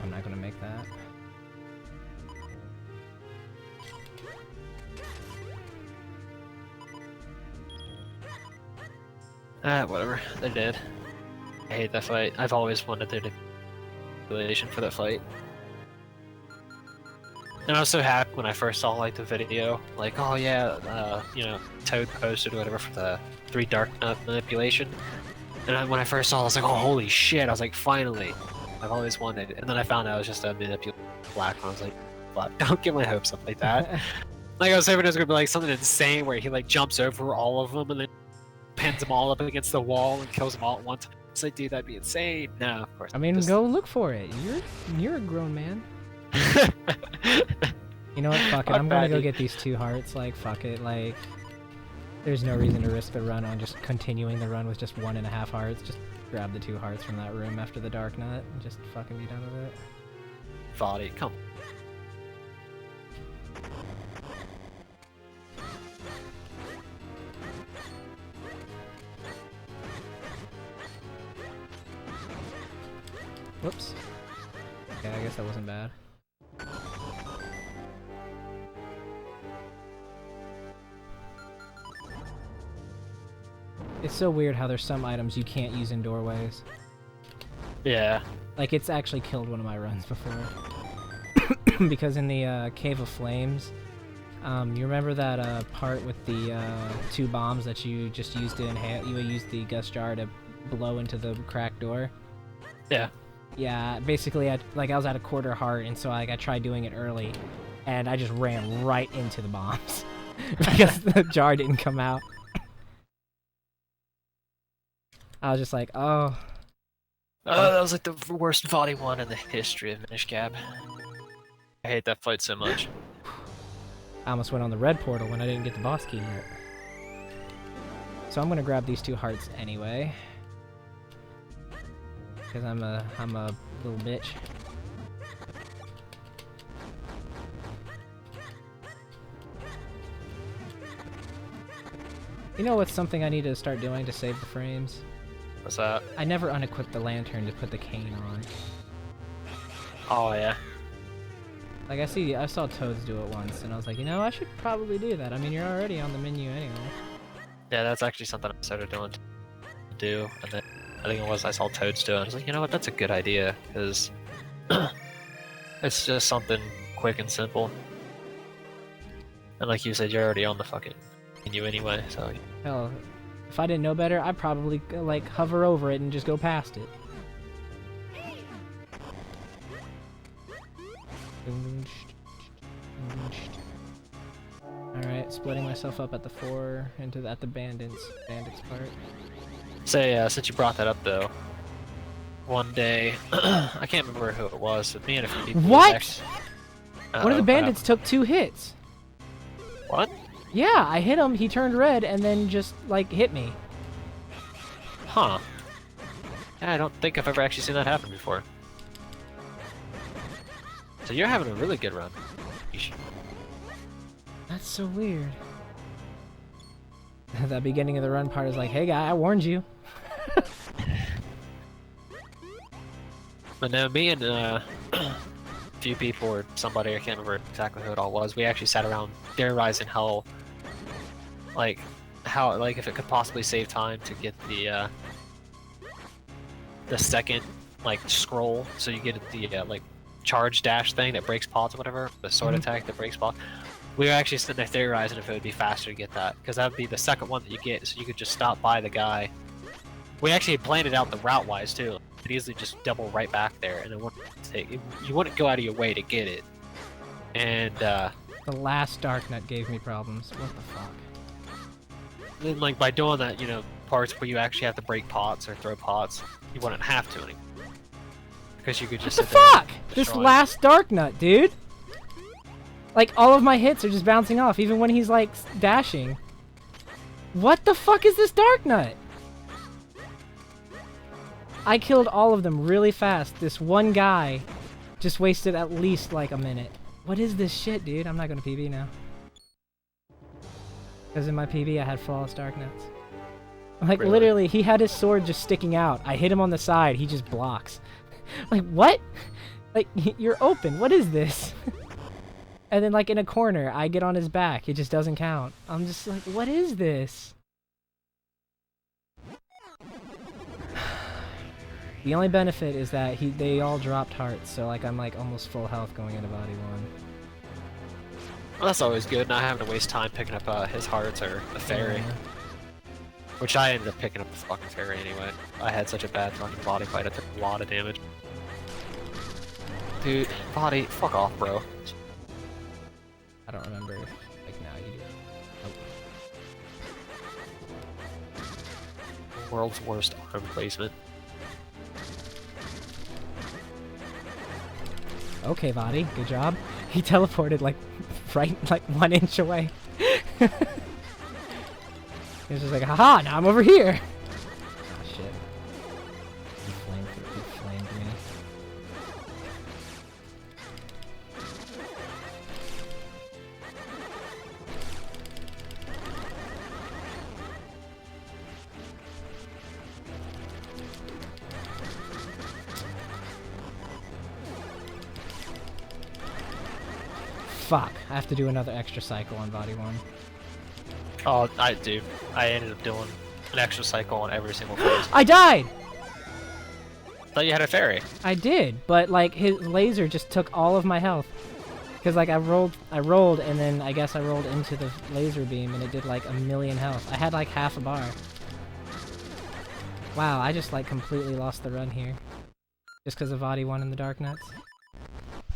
I'm not gonna make that. Whatever. They're dead. I hate that fight. I've always wanted there to be a relation for that fight. And I was so happy when I first saw like the video, like, oh yeah, you know, Toad posted or whatever for the 3 dark manipulation. And when I first saw it, I was like, oh holy shit! I was like, finally, I've always wanted it. And then I found out it was just a manipulation black one. I was like, fuck, don't get my hopes up like that. Like I was hoping it was gonna be like something insane where he like jumps over all of them and then pins them all up against the wall and kills them all at once. It's like, dude, that'd be insane. No, of course. I mean, just... go look for it. You're a grown man. You know what? Fuck it. I'm gonna go get these 2 hearts. Like, fuck it. Like, there's no reason to risk the run on just continuing the run with just 1.5 hearts. Just grab the 2 hearts from that room after the Dark Nut and just fucking be done with it. Body, come. Whoops. Okay, I guess that wasn't bad. It's so weird how there's some items you can't use in doorways. Yeah. Like, it's actually killed one of my runs before. Because in the Cave of Flames, you remember that part with the 2 bombs that you just used to inhale? You used the gust jar to blow into the cracked door? Yeah. Yeah, basically, I was at a 1/4 heart, and so I tried doing it early, and I just ran right into the bombs. Because the jar didn't come out. I was just like, oh. That was like the worst body one in the history of Minish Cap. I hate that fight so much. I almost went on the red portal when I didn't get the boss key yet. So I'm gonna grab these 2 hearts anyway. Because I'm a little bitch. You know what's something I need to start doing to save the frames? What's that? I never unequipped the lantern to put the cane on. Oh yeah. Like I saw Toads do it once, and I was like, you know, I should probably do that. I mean, you're already on the menu anyway. Yeah, that's actually something I started doing to do, and then I think it was I saw Toads do it. I was like, you know what, that's a good idea, because it's just something quick and simple. And like you said, you're already on the fucking menu anyway, so... Hell, if I didn't know better, I'd probably, like, hover over it and just go past it. Alright, splitting myself up at the 4 at the bandits part. Say, since you brought that up though, one day, I can't remember who it was, but me and a few people... What?! One of the bandits took 2 hits. What? Yeah, I hit him, he turned red, and then just, like, hit me. Huh. Yeah, I don't think I've ever actually seen that happen before. So you're having a really good run. That's so weird. That beginning of the run part is like, hey guy, I warned you. But no, me and a few people or somebody, I can't remember exactly who it all was, we actually sat around theorizing how if it could possibly save time to get the second, like, scroll, so you get the, like, charge dash thing that breaks pods or whatever, the sword attack that breaks pods. We were actually sitting there theorizing if it would be faster to get that, because that would be the second one that you get, so you could just stop by the guy. We actually had planned it out the route-wise, too. You could easily just double right back there, and it wouldn't you wouldn't go out of your way to get it. And, The last Dark Nut gave me problems. What the fuck? Then, like, by doing that, you know, parts where you actually have to break pots or throw pots, you wouldn't have to anymore. Because you could just What the fuck? This last Dark Nut, dude! Like, all of my hits are just bouncing off, even when he's, like, dashing. What the fuck is this Dark Nut? I killed all of them really fast. This one guy just wasted at least, like, a minute. What is this shit, dude? I'm not gonna PB now. Because in my PB, I had flawless Dark Nuts. Like, Really? literally, he had his sword just sticking out. I hit him on the side, he just blocks. Like, what? Like, you're open, what is this? And then, like, in a corner, I get on his back, it just doesn't count. I'm just like, what is this? The only benefit is that they all dropped hearts, so, like, I'm, like, almost full health going into body 1. Well, that's always good, not having to waste time picking up his hearts or the fairy. Yeah. Which I ended up picking up the fucking fairy anyway. I had such a bad fucking body fight, I took a lot of damage. Dude, body, fuck off, bro. I don't remember. Like, now you do. Nope. World's worst arm placement. Okay, Vadi, good job. He teleported like right like 1 inch away. He was just like, haha, now I'm over here. Oh shit. He flamed me. Fuck, I have to do another extra cycle on Body 1. Oh, I ended up doing an extra cycle on every single phase. I died! Thought you had a fairy. I did, but like his laser just took all of my health. Cause like I rolled and then I guess I rolled into the laser beam and it did like 1,000,000 health. I had like half a bar. Wow, I just like completely lost the run here. Just cause of Vadi 1 in the Dark Nets.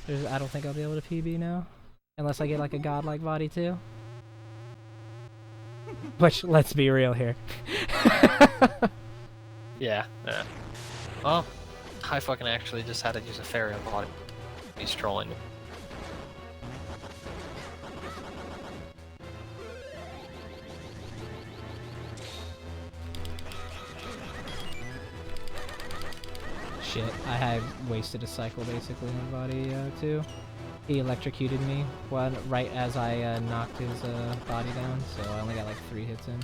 I don't think I'll be able to PB now. Unless I get like a godlike Vadi 2. Which, let's be real here. Yeah. Well, I fucking actually just had to use a fairy on body. He's trolling me. Shit, I had wasted a cycle basically on Body 2. He electrocuted me right as I knocked his body down, so I only got like 3 hits in.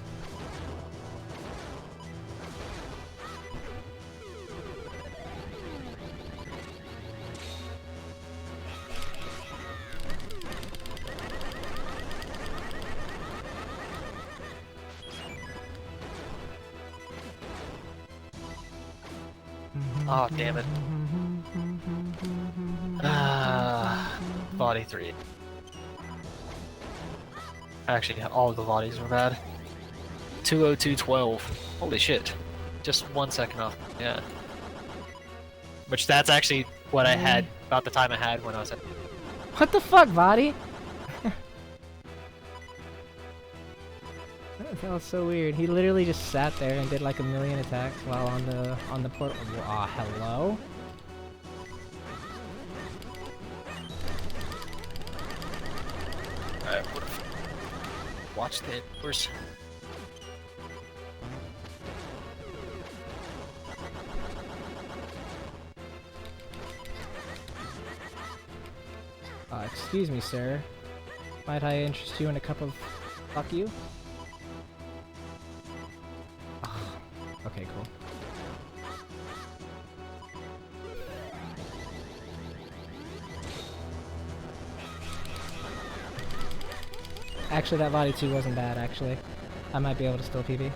Oh, damn it. Body 3. Actually, all of the bodies were bad. 20212. Holy shit. Just 1 second off. Yeah. Which that's actually what I had, about the time I had when I was at... What the fuck, Body? That was so weird. He literally just sat there and did like 1,000,000 attacks while on the portal. Ah, hello? Alright, watch the indoors. Excuse me, sir. Might I interest you in a cup of fuck you? Okay, cool. Actually, that Body 2 wasn't bad, actually. I might be able to still PB.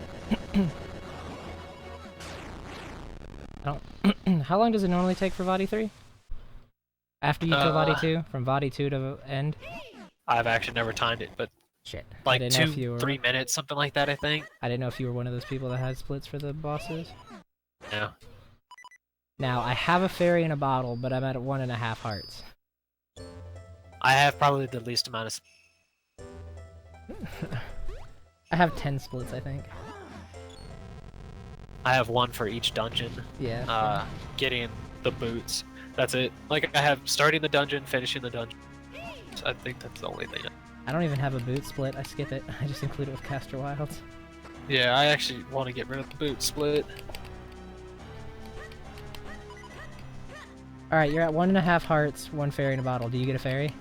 I don't... How long does it normally take for Body 3? After you kill Body 2? From Body 2 to end? I've actually never timed it, but shit. Like 2-3 minutes, something like that, I think. I didn't know if you were one of those people that had splits for the bosses. Yeah. Now, I have a fairy in a bottle, but I'm at 1.5 hearts. I have probably the least amount of... I have 10 splits, I think. I have 1 for each dungeon. Yeah. Getting the boots. That's it. Like, I have starting the dungeon, finishing the dungeon. So I think that's the only thing. I don't even have a boot split. I skip it. I just include it with Caster Wilds. Yeah, I actually want to get rid of the boot split. Alright, you're at 1.5 hearts, 1 fairy in a bottle. Do you get a fairy?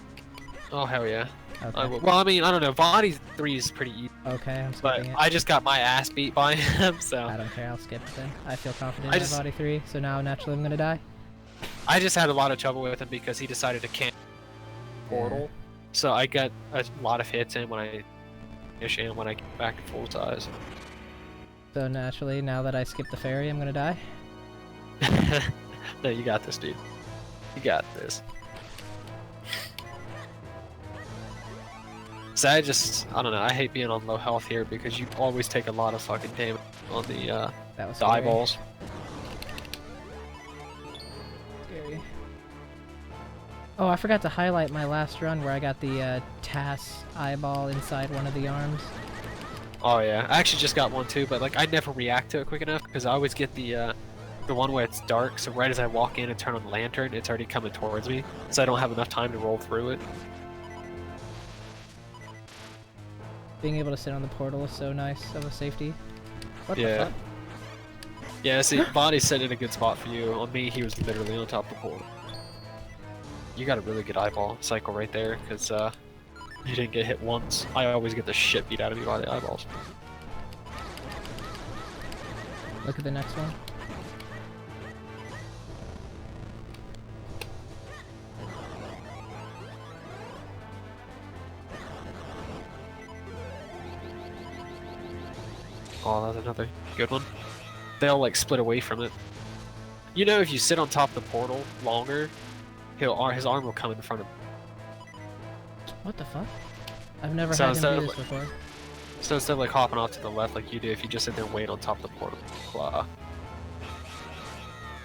Oh, hell yeah. Okay. Well, I mean, I don't know. Body 3 is pretty easy. Okay, I'm But skipping it. I just got my ass beat by him, so... I don't care, I'll skip it then. I feel confident in Body 3, so now naturally I'm gonna die. I just had a lot of trouble with him because he decided to camp portal. So I got a lot of hits in when I finish and when I get back to full size. So naturally, now that I skip the fairy, I'm gonna die? No, you got this, dude. You got this. So I don't know, I hate being on low health here because you always take a lot of fucking damage on That was the scary. eyeballs. Scary. Oh, I forgot to highlight my last run where I got the TAS eyeball inside one of the arms. Oh yeah, I actually just got one too, but like I never react to it quick enough because I always get the one where it's dark, so right as I walk in and turn on the lantern, it's already coming towards me, so I don't have enough time to roll through it. Being able to sit on the portal is so nice of a safety. What the Yeah. fuck? Yeah, see, Body's set in a good spot for you. On me, he was literally on top of the portal. You got a really good eyeball cycle right there, because you didn't get hit once. I always get the shit beat out of me by the eyeballs. Look at the next one. Oh, that's another good one. They'll like split away from it. You know, if you sit on top of the portal longer, his arm will come in front of him. What the fuck? I've never So had him instead do of this before. So instead of like hopping off to the left like you do, if you just sit there and wait on top of the portal,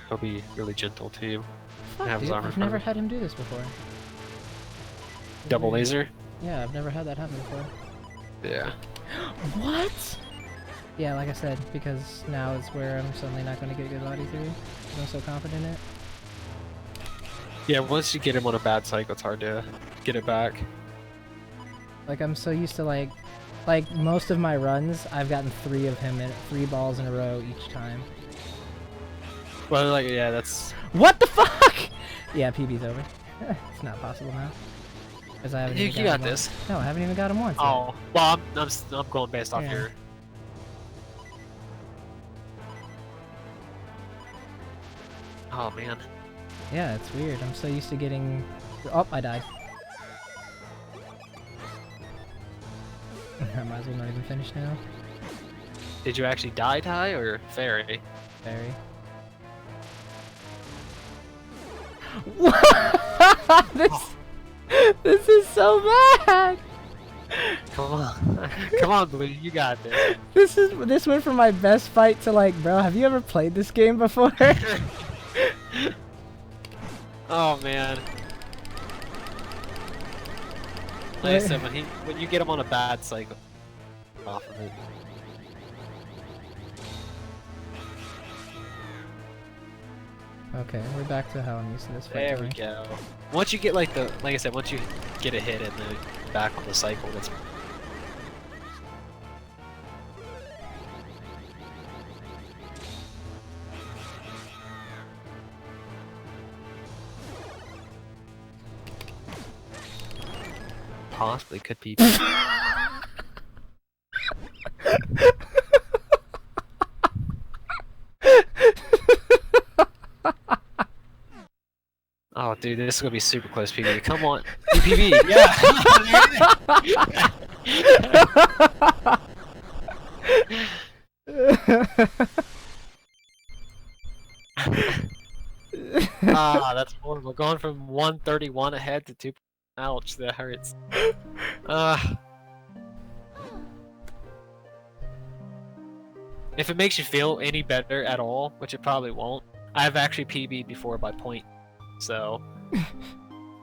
he'll be really gentle to you. Fuck, Have his dude, arm in I've front of never him. had him do this before. Double Weird. laser? Yeah, I've never had that happen before. Yeah. What? Yeah, like I said, because now is where I'm suddenly not going to get good body through. I'm so confident in it. Yeah, once you get him on a bad cycle, it's hard to get it back. Like, I'm so used to, like most of my runs, I've gotten 3 of him in 3 balls in a row each time. Well, like, yeah, that's... What the fuck? Yeah, PB's over. It's not possible now. Because I haven't You even got him this. once. No, I haven't even got him once yet. Oh, well, I'm going based off Yeah. your... Oh, man. Yeah, it's weird. I'm so used to getting... Oh, I died. I might as well not even finish now. Did you actually die, Ty, or fairy? Very. This is so bad! Come on. Come on, Blue, you got this. This went from my best fight to like, bro, have you ever played this game before? Oh, man. Like I said, when you get him on a bad cycle, off of it. Okay, we're back to how I'm used to this fight. There we go. Once you get like I said, once you get a hit and then back on the cycle, that's possibly could be. Oh, dude, this is gonna be super close, PB. Come on, PB, yeah. Ah, that's horrible. Going from 131 ahead to 2. Ouch, that hurts. If it makes you feel any better at all, which it probably won't, I've actually PB'd before by point, so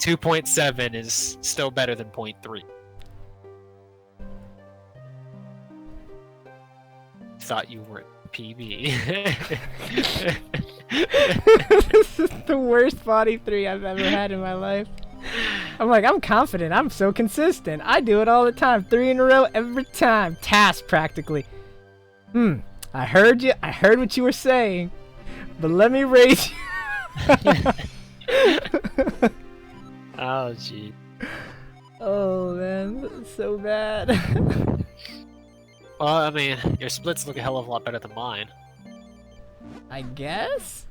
2.7 is still better than 0.3. Thought you weren't PB. This is the worst body 3 I've ever had in my life. I'm like, I'm confident. I'm so consistent. I do it all the time. 3 in a row every time. Task practically. I heard you. I heard what you were saying. But let me raise you. Oh, gee. Oh, man. That's so bad. Well, I mean, your splits look a hell of a lot better than mine. I guess?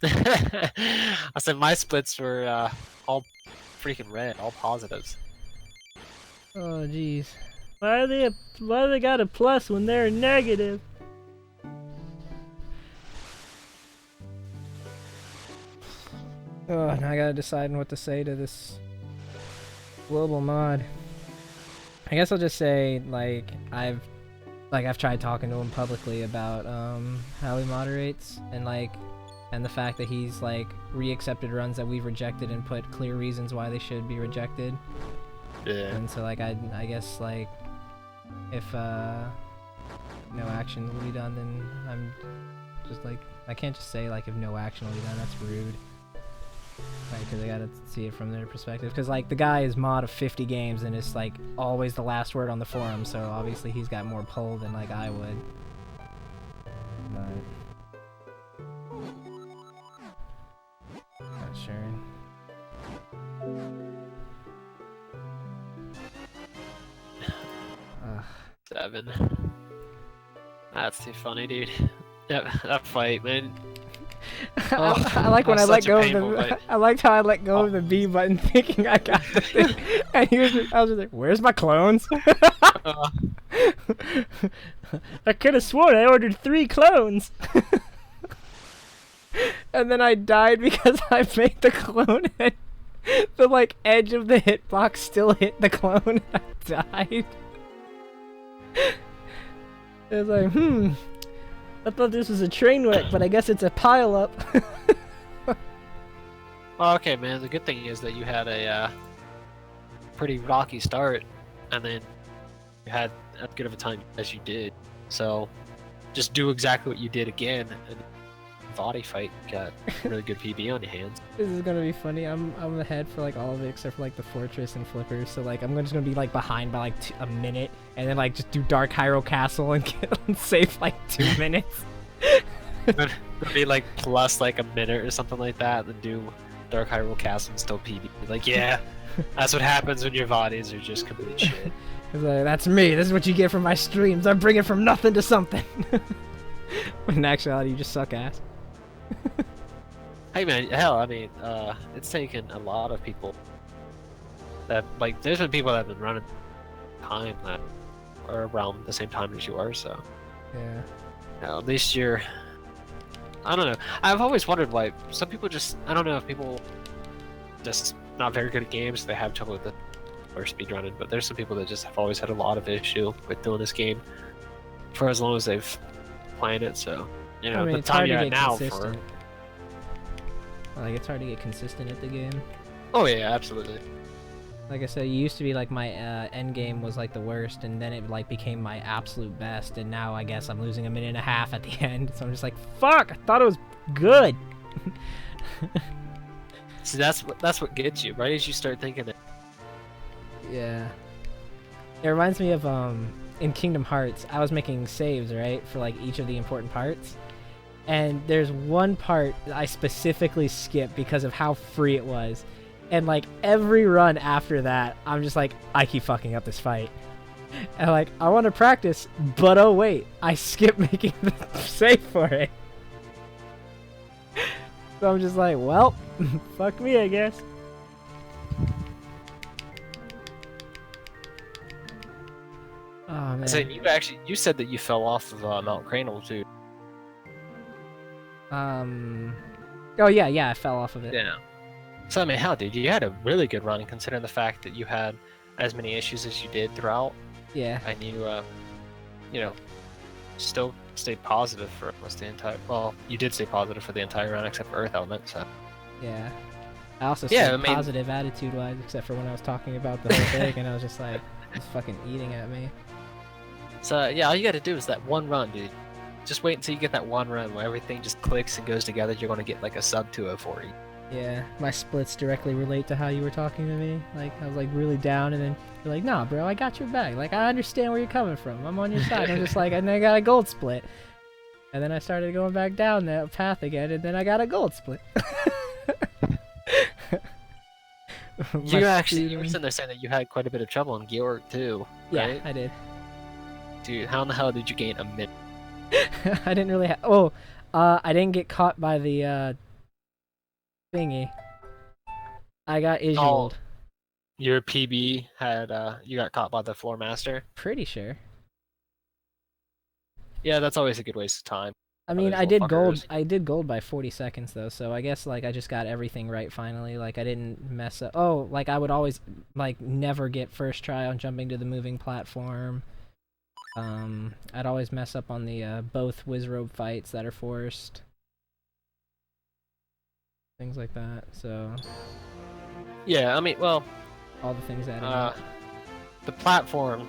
I said my splits were all freaking red, all positives. Oh, jeez. Why do they got a plus when they're negative? Oh, now I gotta decide on what to say to this global mod. I guess I'll just say like I've tried talking to him publicly about how he moderates and the fact that he's like re-accepted runs that we've rejected and put clear reasons why they should be rejected. Yeah. And so like I guess like if no action will be done, then I'm just like I can't just say like if no action will be done. That's rude. Right, because I gotta see it from their perspective. Because like the guy is mod of 50 games and is like always the last word on the forum, so obviously he's got more pull than like I would. But not sure. Ugh. 7. That's too funny, dude. That fight, man. I like when I let go of the. I liked how I let go of the B button, thinking I got the thing, and I was just like, "Where's my clones?" I could have sworn I ordered 3 clones, and then I died because I made the clone and the like edge of the hitbox still hit the clone. And I died. It was like, I thought this was a train wreck, but I guess it's a pileup. Well, okay, man. The good thing is that you had a pretty rocky start, and then you had as good of a time as you did. So just do exactly what you did again, and body fight got a really good PB on your hands. This is gonna be funny. I'm ahead for like all of it except for like the fortress and flippers. So like I'm just gonna be like behind by like a minute, and then like just do Dark Hyrule Castle and get on safe like 2 minutes. It'll be like plus like a minute or something like that, then do Dark Hyrule Castle and still PB. Like, yeah, that's what happens when your bodies are just complete shit. It's like, that's me. This is what you get from my streams. I'm bringing from nothing to something. When in actuality, you just suck ass. Hey man, hell, I mean, it's taken a lot of people that, like, there's been people that have been running time that are around the same time as you are, so. Yeah. At least you're, I don't know. I've always wondered why some people just, I don't know if people just not very good at games, they have trouble with it or speedrunning, but there's some people that just have always had a lot of issue with doing this game for as long as they've played it, so. You know, I mean, the it's time hard to you're at get now consistent. Like, it's hard to get consistent at the game. Oh yeah, absolutely. Like I said, it used to be like my end game was like the worst, and then it like became my absolute best, and now I guess I'm losing 1.5 minutes at the end, so I'm just like, fuck, I thought it was good. See, that's what gets you, right as you start thinking it. Yeah. It reminds me of in Kingdom Hearts, I was making saves, right, for like each of the important parts. And there's one part that I specifically skipped because of how free it was. And like every run after that, I'm just like, I keep fucking up this fight. And like, I want to practice, but oh wait, I skipped making the save for it. So I'm just like, well, fuck me, I guess. Oh man. So you said that you fell off of Mount Cranel too. Oh yeah, I fell off of it. Yeah. So I mean, hell, dude, you had a really good run considering the fact that you had as many issues as you did throughout. Yeah. And you know, still stayed positive for almost the entire. Well, you did stay positive for the entire run except for Earth Element. So. Yeah. I also stayed positive attitude-wise, except for when I was talking about the whole thing, and I was just like, just fucking eating at me. So yeah, all you got to do is that one run, dude. Just wait until you get that one run where everything just clicks and goes together. You're gonna get like a sub 240. Yeah, my splits directly relate to how you were talking to me. Like, I was like really down, and then you're like, nah, bro, I got your back. Like, I understand where you're coming from. I'm on your side. I'm just like, and then I got a gold split. And then I started going back down that path again, and then I got a gold split. You were sitting there saying that you had quite a bit of trouble in Georg too, right? Yeah, I did. Dude, how in the hell did you gain a minute? I didn't really have... I didn't get caught by the, thingy. I got Isueled. Your PB had, you got caught by the Floor Master? Pretty sure. Yeah, that's always a good waste of time. I mean, these I little did gold. fuckers. I did gold by 40 seconds though, so I guess like I just got everything right finally. Like I didn't mess up. Oh, like I would always like never get first try on jumping to the moving platform. I'd always mess up on the both Wizrobe fights that are forced. Things like that. So Yeah, I mean, well, all the things adding up. the platform